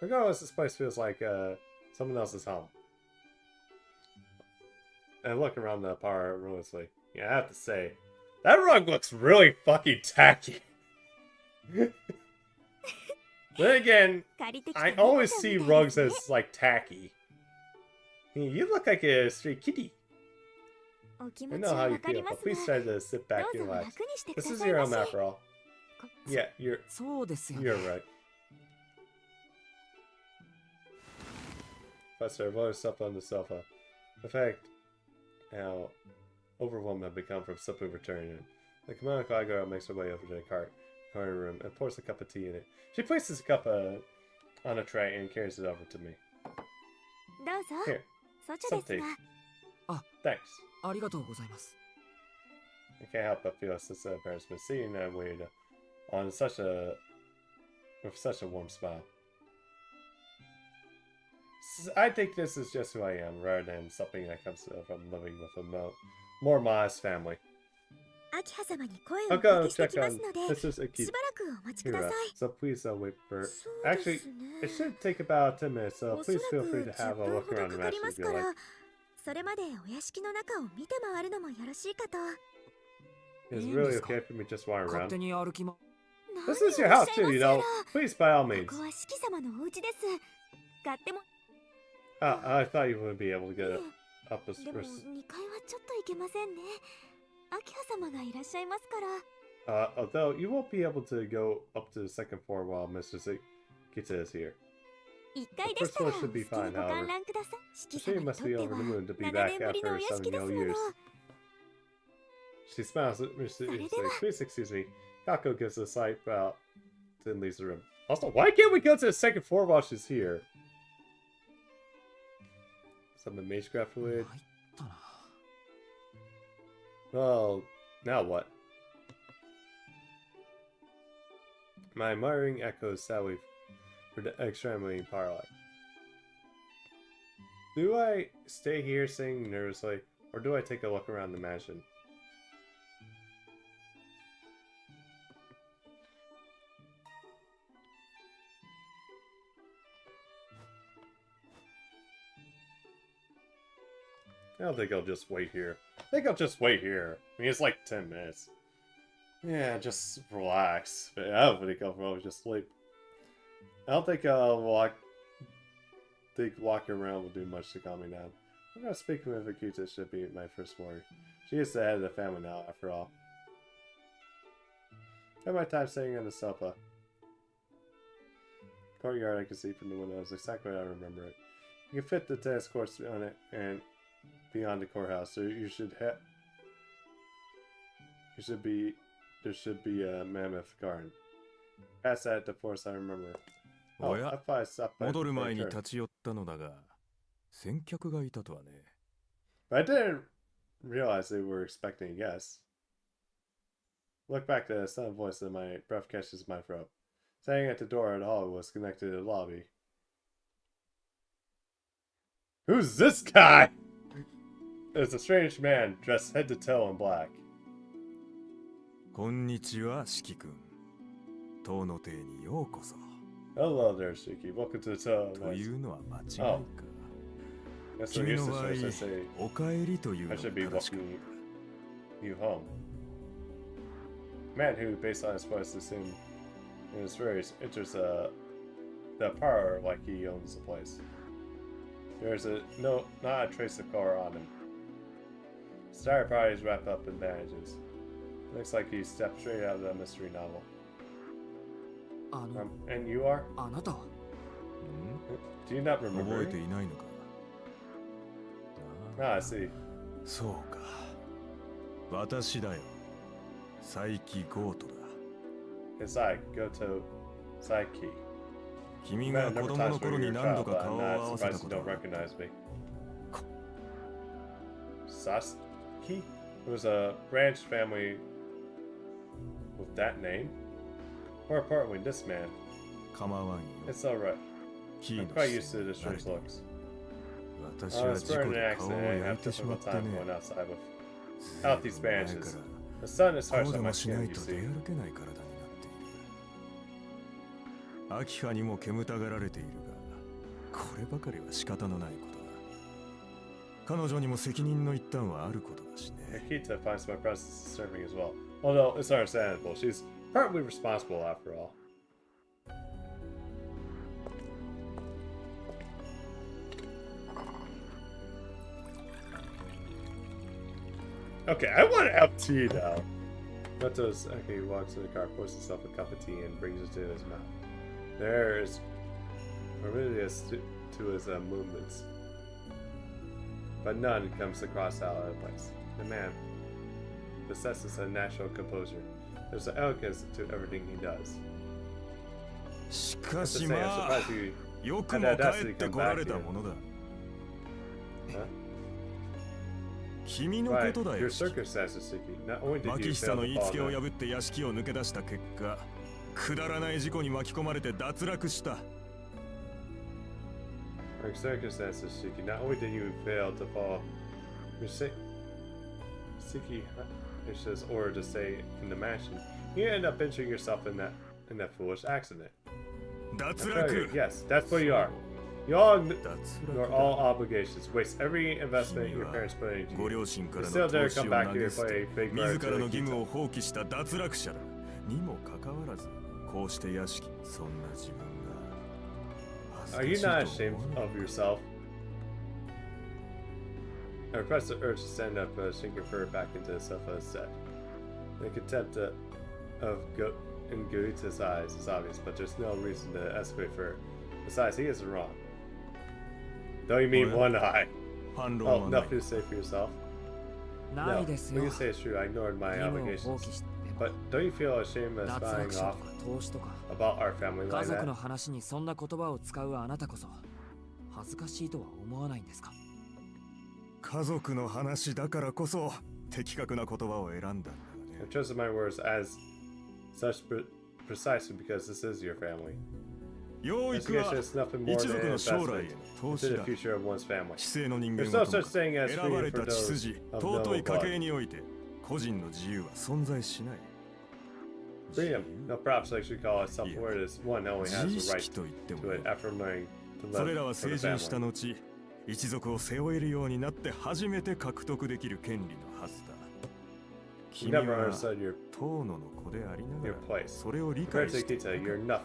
Regardless, this place feels like someone else's home. And look around the parlor relentlessly. Yeah, I have to say, that rug looks really fucking tacky. Then again, I always see rugs as like tacky. You look like a stray kitty. お気 I 持ち know は how わ you かり feel, ま but すが、 please try to sit ど back う and ぞ relax. 楽にしてく This だ is さい your ま own し。 after all. Yeah, you're そうですよね you're right. Buster rolled herself on the sofa. In fact, how overwhelmed I've become from simply returning it. The kimono clad girl makes her way over to the corner room and pours a cup of tea in it. She places a cup on a tray and carries it over to me. どうぞ。 Here, そちらですが、 thanks. ありがとうございます I can't help but feel a sense of embarrassment seeing that weird with such a warm smile. I think this is just who I am, rather than something that comes from living with a more modest family. 秋葉様に声を I'll おか go けして check きま on すので、 Mrs. し Akita. ばらくお待ちください。 So please wait for. そうで Actually, すね。 it should take about 10 minutes, so おそ please ら feel く free to 10 have a 分 look ほど around か the かりま match す if か you ら like.、それまでお屋敷の中を見て回るのもよろしいかと。 It's いいん really ですか okay for me to just wander 勝 around. 手に歩きま 何 This is を your おっ house しゃい too, ます you や know. ら。 Please, by all こ means. こは四季様のお家です。勝手も。 I thought you would be able to い get え up the でも stairs. 2階はちょっと行けませんね。秋葉様がいらっしゃいますから。 Although you won't be able to go up to the second floor while Mrs. Akita is here. 1階でしたら The お first floor should 好 be きに fine, ご however. 観覧ください。四季 She 様に must とっ be て over the は moon to be 7 back 年ぶりの after お屋敷です 7 もの。 years. She smiles at Mr. Please excuse me. Kako gives a slight bow, then leaves the room. Also, why can't we go to the second floor while she's here? Some magecraft 参 fluid. ったな Well, now what? My admiring echoes sadly for the extremely parlor. Do I stay here singing nervously, or do I take a look around the mansion? I don't think I'll just wait here. I think I'll just wait here. I mean, it's like 10 minutes. Yeah, just relax. But I don't think I'll probably just sleep. I don't think walking around will do much to calm me down. I'm not speaking with Akita should be my first worry. She is the head of the family now, after all. I had my time sitting on the sofa. Courtyard I can see from the window is exactly how I remember it. You can fit the tennis courts on it and beyond the courthouse, so there should be a mammoth garden. Past that, the forest I remember. Oh, おや I thought I stopped by 戻る for a 前に turn. 立ち寄ったのだが、先客がいたとはね。 But I didn't realize they were expecting a guest. Look back to the sudden voice and my breath catches my throat. Standing at the door of the hall was connected to the lobby. Who's this guy? It's a strange man dressed head to toe in black. こんにちは、四季君。塔の邸にようこそ。 Hello there, Shiki. Welcome to the toe. というのは間違いか。 That's what 君 your の場合 sister says. I say おかえりというの I が should be 正しく welcoming you home. Man who, based on his voice, assumed in his phrase, enters the parlor like he owns the place. There's not a trace of color on him. His entire body is wrapped up in bandages. Looks like he stepped straight out of a mystery novel. And you are? あなたは Do you not 覚 remember えて me? いないのか。 Ah, I see. そうか。私だよ。佐伯ゴートだ。 It's I, Goto Saiki. 君 You が met 子 a number 供 of の times 頃 when に you were a 何度 child, か but 顔 I'm を合 not わせた surprised こ you と don't がある。 recognize me. Sasuke? It was a ranch family with that name? More importantly, this man. 構わんよ。 It's alright. キ I'm ーの quite 子 used to the strange 誰 looks. 私 I は was 事 burned 故 in で an 顔を accident and 焼い have てしま difficult って time ね。 going outside ず without い these ぶ前か bandages. ら The sun is 高 harsh 度 on も my しな skin, い you と出 see. 歩けない体になっている。秋葉にも煙たがられているが、こればかりは仕方のないことだ。彼女にも責任の一端はあることだしね。 Akita finds my presence disturbing as well. Although it's understandable, she's partly responsible after all. Okay, I want FT now. Mato's okay, walks to the car, pours himself a cup of tea, and brings it to his mouth. There is oblivious to his movements, but none comes across out of place. The man possesses a natural composure. There's an elegance to everything he does. し I か have to し say, ま I'm あ surprised you. よくも帰ってこられたものだ。 Huh? 君のこ Right, とだ your よ。 circumstances, Suki. Not only did マ you キヒサ fail の to 言いつけ follow を them, 破って屋敷を抜け出した結果、くだらない事故に巻き込まれて脱落した。 your circumstances, Suki. Not only did you fail to follow your Suki Hisha's order to stay in the mansion, you end up injuring yourself in that foolish accident. 脱 I'm 落 sorry, yes, that's what you are. You all 脱 your 落 all だ。 obligations. Waste every investment 君 your は parents put into ご you. 両親か You ら still の dare 投資を come back 投 here げ to 捨 play て big 自 bird ら to の義務 Akita. を放棄した脱落者だ。にもかかわらず、こうして屋敷、そんな自分が Are you 恥ず not かしいと ashamed 思わない of yourself? I repress the urge to stand up, sink your fur back into the sofa instead. The contempt in Goita's eyes is obvious, but there's no reason to escalate further. Besides, he isn't wrong. Don't you mean Oh, yeah? one eye? 反論 Oh, はない nothing to say for yourself? な No, いです what よ you say is true. I ignored my 義務を放 obligations. 棄して But don't you feel ashamed of 脱 spying 落者 off とか投資とか about our family 家 like 族の that? 話にそんな言葉を使うあなたこそ恥ずかしいとは思わないんですか？家族の話だからこそ的確な言葉を選んだんだがね。 I've chosen my words as such precisely because this is your family. 養育は Investigation is nothing more 一 than 族 an の将来へ investment の投 into 資 the だ。 future of one's family. 知性の人間 There's は no とも such か thing as く選ば freedom れ for た血 those 筋、 of 尊い noble 家系 blood. において個人の自由は存在しない。 Freedom, no perhaps I should call it self-aware as one only 自 has 意 the 識 right と言っても to it after learning to それら live は for 成 the 人した family. 後、一族を背負えるようになって初めて獲得できる権利のはずだ。 You 君 never は understood your 遠野の子でありなが your ら place. それを理 Compared 解 to してい Akita, た you're nothing.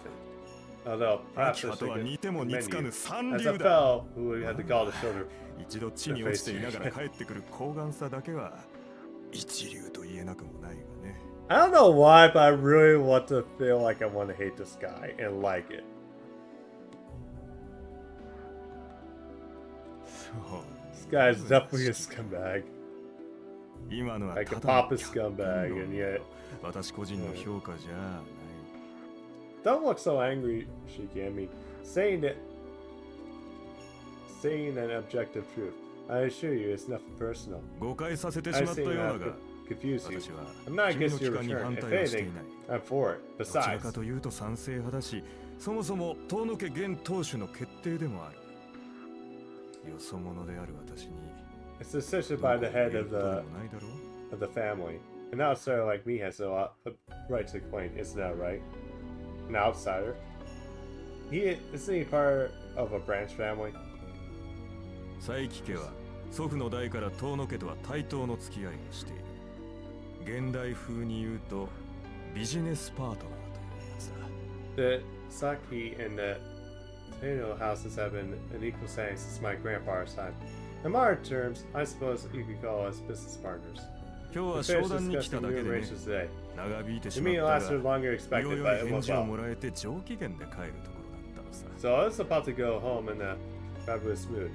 Although 秋 perhaps I 葉と should は似ても似 commend つか you ぬ三 as 流 a だ。 fellow who had the gall to show their 一度地に落ちていながら帰ってくる高顔さだけは一流と言えなくもないがね。 I don't know why, but I really want to feel like I want to hate this guy and like it. そう This guy is definitely a scumbag. 今のは Like a ただの papa scumbag, and yet 私個人の評価じゃない。Don't look so angry, Shiki. I mean, saying an objective truth. I assure you, it's nothing personal. 誤解させてし I まった say ようだ not が to confuse you. 私は I'm not 君の against 帰 your 還に return. 反 If 対はしてい anything, ない I'm for it. どちら Besides, かというと賛成派だしそもそも遠野家現当主の決定でもあるよそ者である私に it's decision どこ by を the 言え head る of ことで the もないだろう of the family. An outsider like me has a right to complain. Isn't that right? An outsider? Isn't he part of a branch family? 佐伯家は祖父の代から遠野家とは対等の付き合いをしている現代風に言うとビジネスパートナーというやつだ The Saki and the Tano houses have been an equal standing since my grandfather's time. In modern terms, I suppose you could call us business partners. 今日 We は finished 商談に来た discussing だ new けでね arrangements today. 長引いて The しまっ meeting たが lasted longer than い expected, よいよ but it 返 went 事を well. もらえて上機嫌で帰るところだったのさ So I was about to go home in a fabulous mood.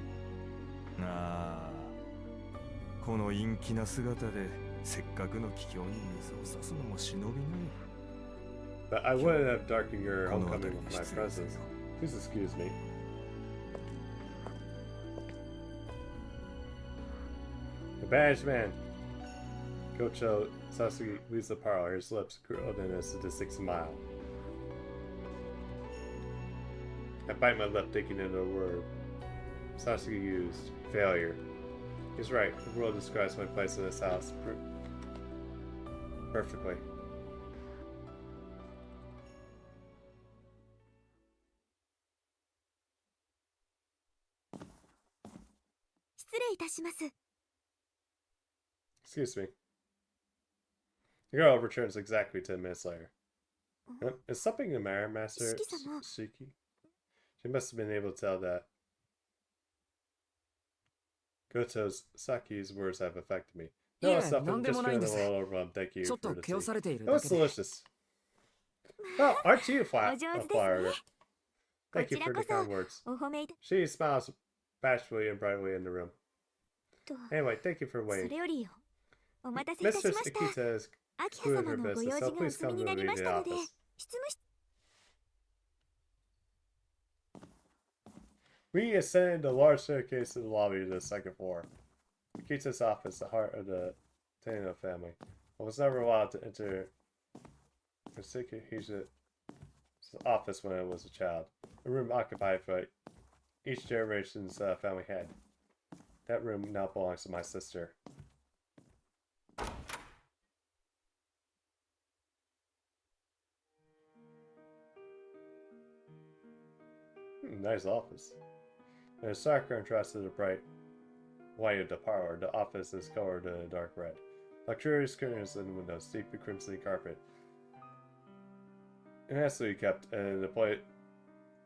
ああこの陰気な姿でせっかくの帰郷に水を差すのも忍びない But I wouldn't have darkened your この homecoming 辺り with で my 失礼する presence. よ Please excuse me. The banished man. Kocho Sasuke leaves the parlor, his lips curled in a sadistic smile. I bite my lip thinking of the word Sasuke used. Failure. He's right. The world describes my place in this house perfectly. Excuse me. The girl returns exactly 10 minutes later. Is something the matter, Master Shiki-sama. Shiki? She must have been able to tell that. Goto's Saki's words have affected me. No, it's nothing. なんで Just もないん feeling です a little overwhelmed. Thank you ちょっ for と the 気を tea. されている That だ was けで delicious. Oh, aren't you a お上手ですね。 flower? Thank you こちら for こ the そ kind words. お褒めいた She smiles bashfully and brightly in the room. と。 Anyway, thank you for そ waiting. れよりお待たせいたし Mistress ました。 Akita has 秋葉 concluded 様 her のご用 business, 事 so がお please 済 come み to になり the ましたので、 office. 執務室 We ascended a large staircase to the lobby to the second floor. Akita's office, the heart of the Tano family. I was never allowed to enter Tsukihime office when I was a child. A room occupied by each generation's family head. That room now belongs to my sister. Nice office. In a stark contrast to the bright white of the parlor, the office is colored in a dark red. Luxurious curtains in the windows, deep in crimson carpet. It has to be kept, and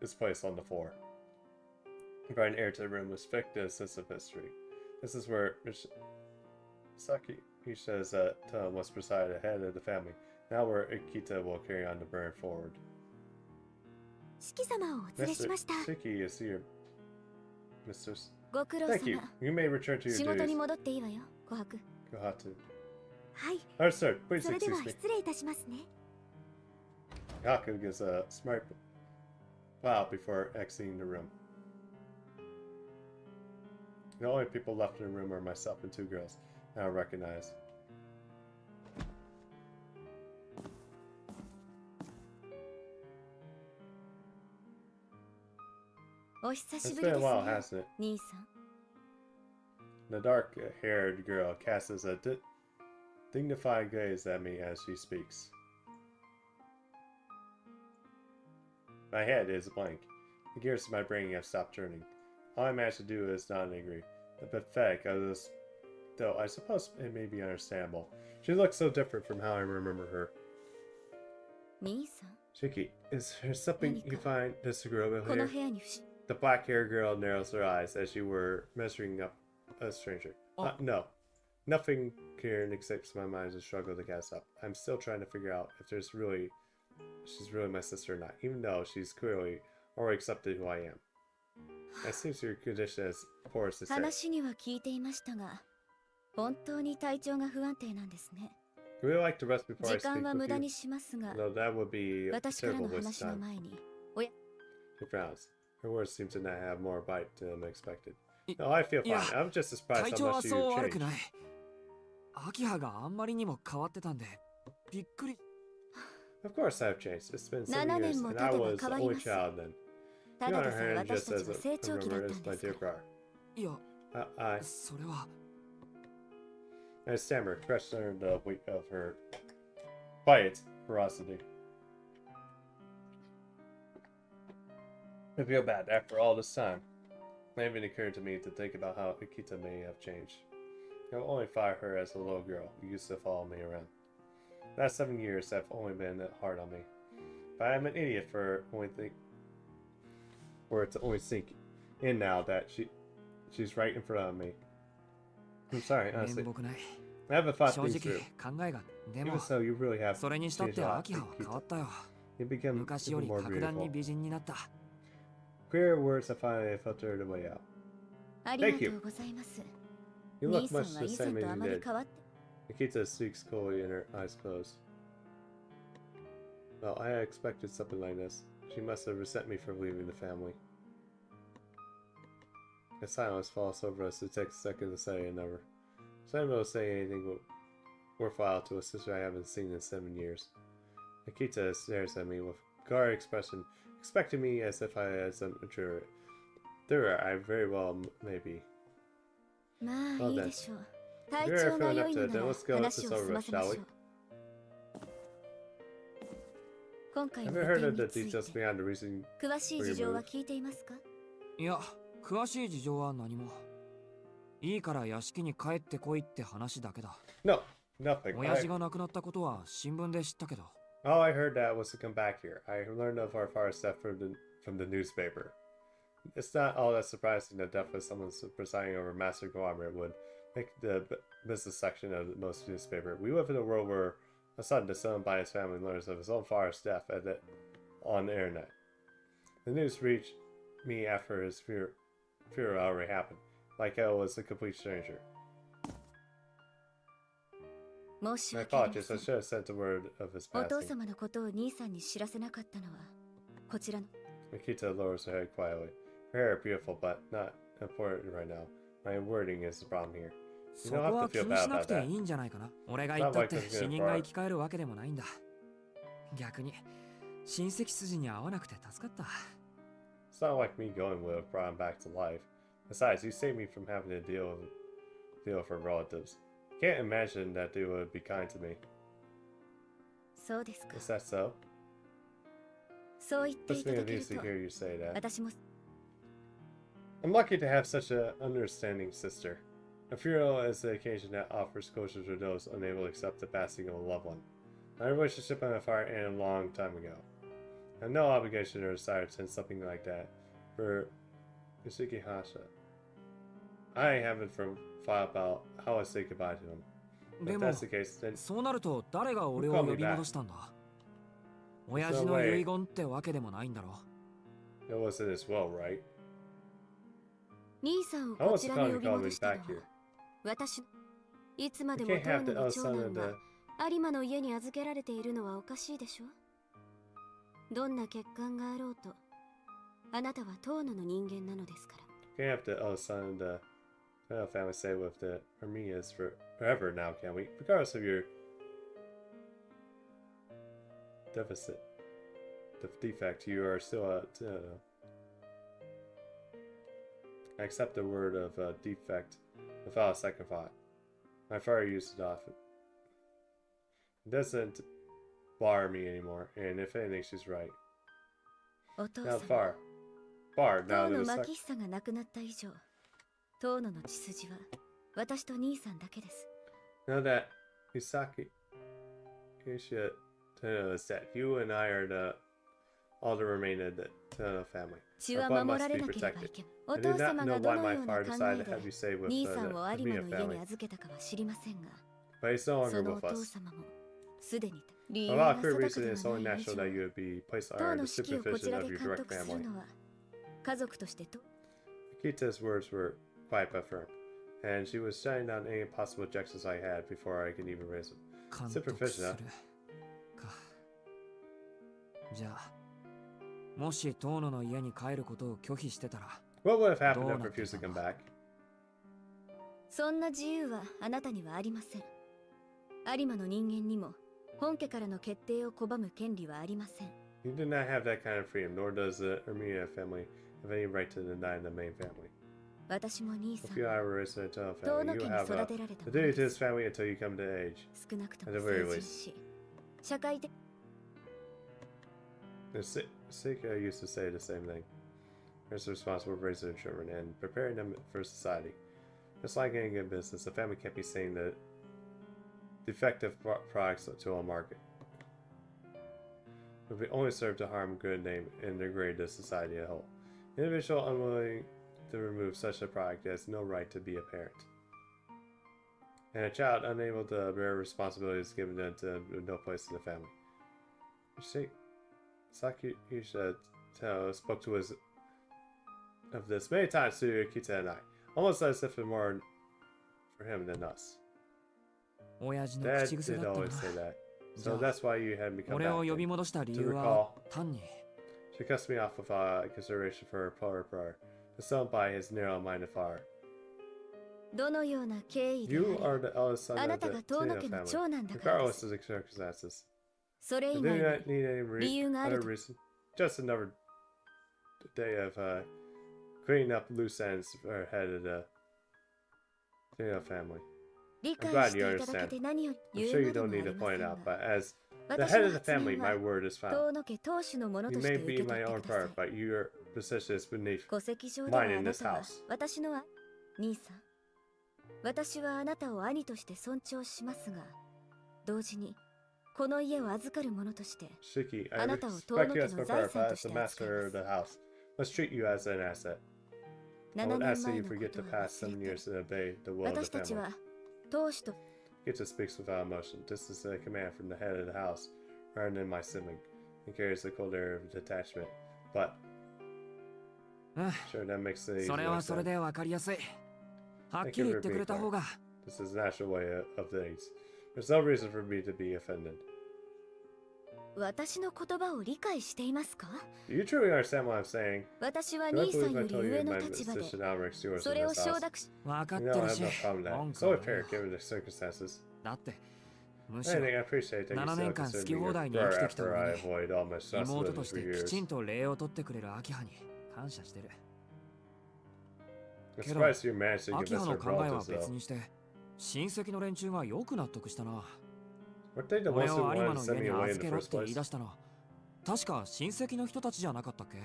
is placed on the floor. The bright and air to the room was thick with a sense of history. This is where Saki Isha's tone was preside at the head of the family. Now where Akita will carry on the burn forward. 四季様をお連れしました。 Shiki is here, Mistress. ご苦労 Thank you. 様。 You may return to your 仕事 duties. に戻っていいわよ、琥珀。 Kohatu. はい。 Understood. Please それでは excuse me. 失礼いたしますね。 Haku gives a smart bow before exiting the room. The only people left in the room are myself and two girls. Now recognize. お久し It's ぶり been で a す while, ね、 hasn't it? 兄さん。 The dark-haired girl casts a dignified gaze at me as she speaks. My head is blank. The gears of my brain have stopped turning. All I manage to do is nod angry. The pathetic of this, though I suppose it may be understandable. She looks so different from how I remember her. 兄さん、 Shiki, is there something you find disagreeable この here? 部屋に不思 The black-haired girl narrows her eyes as she were measuring up a stranger. No. Nothing Kieran escapes my mind as I struggle to cast up. I'm still trying to figure out if she's really my sister or not, even though she's clearly already accepted who I am. I seems your condition is poor as to say. 話には聞いていましたが、本当に体調が不安定なんですね。Would you like to rest before I 時 speak 間は with 無駄 you? にしますが、 No, that would be a 私から terrible の waste of 話の time. 前に、 He frowns. Her words seem to not have more bite than expected. い No, I feel fine. いや I'm just surprised 体 how 調は much そう you 悪く changed. ない。アキハがあんまりにも変わってたんで、びっくり。Of course I've changed. It's been 7 7 years, 年も and 経 I てば was 変わ the り only ます。 child then. た You だ on で her さえ hand 私 just たち as は a 成長期だった remembrance ん my ですか dear ら。 car. いや、 I それは。 stammer, crushed under the weight of her quiet ferocity. I feel bad after all this time. It even occurred to me to think about how Akita may have changed. I only fought her as a little girl who used to follow me around. The last 7 years have only been hard on me. But I'm an idiot for it to only sink in now that she's right in front of me. I'm sorry, 面 honestly. 目ない I haven't thought 正 things 直 through. 考えがで Even も so, you really have それにしたっ changed て a lot, アキハは変わ Akita. ったよ You become 昔よ even り more 格段に beautiful. 美人になった Clear words have finally filtered a way out. ありがとうございます。 You 兄 look さん much は the 以前 same とあ as ま you り did. 変わって。 Nikita speaks coolly and her eyes close. Well, I had expected something like this. She must have resent me for leaving the family. The silence falls over us. It takes a second to say another. So I'm able to say anything worthwhile to a sister I haven't seen in 7 years. Nikita stares at me with a guarded expression, expecting me as if I had some intruder. There, I very well may be. まあ Well いい then. でしょう。体 You're 調が feeling 良 up い to の it, な then ら let's go 話 this を済 over ま with, せま shall し we? ょう。今回 Have の you 移 heard 転 of the につい details て beyond the reason? 詳しい事情は聞いていますか？いや詳しい事情は何もいいから屋敷に帰ってこいって話だけだ No, nothing. 親父が亡くなったことは新聞で知ったけど All I heard that was to come back here. I learned of our father's death from the newspaper. It's not all that surprising that death of someone presiding over a massive conglomerate would make the business section of most newspaper. We live in a world where a son disowned by his family learns of his own father's death on the internet. The news reached me after his funeral already happened, like I was a complete stranger. 申し My 訳ありま apologies, せ I ん。 should have sent a word of his お父 passing. 様のことを兄さんに知らせなかったのはこちらの。 Makita lowers her head quietly. Her hair are beautiful, but not important right now. My wording is the problem here. そこは気にしなくていいんじゃないかな俺が言ったって死人が生き返るわけでもないんだ逆に親戚筋に合わなくて助かった It's not like me going would have brought him back to life. Besides, you saved me from having to deal with her relatives. Can't imagine that they would be kind to me. そうですか。 Is that so? そう言ってい Puts た me だ at ける ease to と hear you say that. 私も I'm lucky to have such an understanding sister. A funeral is the occasion that offers closure to those unable to accept the passing of a loved one. My relationship and my father ended a long time ago. I have no obligation or desire to send something like that for Tsukihime. I haven't thought about how I say goodbye to him. で If も that's the case, then そうなると誰が俺を呼び戻したんだ親父の遺言ってわけでもないんだろ it wasn't as well, right? 兄さんを How こ was ち the らに family 呼び calling 戻 me したの back は here? 私のいつまで You も can't 当 have の the の other 長 son 男 of が the... 有馬の家に預けられているのはおかしいでしょ。どんな欠陥があろうとあなたは遠野の人間なのですから。 Can't have the other son of the royal family stay with the Armenians forever now, can we? Regardless of your deficit, the defect, you are still a... I accept the word of defect without a second thought. My father used it often. It doesn't bar me anymore, and if anything, she's right. お父 Now 様 far, 遠 now 野 there's 牧久が亡くなった以上遠野の血筋は私と兄さんだけです。 now that Misaki, you should know is that you and I are all the remainder of the Tono family. 血は Our blood 守 must られ be なければい protected. けん。お I do 父 not 様 know がど why の my ような father 考え decided to で have you stay with 兄 the さんを有馬 Amina の家に family, 預けたかは知りませんが、 but he's no そ longer のお with 父 us. 様もすでに理由 A が lot of clear 定か reason で it's は only ない以 natural 上 that you would be placed 党 under の the 指揮をこち supervision ら of で your 監 direct 督する family. のは家族としてと Akita's words were quiet but firm, and she was shutting down any possible objections I had before I could even raise them. 監督するか。じゃあ、もし遠野の家に帰ることを拒否してたら、 What would have happened if I refused to come back? そんな自由はあなたにはありません。有馬の人間にも本家からの決定を拒む権利はありません。 You do not have that kind of freedom, nor does the Armenia family have any right to deny the main family. 私も兄さ If you ん are raised in a Toa 遠 family, 野 you 家に have 育てられた the もの duty で to す。 this family until you come to age. 少なくとも At the very 成人 least. し社会的 The Sikh used to say the same thing. Parents are responsible for raising their children and preparing them for society. Just like any good business, the family can't be selling the defective products to a market. It would only serve to harm good name and degrade the society as a whole. An individual unwilling to remove such a product has no right to be a parent. And a child unable to bear responsibilities given them to no place in the family. Tsukihime spoke to us of this many times to Kita and I, almost as if it more for him than us. 親父の Dad 口癖 did だったな。 always say that. じ So ゃあ、 that's why you had me come 俺 back. を呼び then. 戻した理 To 由は recall, 単に she cussed me off with consideration for her prayer, assailed by his narrow-minded father. どのような経緯で You あ are the eldest れ son あな of た the が遠野 Tino 家の family, 長男だからで regardless す。 of the circumstances. それ I 以 do 外 not に need any 理由があ other ると reason. Just another day of cleaning up loose ends for the head of the Tino family. 理解 glad して you いただけて何より I'm 言 sure う you まで don't もあ need り to ませ point ん out, が but as the 私 head の of the 発 family, 言 my は word is final. 遠野家当主のもの You として may 受 be け取 my って own ください part, but your position is beneath. 戸籍上では mine あ in な this たは house. 私の兄さん。私はあなたを兄として尊重しますが、同時にこの家を預かる者として Shiki, I あなたを遠 respect 野 you 家 as の my 財 part, 産 but と as し the て扱い master ま of す。 the house, must treat you as an asset. I 7 would 年 ask that 前 you のこ forget と the は past 忘 7れ years て、 and obey the will of 私 the たち family. は当主と Kita speaks without emotion. This is a command from the head of the house, rather than my sibling. He carries the cold air of detachment. But うん sure, that makes it それ easier はそれ said. でわかりやすい。はっきり言ってくれた方が。 This is the natural way of things. There's no reason for me to be offended. 私の言葉を理解していますか？ Do you truly understand what I'm saying? 私は Do I 兄さ believe ん I より told you 上の my 立場で position outranks yours そ in れを this 承 house? 諾し、わかっ You て know, る I have し no problem with that. 文 It's 句は only ね fair given the circumstances. だってむしろ Anything I appreciate that you 7 still 年間 consider 好き me 放 your 題に生 brother きてきた after I 上に avoid all my 妹と responsibilities し for てきち years. んと礼を取ってくれる明葉に感謝してる。 I'm けど surprised you managed to 明 convince 葉の her 考えは relatives 別 though. にして親戚の連中がよく納得したな。 Weren't they the 俺 ones を who 有馬 wanted to の send 家 me に away in 預 the けろっ first て言い place? 出したの確か親戚の人たちじゃなかったっけ？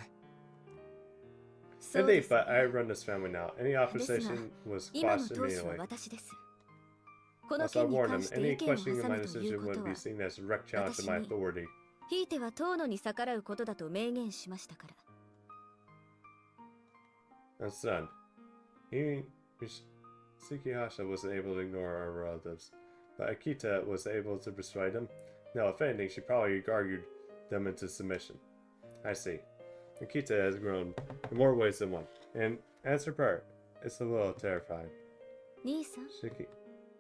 そうで Indeed, す。 but I run this family now. Any ですが opposition was 今の quashed 当主は immediately. 私です。この Also, I 件に warned 関 them, して any 意見を questioning of 挟 my むという decision こと would は be seen as a direct challenge to my 私に authority. ひいては遠野に逆らうことだと明言しましたから。 And son, Tsukihime wasn't able to ignore our relatives, but Akita was able to persuade him. No, if anything, she probably argued them into submission. I see. Akita has grown in more ways than one, and as her part, it's a little terrifying. 兄さん、 Shiki,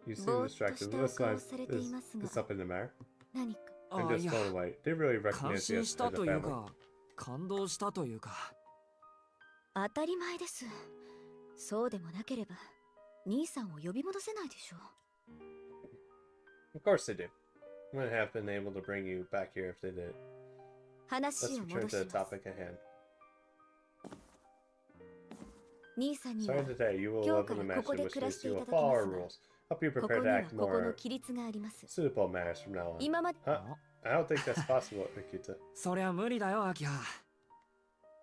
you ぼ seem ーっと distracted. した What's お顔 like? をされていますが、 Is something the matter? 何か。あ I'm あい just や blown away. They really 感 recognize 心 you し as た a という family. か感動したというか。当たり前です。そうでもなければ、兄さんを呼び戻せないでしょう。 Of course they do. Wouldn't have been able to bring you back here if they did. 話 Let's を return 戻 to し the ます。 topic at hand. 兄さんには Starting today, you will 今 live 日か in ら the ここ mansion で which 暮ら means してい you た will だき follow ま our すが、 rules. Help you ここ prepare に to は act ここの more 規律があります。 suitable manners from now on. 今まで Huh? I don't think that's possible, Akita. そりゃ無理だよ、アキハ。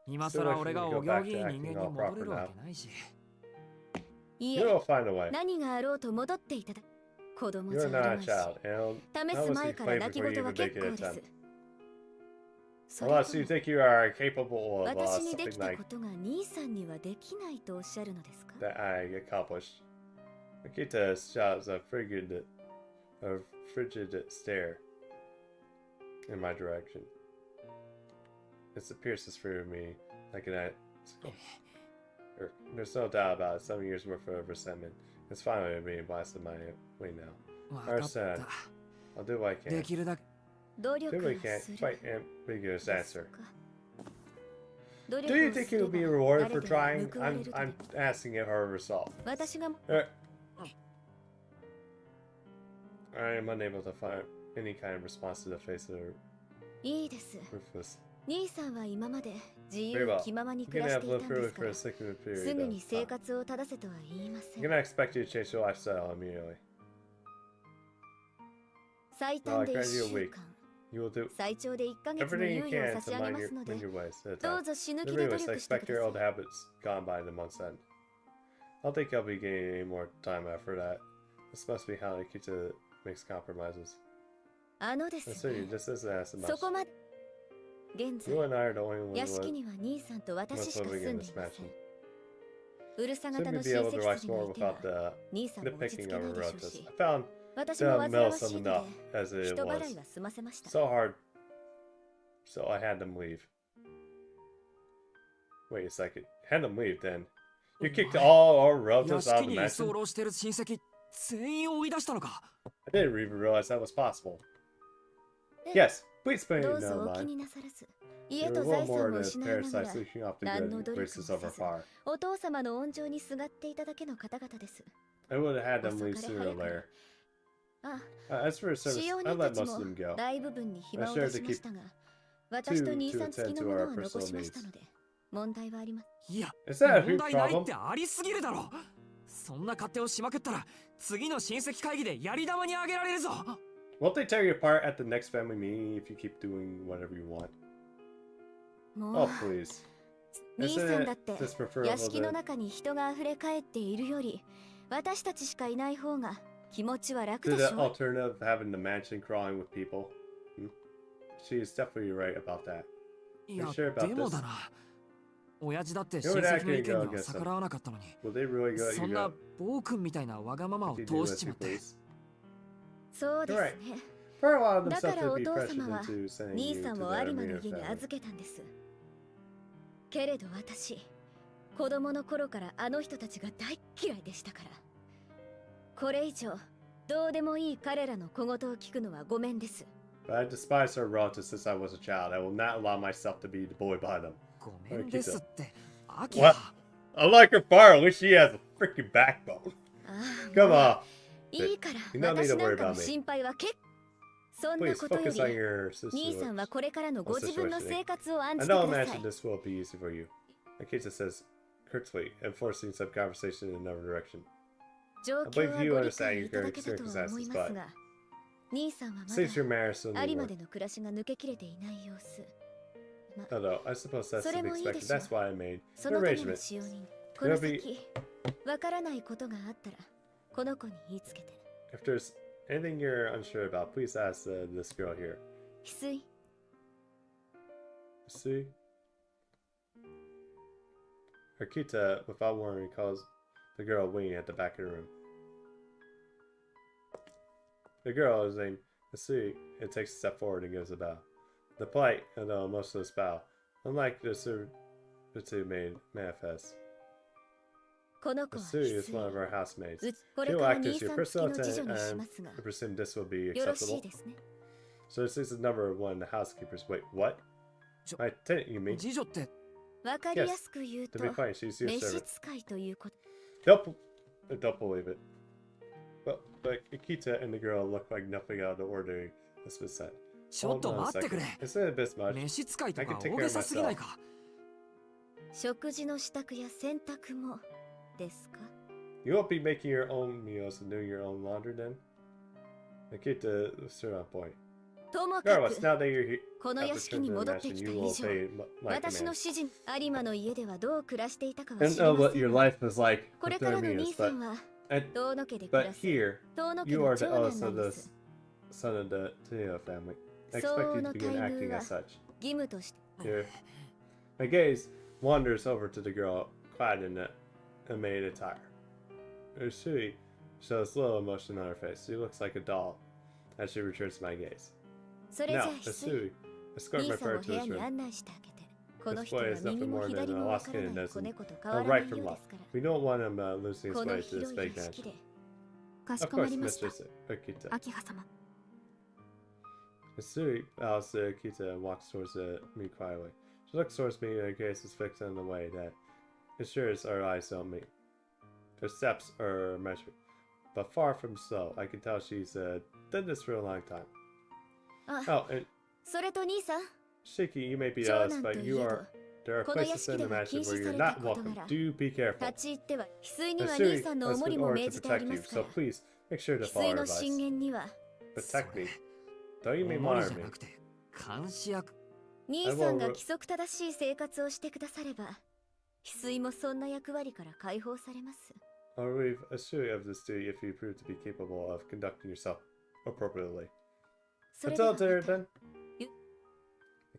今さら俺がお行儀いい人間に戻れるわけないし。い You え、 will find a way. 何があろうと戻っていただ子供じ You're ゃあ not り a まいし、 child, and 試 I'll す前 see から claim 泣き before you 言は even 結 make 構 an で attempt. す。それ Unless と you も think you are capable of 私にで something きた like ことが兄さんにはできないとおっしゃるのですか？ that I accomplished. Akita shouts a frigid stare in my direction. It pierces through me like an icicle. There's no doubt about it. 7 years worth of resentment. It's finally being blasted my way now. わかった。I'll do what I で can. きるだけ努 Do 力 what I を can. する Quite ambiguous です answer. か。努 Do 力 you を think すれ you'll ば be rewarded 誰 for でも trying? 報われるとで I'm も asking it her herself. 私が I am unable to find any kind of response to the face of the いいです。 ruthless. 兄さんは今まで自 Very 由 well. 気ままに You 暮 can らして have いた lived んで through す it か for a ら、 significant す period ぐ of に生 time. 活を正せとは言いませ I'm ん。 gonna expect you to change your lifestyle immediately. 最 No, 短 I で grant 1 you a 週 week. 間、 You will do 最長で1ヶ月の everything you 猶予を can 差 to し上げ mind ま your, すの mind で、 your ways at a ど time. うぞ死ぬ The 気で real 努 is I 力してく expect だ your さ old い。 habits gone by the month's end. I don't think I'll be gaining any more time after that. This must be how Nikita makes compromises. あのです So ね you、just isn't as そ much. こまで。現 You 在、 and I are the only ones 屋敷 who には兄さんと私 was しか living 住 in んで this いません mansion. うるさ Soon 型 to の be 親 able to 戚 relax 筋が more いては without the 兄さんも落ち着 nitpicking け of ない a でしょう relatives. し、 I found 私も the 煩 mill わしい some ので enough as it 人払 was. いは済ませました。 So hard. So I had them leave. Wait a second. Had them leave then. You kicked all our 屋 relatives out 敷 of the に居 mansion? 候してる親戚全員を追い出したのか。 I didn't even realize that was possible. え Yes, please explain ど it うぞ no お気 mind. になさらず、 There 家 were と a 財 little 産 more を to 失いなが parasites ら leaking off the 何の good 努力も graces せ of our ず far. お父様の温情にすがっていただけの方々です。 I would have had them 遅 leave かれ sooner 早 or かれ later. あ、 As for service, 使用 I 人 let たち most of も them go. 大部分に暇を I 出 shared し to ま keep したが、私と兄 to さん付き attend の to もの our は残 personal しました needs. ので、問題はありません。いや、 Is that a 問 huge 題ないっ problem? てありすぎるだろ。そんな勝手をしまくったら次の親戚会議でやり玉にあげられるぞ。 Won't they tear you apart at the next family meeting if you keep doing whatever you want? も Oh, う、 please. 兄さ Isn't んだっ it て just preferable 屋敷の to... 中に人が溢れ返っているより、私たちしかいない方が気持ちは楽 To で the しょ。 alternative of having the mansion crawling with people? Hmm? She is definitely right about that. いや、 sure about でも this? だな。親父だって You 親 would 戚の actually 意見 go には against 逆らわなかったのに。 Will they really go そ you んな go? 暴君みたいなわがままを If you 通 do し as ち you まって。 please. そうですね。 For a while, だから themselves お would be 父 pressured 様は into sending 兄 you さ to んを their 有馬の immediate 家に family. 預けたんです。けれど私、子供の頃からあの人たちが大嫌いでしたから。これ以上、どうでもいい彼らの小言を聞くのはごめんです。 But I despise her relatives since I was a child. I will not allow myself to be bullied by them. ごめんですって。アキ What? ラ。 Unlike her father, at least she has a freaking backbone. ああ、 Come もう on. いいから、 You don't need 私 to なん worry かの about me. 心配はそんな Please ことよ focus on り、 your sister. 兄さんはこれからのご What's the 自分の situation? 生活を I 案じて don't くださ imagine い。 this will be easy for you. Akita says curtly, enforcing some conversation in another direction. 状 I 況 believe は you ご理 understand 解 your いただけたとは思い circumstances, ま but すが、兄さんはま since your だ marriage still 有 need 馬 work. での暮らしが抜けきれていない様子。 Although I suppose that's to be それもいいで expected. しょう。 That's why I made そ the のための arrangement. 使用人、この先、わからないことがあったら、この子に言いつけて。 If there's anything you're unsure about, please ask this girl here. 翡翠、 See? Akita, without warning, calls the girl waiting at the back of the room. The girl is named Asui and takes a step forward and gives a bow. The polite, although emotionless bow, unlike the servitude made manifest. この子は Asui 翡 is one of 翠。 our housemates. これ She か will ら act 兄 as さ your ん付き personal の次女 attendant, にし and ますが、 I presume this will be よろしい acceptable. ですね。 So this is the number one, the housekeepers. Wait, what? My tenant, you mean? 次女って。わかりやすく言う To と、 be plain, she's your 召 servant. 使いということ。 Don't believe it. But Akita and the girl look like nothing out of the ordinary, this was said. ちょっと Hold on a 待ってく second. れ。 Isn't it a bit much? 召使いと I か can take 大 care げ of さすぎない myself. か。食事の支度や洗濯もですか？ You won't be making your own meals and doing your own laundry then? Akita stood on point. ともか Regardless, く、 now that you're here, この have 屋敷 returned に to the 戻って mansion, きた you 以 will 上、 obey my 私の commands. 指示、有馬の家ではどう暮らしていたかは And 知り know ま what せん your が、 life was like これ with から their の兄 meals, さ but んは and, 遠野家で暮 but らす here 遠野家 you の are the 長男 eldest なん of で the す。 son of the Teo family. I 相 expect 応 you の to 待 begin 遇 acting は as such. 義務として。 Here. My gaze wanders over to the girl clad in the maid attire. Usui shows little emotion on her face. She looks like a doll as she returns my gaze. それじゃ Now, あ翡翠、 Usui, escort 兄 my さんを parrot 部 to 屋 his に room. 案内してあげて。この This 人は boy is 右 nothing も more 左 than も a わ lost から kid ない and 子 doesn't 猫と変 know わらない right from よう left. ですから。 We don't want him losing his この way to this 広い fake 屋敷 mansion. で。かし Of こま course, りました。 Mistress Akita. 秋葉様 Missouri bows to Akita and walks towards me quietly. She looks towards me and her gaze is fixed on the way that ensures our eyes don't meet. Her steps are measured, but far from slow. I can tell she's done this for a long time. Oh, and それと兄さん、 Shiki, you may be 長 us, 男と but いえ you ど are. There are この屋 places 敷 in で the は mansion 禁 where 止 you're された not ことな welcome. ら Do be careful. 立ち入っては翡翠には Missouri 兄さんのお has 守り been も ordered 命 to じてあり protect ま you, すか so ら、 please make sure to 翡 follow 翠 our の進 advice. 言には Protect me. そ Don't you mean れお守り harm じゃ me? なくて監視役。兄さんが規則正しい生活をしてくだされば、翡翠もそんな役割から解放されます。 I'll relieve Asuri of this duty if you prove to be capable of conducting yourself appropriately. それでは Until また then,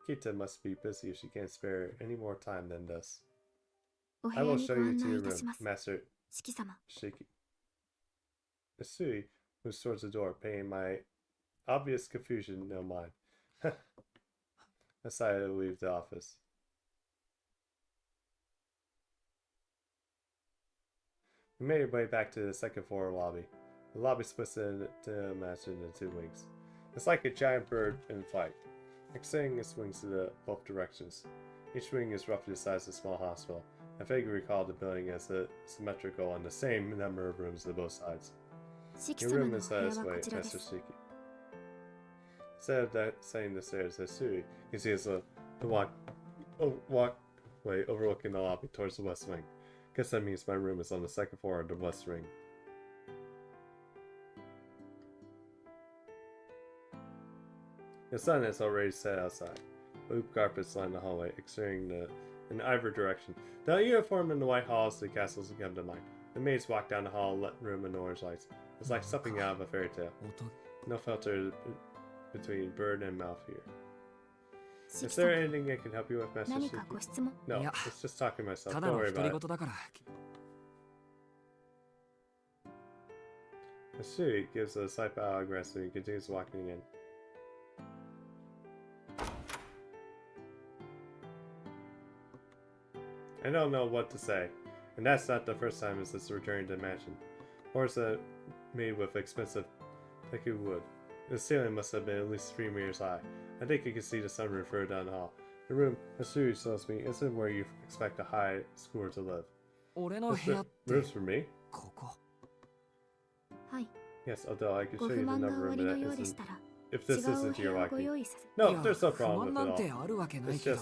Akita must be busy if she can't spare any more time than this. お部 I 屋 will に show ご you 案 to 内 your いたし room, ます。 Master 四季様。 Shiki. Asuri moves towards the door, paying my obvious confusion no mind. I decided to leave the office. We made our way back to the second floor lobby. The lobby splits into the mansion into two wings. It's like a giant bird in flight, extending its wings to both directions. Each wing is roughly the size of a small hospital. I vaguely recall the building as symmetrical and the same number of rooms on both sides. 四季 Your 様 room の is お部屋 this はこ way, ちらで Master す。 Shiki. Instead of descending the stairs, Asuri can see the walkway overlooking the lobby towards the west wing. Guess that means my room is on the second floor of the west wing. The sun has already set outside. Blue carpets line the hallway, extending in either direction. The uniform in the white halls of the castles come to mind. The maids walk down the hall, letting room in orange lights. It's like something out of a fairy tale. No filter between bird and mouth here. 四 Is 季 there 様、 anything I can help you with, Master 何かご Shiki? 質問。 No, Yeah. it's just talking to myself. ただ Don't の worry 独り about 言だから。 it. Asuri gives a slight bow aggressively and continues walking in. I don't know what to say, and that's not the first time since returning to the mansion. Floors are made with expensive teku wood. The ceiling must have been at least 3 meters high. I think you can see the sunroof further down the hall. The room, Asuri tells me, isn't where you expect a high schooler to live. 俺の This 部屋って room's for me? ここ。はい。 Yes, although I can ご show 不 you the 満が number おあ of りの that ようでし isn't. たら、 If 違 this うお isn't 部 to 屋 your をご liking. 用意させ。い No, や there's no 不 problem 満 with な it ん all. てあるわけないけど。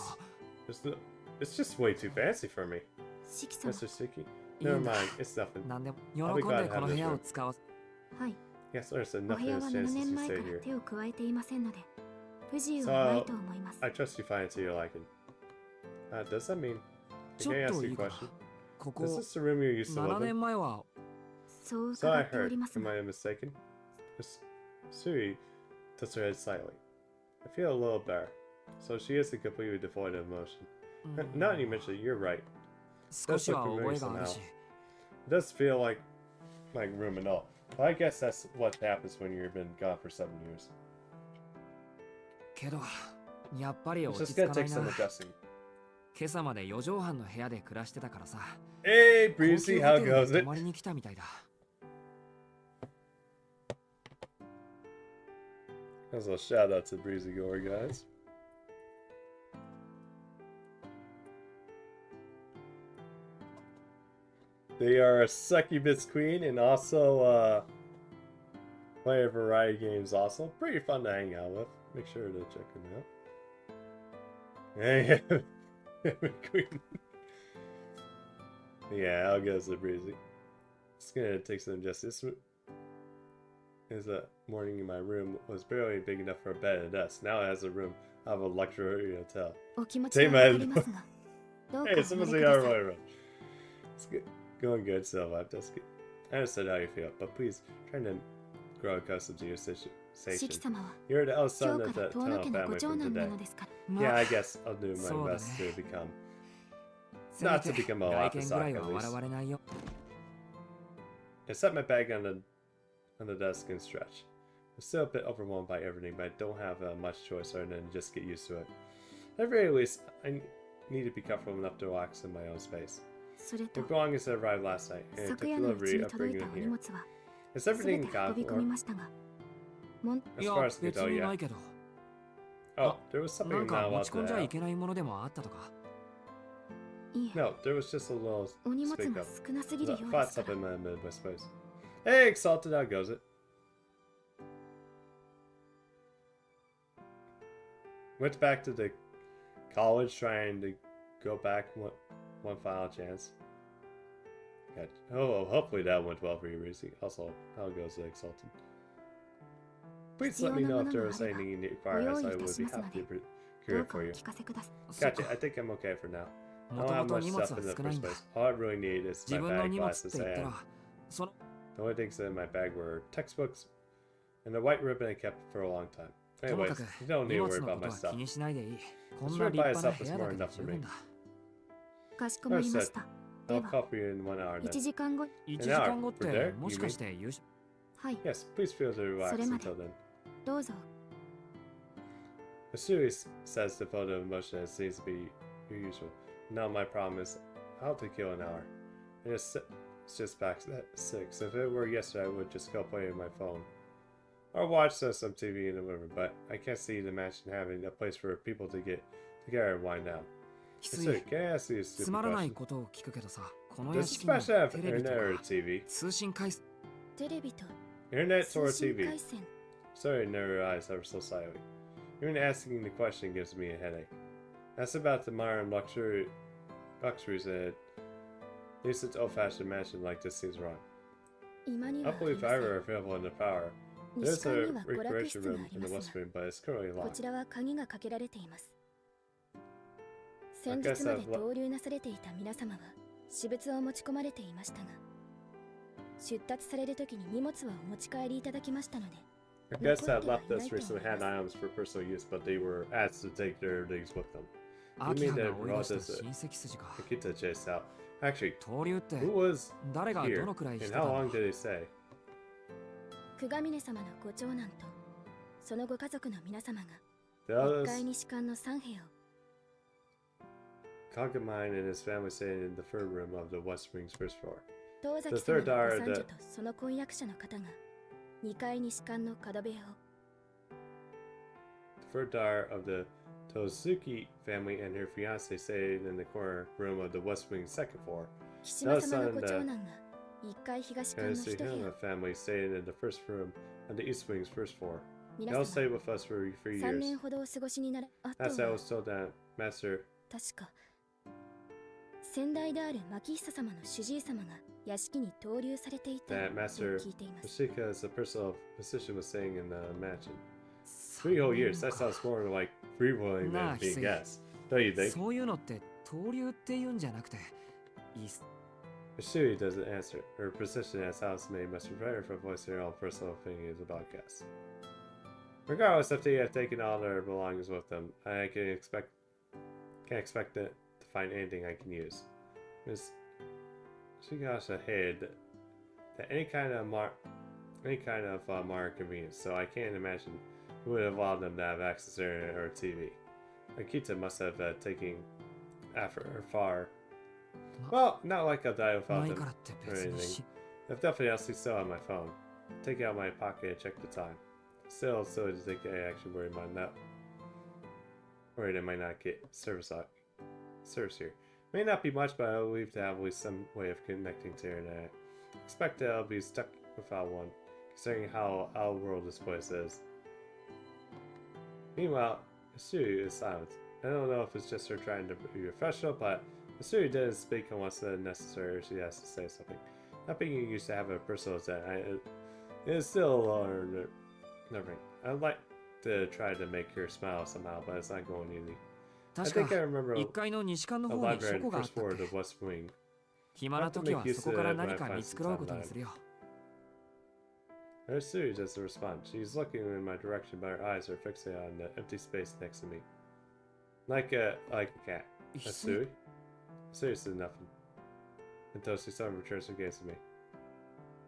It's just way too fancy for me. 四季様。 Mr. Suki? いい Never んだ。 mind, it's nothing. なんでも I'll be 喜ん glad で to この have 部 this 屋を room. 使わせ。はい。 Yes, there's お enough 部屋 of は this 7 chance 年 to 前か stay ら here. 手を加えていませんので、不自由はないと思います。 I trust you find it to your liking. Does that mean? ちょ Can I っ ask と you い a いかな question? こ Is こ this the room you used to 7 live in? 年前はそう So 伺 I ってお heard. ります Am が、 I mistaken? Suri tilts her head slightly. I feel a little better. So she isn't completely devoid of emotion. うん Now that you mention it, you're right. 少しは覚えがあるし。 It does feel like room and all. But I guess that's what happens when you've been gone for 7 years. けど、やっぱり It's 落ち just 着 gonna かな take い some な。 adjusting. 今朝まで4畳半の部屋で暮らしてたからさ。 Hey, 高級 Breezy, ホ how テル goes に泊 it? まりに来たみたいだ。 That's a shout out to Breezy Gore, guys. They are a succubus queen and also play a variety of games also. Pretty fun to hang out with. Make sure to check them out. Hey, queen. Yeah, I'll go to Breezy. It's gonna take some justice. Is a morning in my room was barely big enough for a bed and a desk. Now it has a room of a luxury hotel. お気持ちはわかりますが、どうか Hey, お it's 乗り supposed く to だ go さい。 right. It's good. Going good, so that's good. I understand how you feel, but please try to grow accustomed to your 四 station. 季様は You're the eldest 今 son 日 of から the 遠野 Tunnel 家のご family 長 from 男な today. のですから。ま Yeah, あ I guess I'll do そう my だ best ね to become せめ not て to become a 外見ぐらい Lapis は at 笑わ least. れないよ。 I set my bag on the desk and stretch. I'm still a bit overwhelmed by everything, but I don't have much choice other than just get used to it. At the very least, I need to be comfortable enough to relax in my own space. それと The、belongings that arrived last night, and it 昨 took 夜のうち delivery に of 届い bringing た them お荷 here. 物は Is すべ everything て運 gone び込 for? みましたが、もん い As や far as I can 別 tell, にな yeah. いけど。Oh, there was な something ん not か持 about ち込んじゃい that. けないものでもあったとか。いえ、 No, there was just a little お荷物 speak が up. 少なすぎるようで Thought すから something in my space. Hey, Exalted, how goes it? Went back to the college trying to go back one final chance. Got, oh, hopefully that went well for you, Reese. Also, how goes the Exalted? Please let me know if there was anything you require, as I would be happy to procure どう it かお for you. 聞かせください。 Gotcha, I think I'm okay for now. I も don't と have もと much 荷物 stuff は in the 少ない first んだ。 place. All I really need is 自 my 分の bag, 荷物って言 glasses, った and ら、その the only things in my bag were textbooks and a white ribbon I kept for a long time. とも Anyways, かく you don't 荷 need to 物 worry の about こと my は stuff. 気にしないでいい。こん This な room 立 by 派な itself 部 is 屋だ more けで enough 十 for 分 me. だ。かしこまりました。で I'll は、 call for you in 1 hour 1 then. 時間後、 1時間後ってもしかして夕食。はい、 Yes, please feel to relax それまで。 until then. どうぞ。 Asuri says the photo of motion as seems to be your usual. Now my problem is, I'll take you an hour. And it's just back at 6. If it were yesterday, I would just go play on my phone. Or watch some TV and whatever, but I can't see the mansion having a place for people to get together and wind down. きつ Asuri, い。 can I ask you a つ stupid まらない question? ことを聞くけどさ、この屋 Does this 敷に mansion have テレビと internet or か TV? 通信回線。テレビと Internet 通 or 信 TV? 回線。 Sorry, I never realized I was so silent. Even asking the question gives me a headache. That's about the modern luxuries in it. At least it's old-fashioned mansion like this seems wrong. 今に I はあ believe り if ま I せん were available in the power. 西 There's 館 a には娯楽 recreation 室が room あり in ま the す west が、 wing, but it's currently こ locked. ちらは鍵がかけられています。先 I guess 日まで I've 投留なされていた皆様は私物を持ち込まれていましたが、出立される時に荷物はお持ち帰りいただきましたので、 I guess that left us recently had items for personal use, but they were asked to take their things with them. ア You キ mean ハが that 追い出 brought した us 親戚筋か。 Akita chased out? Actually, 登竜って who was 誰がど here? のくらい And してた how ん long だ。 did they stay? 久我峰様のご長男とそのご家族の皆様が The 1 others, 階に士官の3部屋を Concubine and his family stayed in the third room of the West Wing's first floor. 遠崎 The 様 third のご hour 三女 that- とその婚約者の方が2階に士官の角部屋を The third daughter of the Tozuki family and her fiance stayed in the corner room of the West Wing's second floor. 岸間様のご長男が1階東館の And 1部 Tsukihime 屋を family stayed in the first room of the East Wing's first floor. 皆 They'll 様 stay with us for 3 3 years. 年ほどお過ごしになる。あと As I は was told that Master 確か先代である牧久様の主治医様が屋敷に投留されていたと that Master 聞いています。 Mashika, a personal physician, was staying in the mansion. 3 whole years. That sounds more like freeballing Nah, than being see. guests. Don't you think? そういうのって登竜って言うんじゃなくて、いっ Ashuri doesn't answer. Her position as housemaid must prepare for voicing her own personal opinions about guests. Regardless if they have taken all their belongings with them, I can't expect it to find anything I can use. Miss Shigasha hid that any kind of modern convenience, so I can't imagine who would have allowed them to have access to internet or TV. Akita must have taken after her far. Well, not like I'll die without ない them からって or 別に anything. し If nothing else, he's still on my phone. Take it out of my pocket and check the time. Still, so to take any action worried I might not get service here. May not be much, but I believe to have at least some way of connecting to internet. Expect that I'll be stuck without one, considering how out of world this place is. Meanwhile, Asuri is silent. I don't know if it's just her trying to be professional, but Asuri didn't speak unless necessary or she has to say something. Not being used to have a personal set, it is still nerving. I'd like to try to make her smile somehow, but it's not going easy. I 確 think I か remember 1階の西館の a 方に library 書 on 庫 the があっ first た floor っ of け the West Wing. 暇な時はそこから何か見繕うことにするよ。 Asuri doesn't respond. She's looking in my direction, but her eyes are fixated on the empty space next to me. Like a cat. Asuri? Asuri said nothing. Until she suddenly returns her gaze to me.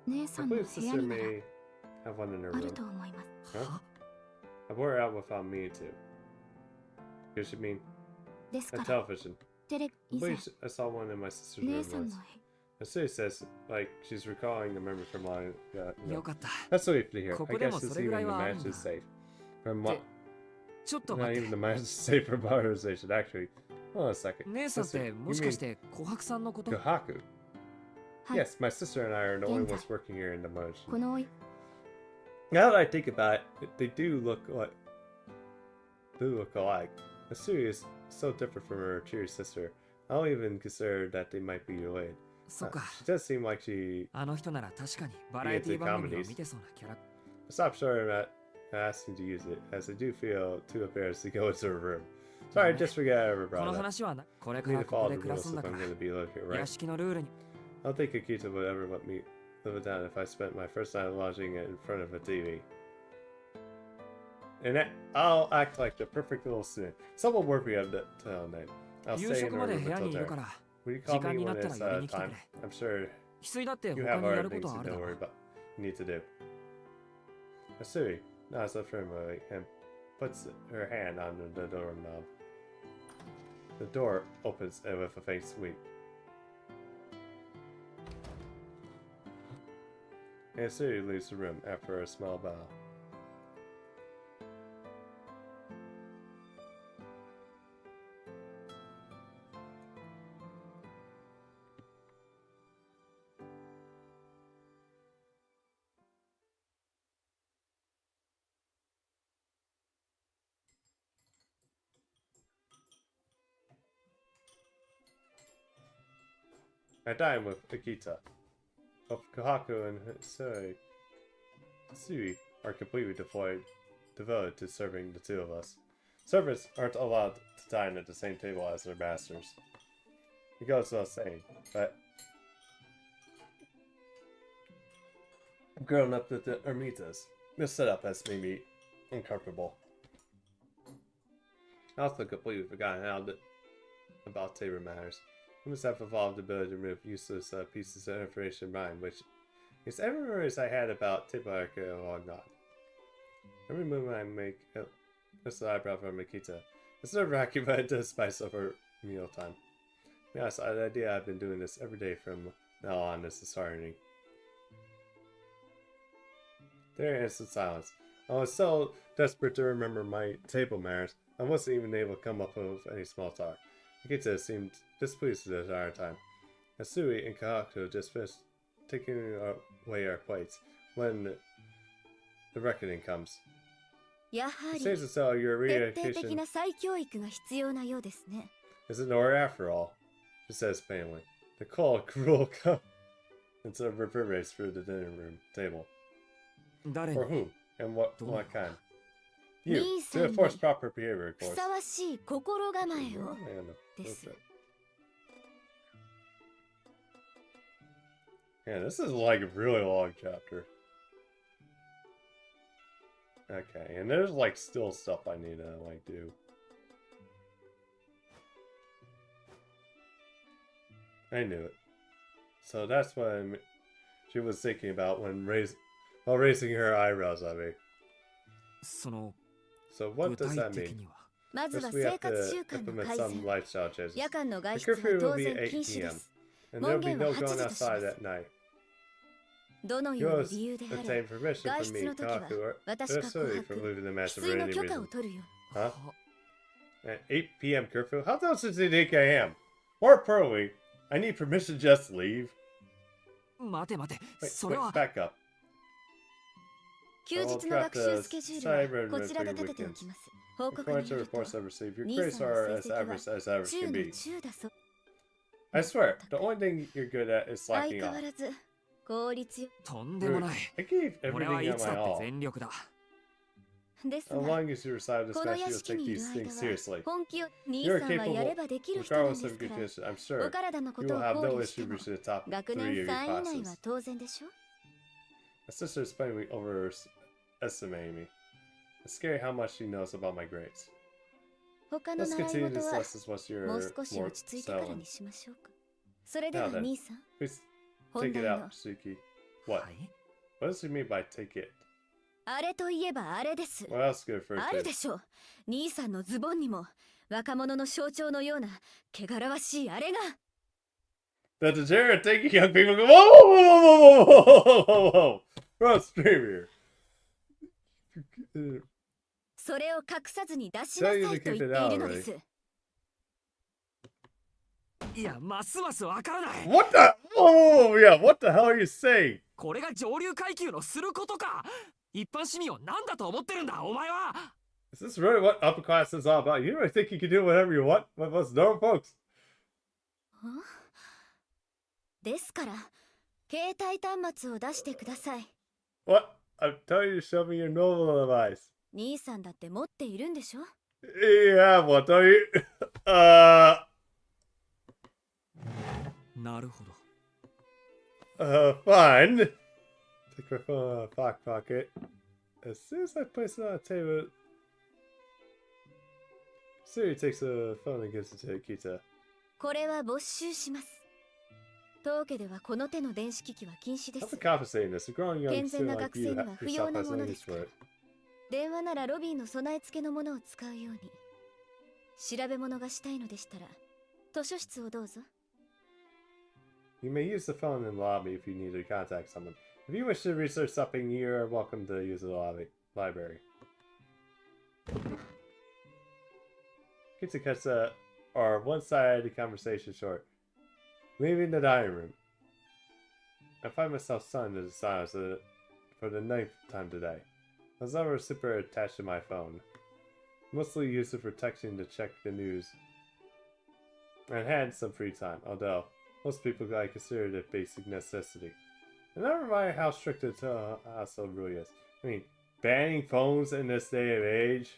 姉さ I んの believe 部屋 Sister になら may have one in her ある room. と思います。 Huh? I bore her out without meaning to. Does she mean ですか a ら television? テレ I 以前 believe I saw one in my sister's 姉 room さん once. の Asuri says, like, she's recalling a memory from long ago. よかった。 That's what we have to hear. I ここで guess も it's それぐ even らい the はあるん mansion だ。 is safe. From what? ちょっと Not 待っ even て the master safer modernization, actually. Hold on a second. 姉さんって Sister, もしかして琥珀さんのこと Kohaku? はい Yes, my sister and I are the only Genzai. ones working here in the merchant. この Now that I think about it, they do look alike. Asuri is so different from her cheery sister. I don't even consider that they might be related. そっか She does seem like she あの人なら確かにバラエティ番組を見てそうなキャラ Stop short of asking to use it, as I do feel too embarrassed to go into her room. Sorry, I just forgot I ever この brought it up. 話はなこれか I need ら to ここ follow で the 暮ら rules すん if だか I'm ら going to be living here, right? 屋敷のルールに I don't think Akita would ever let me live it down if I spent my first night lodging in front of a TV. And I'll act like the perfect little student. Someone work me up till night. I'll 夕 stay in 食 her まで room 部屋 until にいる dark. から Will you 時 call 間 me にな when ったら it's 呼びに来てく time? れ I'm sure 翡翠だって you 他 have にや other るこ things とあ to るだ don't ろ worry about. You need to do. Asuri nods up firmly and puts her hand on the doorknob. The door opens with a faint squeak. And Asuri leaves the room after a small bow. I dine with Akita. Both Kohaku and Sui are completely devoted to serving the two of us. Servants aren't allowed to dine at the same table as their masters. It goes without saying, but growing up with the ermitas, this setup has made me uncomfortable. I also completely forgotten about table matters. Humans have evolved the ability to remove useless pieces of information in mind, which is every memories I had about table etiquette are long gone. Every move I make, just the eyebrow from Makita. It's nerve-wracking, but it does spice up her mealtime. To be honest, the idea I've been doing this every day from now on is disheartening. There is instant silence. I was so desperate to remember my table manners, I wasn't even able to come up with any small talk. Makita seemed displeased the entire time. Asui and Kahaku just finished taking away our plates when the reckoning comes. やは It り seems as though your 徹底的 reeducation な再教育が必要なようですね。 is in order after all, she says painfully. The cold, cruel cup and reverberates through the dinner room table. 誰 For に who? And what kind? You, to Nisan enforce ni proper behavior, of ふ course. さわしい心構えを This. Yeah, this is like a really long chapter. Okay, and there's like still stuff I need to like do. I knew it. So that's what she was thinking about when raising her eyebrows at me. その So what 具 does 体 that 的 mean? まず First, は we 生 have 活習 to 慣の implement 改 some 善。 lifestyle changes. 夜間の The 外出は curfew 当 will be 然 8 禁止で p.m. す。 And there'll be 門限 no は8 going 時とし outside ます。 at night. どの You ような must 理由であれ、 obtain permission 外 from 出 me, の時は Kaku, or 私か Asui 琥 from 珀、 leaving the 翡 match for 翠の any 許可を reason. 取るよ。 Huh? At 8 p.m. curfew? How else does it think I am? More importantly, I need permission to just leave. 待て待て Wait, それ wait, は back up. 休日の学習スケジュールはこちらで立てておきます。報告に According to よると、 reports I've received, your 兄 grades さんの are 成 as 績は average as average 中 can の be. 中だそう。 I swear, the only thing you're good at is 相 slacking 変 off. わらず効率よ。とんでもない I gave 俺 everything はい on つ my だって all. 全力だです As が、 long as you recite this この match, 屋 you'll 敷 take にいる these 間 things は seriously. 本気を兄 You are さんはやれ capable, ばできる人なん regardless で of すから、 condition. I'm お sure 体のこ you と will を have 考 no 慮して issue も reaching the top 学 3年 of your 3位以内は classes. 当然でしょ。 My sister is plainly overestimating me. It's scary how much she knows about my grades. 他の Let's 習い continue 事 this は lesson once もう you're 少し more 落ち着いてから settled. にしましょうか。それでは Now then, 兄さん、 please 本 take 題 it の out, Suki. What? はい What does he mean by take it? あれといえばあれです。 What else could it refer ある to? でしょう。兄さんのズボンにも若者の象徴のような汚らわしいあれが。 The degenerate taking young people go, whoa, whoa, whoa, whoa, whoa, whoa, whoa, whoa, whoa. We're on stream here. そそれを隠さずに出しなさいと言っているのです。いや、ますますわからない。 What the? Oh yeah, what the hell are you saying? これが上流階級のすることか。一般市民を何だと思ってるんだ、お前は。 Is this really what upper class is all about? You really think you can do whatever you want with us normal folks? ですから、携帯端末を出してください。 What? I'm telling you to show me your normal device. 兄さんだって持っているんでしょ？ Yeah, what are you? なるほど。 Fine. Take my phone out of my back pocket. As soon as I place it on the table, Siri takes the phone and gives it to Akita. これは没収します。当家ではこの手の電子機器は禁止で I'm す。 compensating this. A growing young 健全 student な like 学 you 生には不要 yourself な has も no ので use すか for ら。 it. 電話ならロビーの備え付けのものを使うように。調べ物がしたいのでしたら、図書室をどうぞ。 You may use the phone in the lobby if you need to contact someone. If you wish to research something, you are welcome to use the library. Akita cuts our one-sided conversation short, leaving the dining room. I find myself stunned into silence for the 9th time today. I was never super attached to my phone. Mostly used it for texting to check the news. I had some free time, although most people I consider it a basic necessity. And never mind how strict the household really is. I mean, banning phones in this day of age?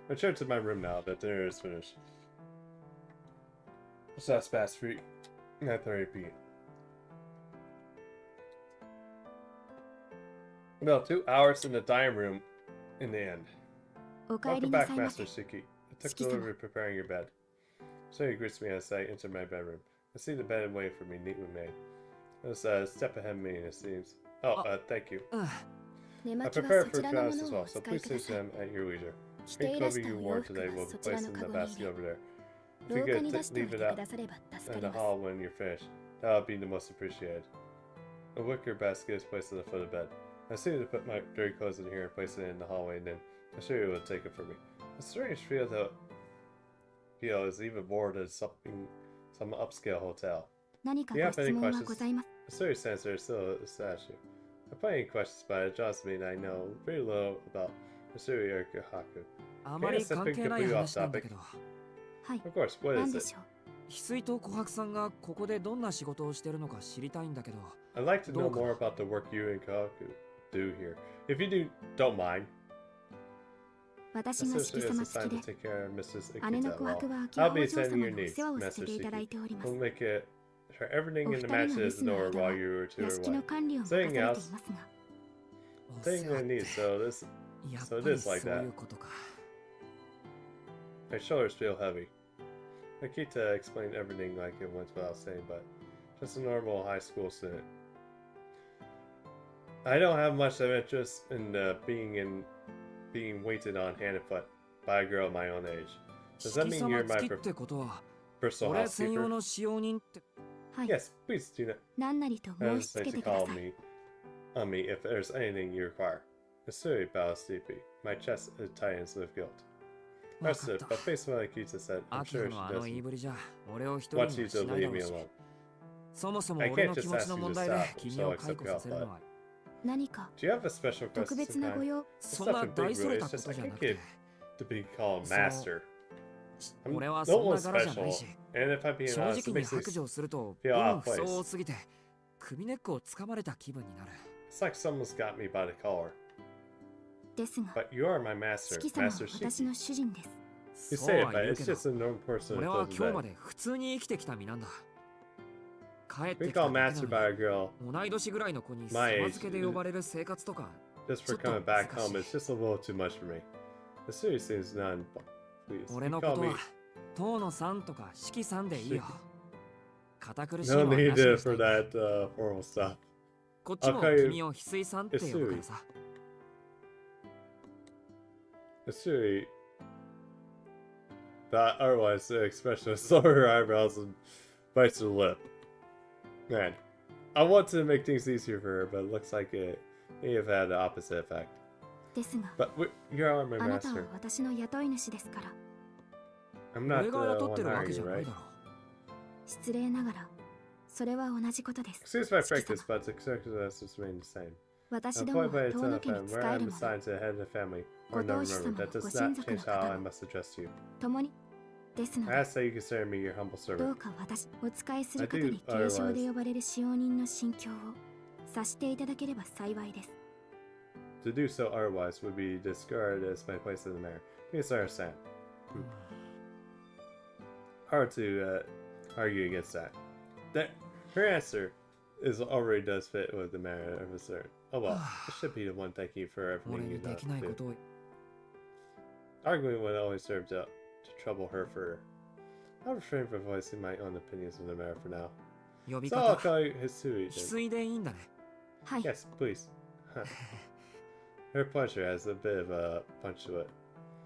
I return to my room now that dinner is finished. So that's past 9:30 p.m. Well, 2 hours in the dining room in the end. お帰り Welcome な back, さいませ Master。Suki. I took Suki-sama. delivery preparing your bed. Siri greets me as I enter my bedroom. I see the bed waiting for me, neatly made. There's a step ahead of me, it seems. Oh, thank you. 寝 I 巻きは prepared そ for ちらのも class の as をお well, so 使い please くだ use さい。 them at your leisure. 着て Any いらし clothing た you お wore 洋服 today は will be そちら placed の in カ the ゴに basket 入 over there. れ、 If 廊 you 下に出 could しておい leave て it く out だされば助か in り the ます。 hall when you're finished, that would be the most appreciated. A wicker basket is placed at the foot of the bed. I seem to put my dirty clothes in here and place it in the hallway, and then I'm sure you will take it from me. A strange feel is even more than some upscale hotel. 何か Do you ご have 質 any 問は questions? ございます。 A serious answer is still a statue. I have plenty of questions, but it draws me that I know very little about Missouri Arcueid. あまり関係ない話なんだけど、はい。 Of course, what 何 is で it? しょう。翡翠と琥珀さんがここでどんな仕事をしてるのか知りたいんだけど。 I'd like to know どうかな？ more about the work you and Kohaku do here. If you don't mind. 私が Master 四季 Suki 様 is 付 assigned き to で、 take care of Mrs. 姉の Akita 琥 well. 珀は秋 I'll 葉 be お嬢 attending 様 your のお needs, 世話をさ Master せていただ Suki. いておりま We'll す。 make it for everything お in 二 the 人が matches 留 to 守の know 間 while は you were to 屋 or 敷の what. 管理を任されていますが、 Taking the needs, so this やっ so ぱ it り is そう like い that. うことか。 My shoulders feel heavy. Akita explained everything like it went without saying, but just a normal high school student. I don't have much of interest in being waited on hand and foot by a girl my own age. Does 四 that 季 mean 様 you're my 付きってことは、 personal 俺専用 housekeeper? の使用人って。はい。 Yes, please do not 何なりと申し付 hesitate け to てくだ call さい。 on me if there's anything you require. Missouri bows deeply. My chest tightens with guilt. わかっ Understood, た。 but based on what Akita said, I'm 秋葉 sure の she あの言い doesn't ぶりじゃ、俺を一人に want は you し to ないだ leave ろ me うし。 alone. そもそも I 俺 can't の気 just 持ち ask の you to 問題で stop, 君 so を I'll 解 accept 雇 your させる help, の but は。何か do you have a special request 特 of 別 some なご kind? 用、 そんな It's 大 nothing そ big, れ really. た It's こ just と I じゃな can't くて get。to be called So- master. I'm 俺は no そん one な柄じゃない special, し、 and if I'm being 正 honest, 直 it に makes 白 me 状すると、 feel 分 out of 不相 place. 応すぎて、首根っこをつかまれた気分になる。 It's like someone's got me by the collar. ですが、 But you are my master, 四季様は Master 私 Shiki. の主人です。 You そう say it, は but 言う it's けど、 just a normal person who 俺は goes 今日 to ま bed. で普通に生きてきた身なんだ。帰って We きた call だけ master な by の a girl に、同い年ぐらいの子に My 様 age 付けで呼ばれる生活とか、 just for coming back home. It's just a little too much for me. The series seems none. Please, 俺 you の call こと me. は、東野さんとか四季さんでいいよ。堅苦しい No のはな need しに to したい for that formal stuff. こっちも I'll call you 君を翡翠さんって呼ぶからさ。 Missouri, That otherwise the expression of lower her eyebrows and bites her lip. Man, I want to make things easier for her, but it looks like it may have had the opposite effect. ですが、 But you're on my あなたは master. 私の雇い主ですから。 I'm not 俺が the 雇っ one てるわ hiring けじ you, ゃない right? だろ。失礼ながら、それは同じことです。 Excuse my 四季様 frankness, but the circumstances remain the same. 私 I'm ども employed by は a 遠 ton 野 of 家に them 仕 where え I'm るので、 assigned to head of the family or ご never 当主 remember. 様 That ご does 親 not 族の change how 方 I も must address you. 共にですの I で、 ask that you consider me your humble ど servant. うか私、お使いする方で継承で呼ばれる使用人の心境を察していただければ幸いです。 To do so otherwise would be discarded as my place in the mayor. Please understand. Hard to argue against that. Her answer already does fit with the mayor of a certain. Oh well, I should be the one thanking you for 俺 everything に you できないこ do. とを Arguing would always serve to trouble her further. I'll refrain from voicing my own opinions of the mayor for now. 呼び So I'll 方 call you Hisui 翡 then. 翠でいいんだね。はい、 Yes, please. Her pleasure has a bit of a punch to it.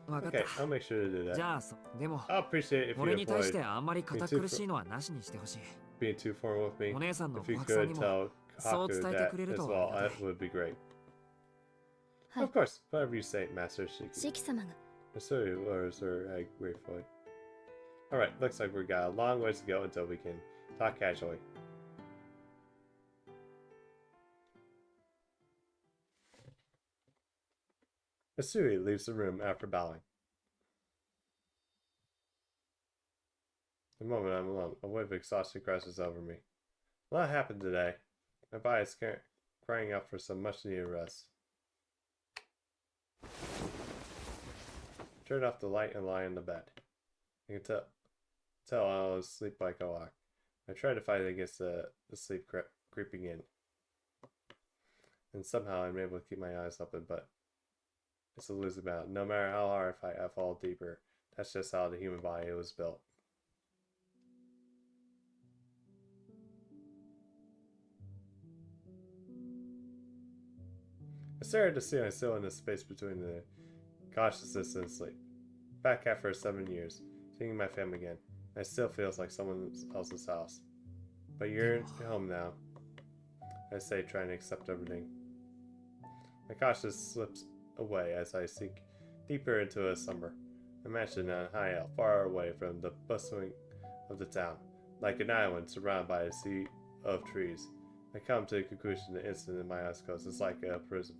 わかっ Okay, た。 I'll make sure to do じ that. ゃあでも I'll appreciate if you 俺に対して avoid あんまり堅苦しいのはなしにしてほしい。 being too formal with me. お姉さんの If 琥 you 珀さん could にも tell そう Kaku 伝えて that くれる as と well, ありがた it い。 would be great. はい、 Of course, whatever you say, Master Shiki. 四季様が Missouri orders her gratefully. Alright, looks like we've got a long ways to go until we can talk casually. Missouri leaves the room after bowing. The moment I'm alone, a wave of exhaustion crashes over me. A lot happened today. My body is crying out for some much needed rest. Turn off the light and lie in the bed. I can tell I was asleep like a lock. I tried to fight against the sleep creeping in. And somehow I'm able to keep my eyes open, but it's a losing battle. No matter how hard I fight, I fall deeper. That's just how the human body was built. I stare at the ceiling still in the space between the consciousness and sleep. Back after 7 years, seeing my family again, it still feels like someone else's house. But you're home now, I say, trying to accept everything. My consciousness slips away as I sink deeper into a slumber. Imagine a hideout far away from the bustling of the town, like an island surrounded by a sea of trees. I come to the conclusion the instant in my eyes close is like a prison.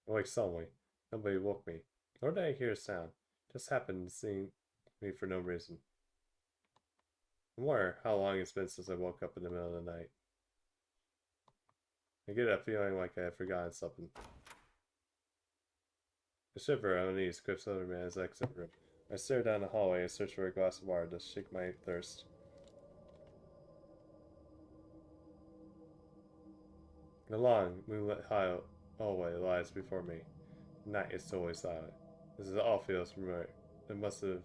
I wake suddenly. Nobody woke me. Nor did I hear a sound. Just happened to see me for no reason. I wonder how long it's been since I woke up in the middle of the night. I get a feeling like I have forgotten something. A shiver on unease creeps over me as I exit the room. I stare down the hallway and search for a glass of water to shake my thirst. The long, moonlit hallway lies before me. The night is totally silent. This is all feels familiar. It must have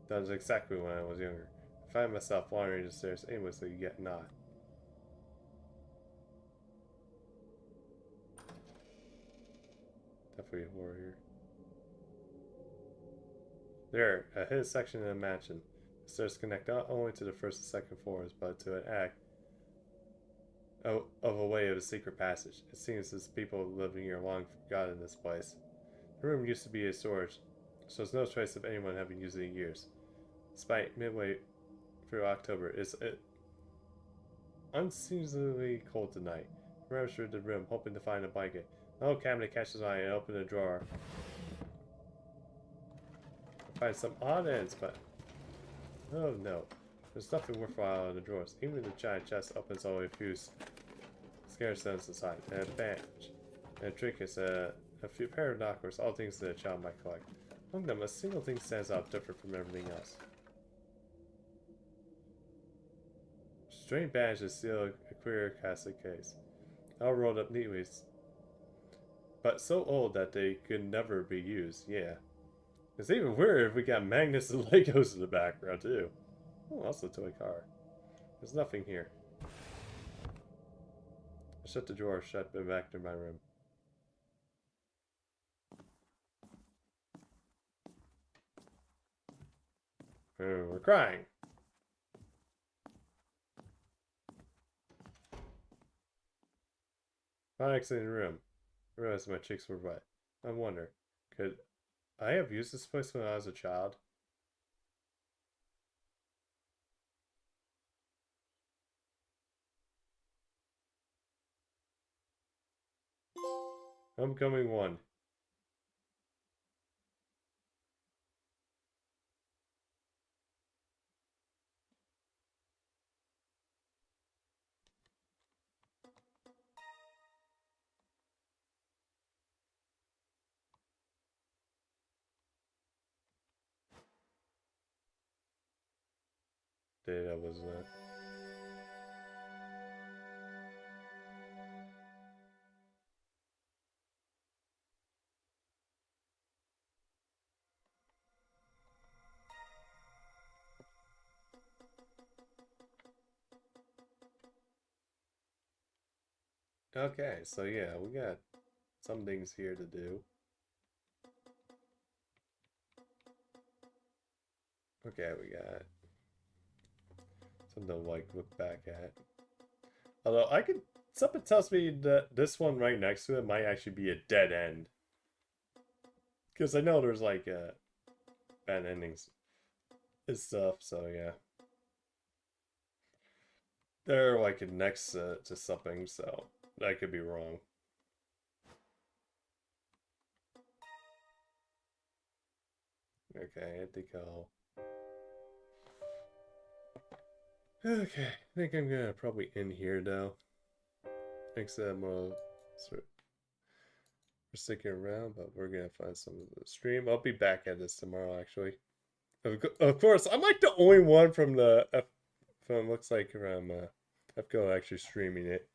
done exactly when I was younger. I find myself wandering the stairs aimlessly, yet not. Definitely horror here. There, a hidden section in a mansion. The stairs connect not only to the first and second floors, but to an act of a way of a secret passage. It seems as people living here long forgotten this place. The room used to be a storage, so there's no trace of anyone having used it in years. Despite midway through October, it's unseasonably cold tonight. I rummage through the room, hoping to find a blanket. My old cabinet catches my eye and I open a drawer. I find some odd ends, but oh no. There's nothing worthwhile in the drawers. Even the giant chest opens only a few scarce stones inside. And a bench. And trinkets, a few pair of knockers, all things that a child might collect. Among them, a single thing stands out different from everything else. Strange bandages seal a queer casket case. All rolled up neatly, but so old that they could never be used, yeah. It's even weirder if we got magnets and Legos in the background, too. Oh, also a toy car. There's nothing here. I shut the drawer, shut back to my room. Oh, we're crying. Phonics in the room. I realized my cheeks were wet. I wonder, could I have used this place when I was a child? Homecoming 1. Data was Okay, so yeah, we got some things here to do. Okay, we got something to like look back at. Although something tells me that this one right next to it might actually be a dead end. Because I know there's like bad endings and stuff, so yeah. They're like next to something, so that could be wrong. Okay, I think I'll... Okay, I think I'm gonna probably end here though. Thanks for sticking around, but we're gonna find some of the stream. I'll be back at this tomorrow, actually. Of course, I'm like the only one from the from looks like from FGO actually streaming it.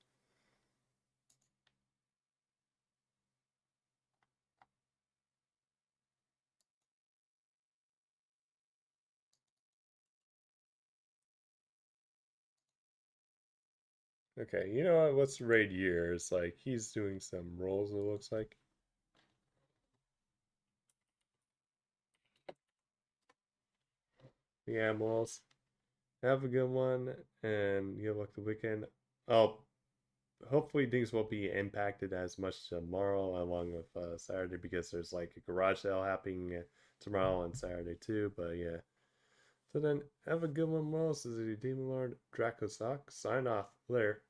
Okay, you know what? What's raid year? It's like he's doing some rolls, it looks like. The animals. Have a good one, and good luck the weekend. Oh, hopefully things won't be impacted as much tomorrow, along with Saturday, because there's like a garage sale happening tomorrow and Saturday too. But yeah. So then, have a good one, Morals. This is the Demon Lord Draco Sock. Sign off. Later.